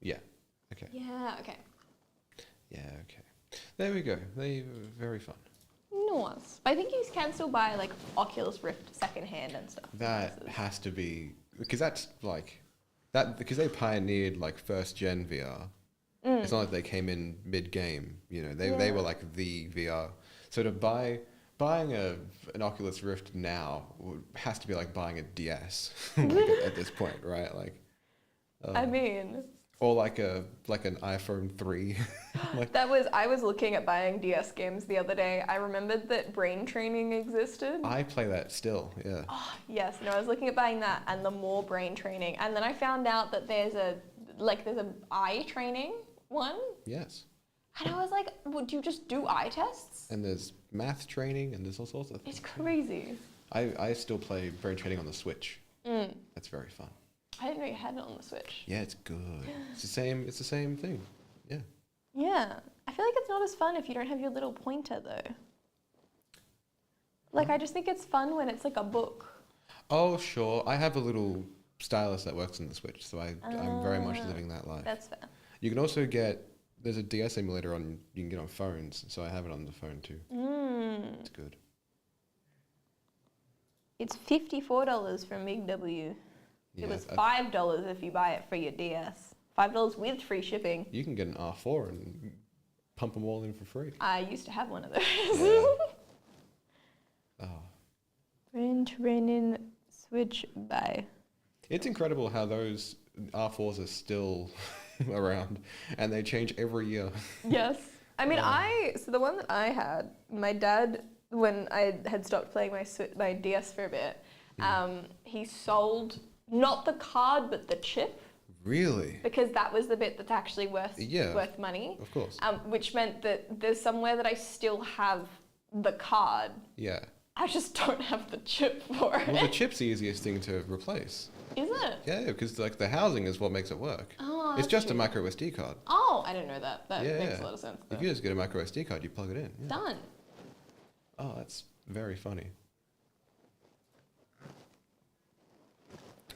Yeah. Okay. Yeah, okay. Yeah. Okay. There we go. They were very fun. Nice. But I think you can still buy like Oculus Rift secondhand and stuff. That Places. has to be because that's like that because they pioneered like first gen VR. It's not like they came in mid game. You know, they were like the VR. So to buying an Oculus Rift now has to be like buying a DS like at this point, right? Like, I mean, or like an iPhone 3. Like, I was looking at buying DS games the other day. I remembered that Brain Training existed. I play that still. Yeah. Yes, no, I was looking at buying that and the more Brain Training, and then I found out that there's a eye training one, Yes. and I was like, well, do you just do eye tests? And there's math training and there's all sorts of things. It's crazy. I still play brain training on the Switch. That's very fun. I didn't know you had it on the Switch. Yeah, it's good. It's the same thing. Yeah. Yeah, I feel like it's not as fun if you don't have your little pointer though. Like I just think it's fun when it's like a book. Oh, sure. I have a little stylus that works on the Switch, so I'm very much living that life. That's fair. You can also there's a DS emulator you can get on phones, so I have it on the phone too. It's good. It's $54 from Big W. Yeah, It was $5 if you buy it for your DS. $5 with free shipping. you can get an R4 and pump them all in for free. I used to have one of those. Yeah. Oh. Brain Training Switch buy. It's incredible how those R4s are still around, and they change every year. Yes. I mean, so the one that I had, my dad when I had stopped playing my DS for a bit, he sold not the card but the chip. Really? Because that was the bit that's actually worth money. Of course. Which meant that there's somewhere that I still have the card. Yeah. I just don't have the chip for it. Well, the chip's the easiest thing to replace. Is it? Yeah, because like the housing is what makes it work. Oh, it's that's just true. a micro SD card. Oh, I didn't know that. That Yeah, makes yeah. a lot of sense. If you just get a micro SD card, you plug it in. Yeah. Done. Oh, that's very funny.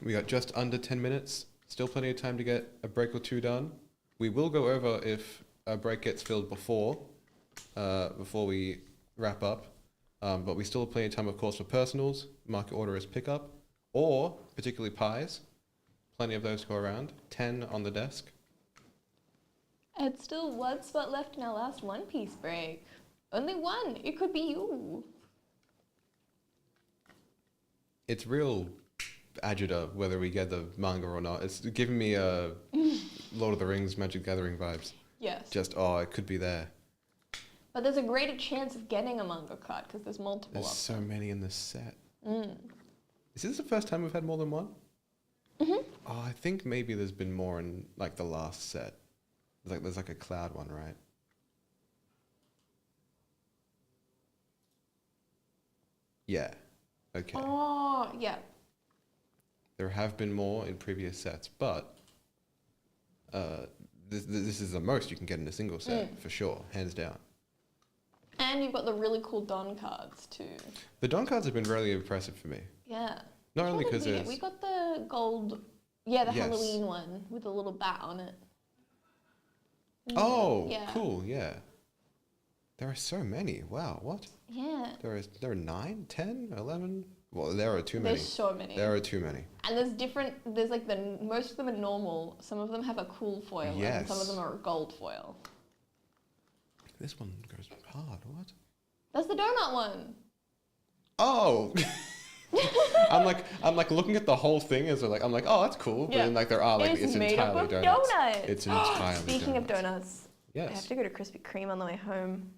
We got just under 10 minutes. Still plenty of time to get a break or two done. We will go over if a break gets filled before we wrap up. But we still have plenty of time, of course, for personals, market order as pickup, or particularly pies. Plenty of those to go around. 10 on the desk. It's still one spot left in our last One Piece break. Only one. It could be you. It's real agita whether we get the manga or not. It's giving me Lord of the Rings, Magic the Gathering vibes. Yes. Just, it could be there. But there's a greater chance of getting a manga card because there's multiple There's of so them. many in this set. Is this the first time we've had more than one? Mm-hmm. Oh, I think maybe there's been more in like the last set. There's like a cloud one, right? Yeah. Okay. Oh, yeah. There have been more in previous sets, but this is the most you can get in a single set for sure, hands down. And you've got the really cool Don cards too. The Don cards have been really impressive for me. Yeah. Not only What did because we get? it's We got the gold, the Yes. Halloween one with a little bat on it. oh Yeah. cool, yeah. There are so many. Wow, what? Yeah. There are 9, 10, 11? Well, there are too many. There's so many. There are too many. And there's like most of them are normal. Some of them have a cool foil and some of Yes. them are a gold foil. This one goes hard. What? That's the donut one. Oh. I'm like looking at the whole thing as I'm like, oh, that's cool. But Yeah. then like there are like It's it's made up entirely of donuts. donuts. It's entirely Speaking of donuts. donuts, I have Yes. to go to Krispy Kreme on the way home.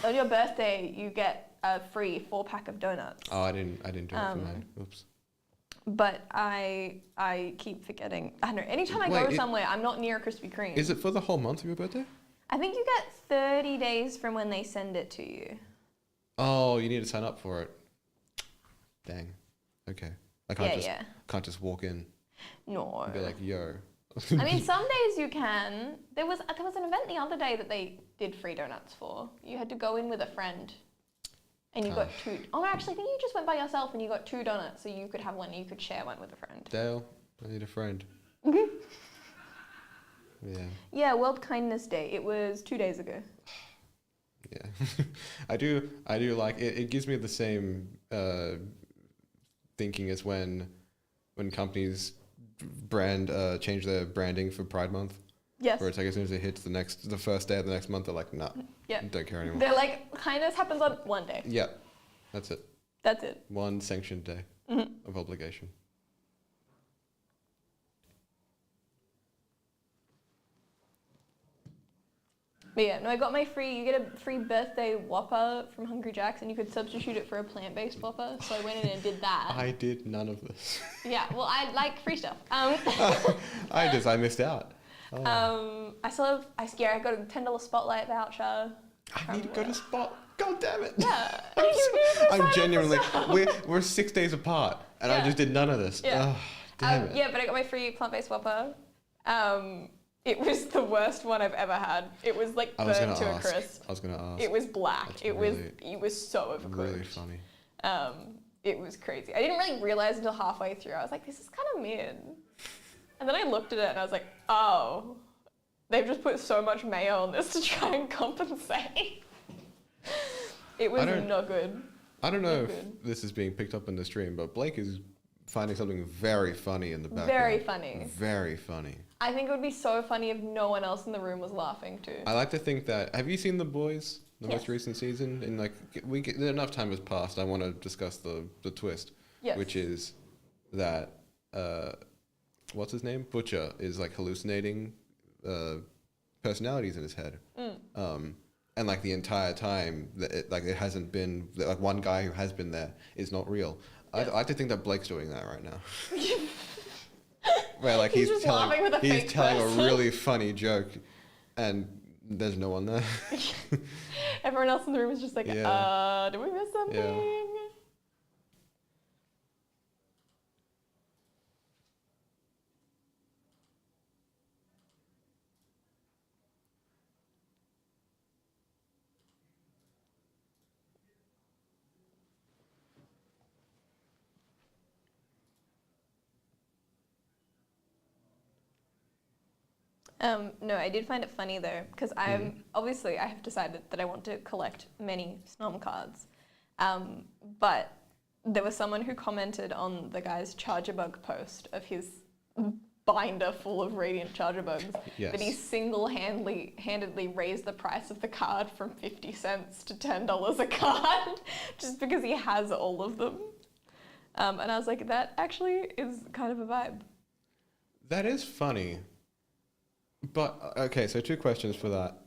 On your birthday, you get a free 4-pack of donuts. Oh, I didn't do it for mine. Oops. But I keep forgetting. I don't know. Anytime I Wait, go somewhere, I'm not near a Krispy Kreme. Is it for the whole month of your birthday? I think you get 30 days from when they send it to you. Oh, you need to sign up for it. Dang. Okay. I can't just walk in No. and be like, yo. I mean, some days you can. There was an event the other day that they did free donuts for. You had to go in with a friend, and you got two. Oh, actually, I think you just went by yourself and you got 2 donuts, so you could have one. You could share one with a friend. Dale, I need a friend. Yeah. Yeah, World Kindness Day. It was 2 days ago. Yeah. I do like it. It gives me the same thinking as when companies change their branding for Pride Month. Yes. Where it's like as soon as it hits the first day of the next month, they're like, nah, Yeah. don't care anymore. They're like, kindness happens on one day. Yeah, that's it. That's it. One sanctioned day of obligation. But yeah, no, I got you get a free birthday Whopper from Hungry Jack's and you could substitute it for a plant-based Whopper. So I went in and did that. I did none of this. Yeah, well, I like free stuff. I missed out. Oh. I got a $10 Spotlight voucher. I need to go to Spot. God damn it. Yeah. I'm genuinely, we're 6 days apart and I Yeah. just did none of this. Yeah. Oh, damn it. Yeah, but I got my free plant-based Whopper. It was the worst one I've ever had. It was like I was burnt gonna to ask. a crisp. I was going to ask. It was black. That's It was so overcooked. really funny. It was crazy. I didn't really realize until halfway through. I was like, this is kind of weird. And then I looked at it and I was like, oh, they've just put so much mayo on this to try and compensate. It was not good. I don't know Not if good. this is being picked up in the stream, but Blake is finding something very funny in the background. Very funny. Very funny. I think it would be so funny if no one else in the room was laughing too. I like to think that. Have you seen The Boys, the most Yes. recent season? And like, enough time has passed. I want to discuss the twist, Yes. which is that what's his name? Butcher is like hallucinating personalities in his head. and like the entire time that it hasn't been like one guy who has been there is not real. I like to think that Blake's doing that right now. Where like He's just laughing with a he's fake telling person. a really funny joke, and there's no one there. Everyone else in the room is just like, Yeah. did we miss something? No, I did find it funny though, because obviously I have decided that I want to collect many Snom cards. But there was someone who commented on the guy's Charger Bug post of his binder full of Radiant Charger Bugs Yes. that he single-handedly raised the price of the card from 50 cents to $10 a card just because he has all of them. And I was like, that actually is kind of a vibe. That is funny. But okay, so 2 questions for that.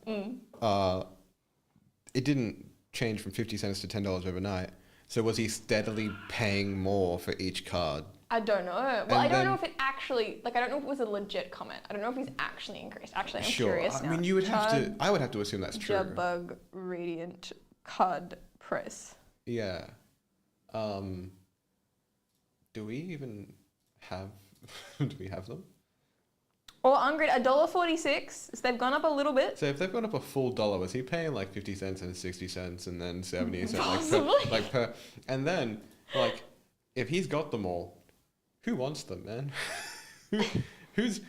It didn't change from 50 cents to $10 overnight. So was he steadily paying more for each card? I don't know. Well, And I don't know then- if it actually, like, I don't know if it was a legit comment. I don't know if he's actually increased. Actually, I'm Sure. curious now. I mean, I would have to assume that's true. Bug Radiant card price. Yeah. Do we even have? Do we have them? Or Ungrid, $1.46. So they've gone up a little bit. So if they've gone up a full dollar, was he paying like 50 cents and 60 cents and then 70 cents Possibly. and then like if he's got them all, who wants them, man? who's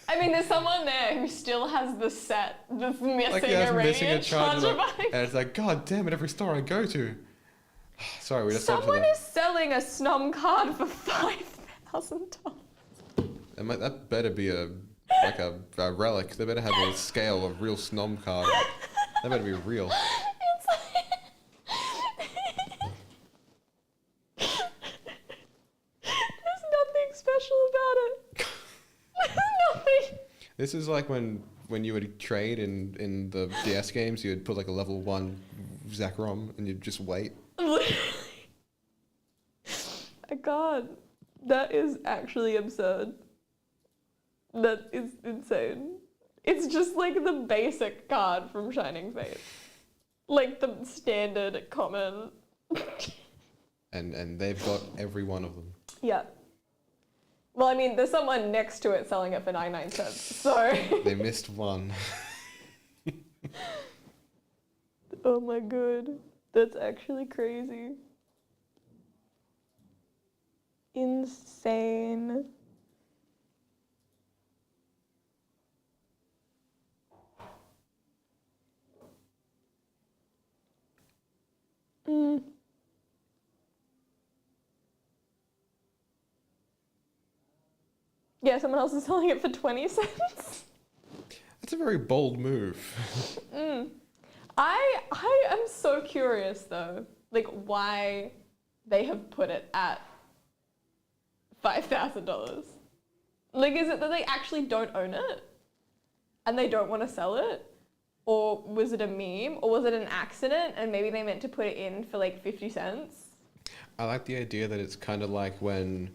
I mean, there's someone there who still has the set that's missing like a missing a Radiant charger Charger bug, Bug. and it's like, God damn it, every store I go to. Sorry, we just Someone is selling a Snom card for $5,000. That better be a relic. They better have a scale of real Snom card. That better be real. It's there's nothing special about it. There's nothing. This is like when you would trade in the DS games, you'd put like a level 1 Zekrom and you'd just wait. Literally. God, that is actually absurd. That is insane. It's just like the basic card from Shining Faith. Like the standard common. And they've got every one of them. Yeah. Well, I mean, there's someone next to it selling it for 99 cents, so. They missed one. Oh my god. That's actually crazy. Insane. Yeah, someone else is selling it for 20 cents. That's a very bold move. I am so curious though, like why they have put it at $5,000. Like, is it that they actually don't own it and they don't want to sell it? Or was it a meme? Or was it an accident and maybe they meant to put it in for like 50 cents? I like the idea that it's kind of like when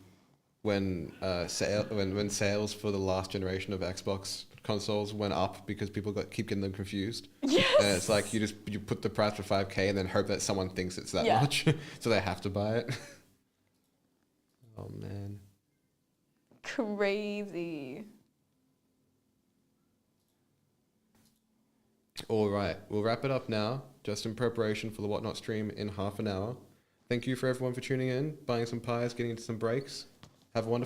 sales for the last generation of Xbox consoles went up because people keep getting them confused. Yes. And it's like you put the price for $5,000 and then hope that someone thinks it's that Yeah. much, so they have to buy it. Oh man. Crazy. All right, we'll wrap it up now, just in preparation for the Whatnot stream in half an hour. Thank you for everyone for tuning in, buying some pies, getting into some breaks. Have a wonderful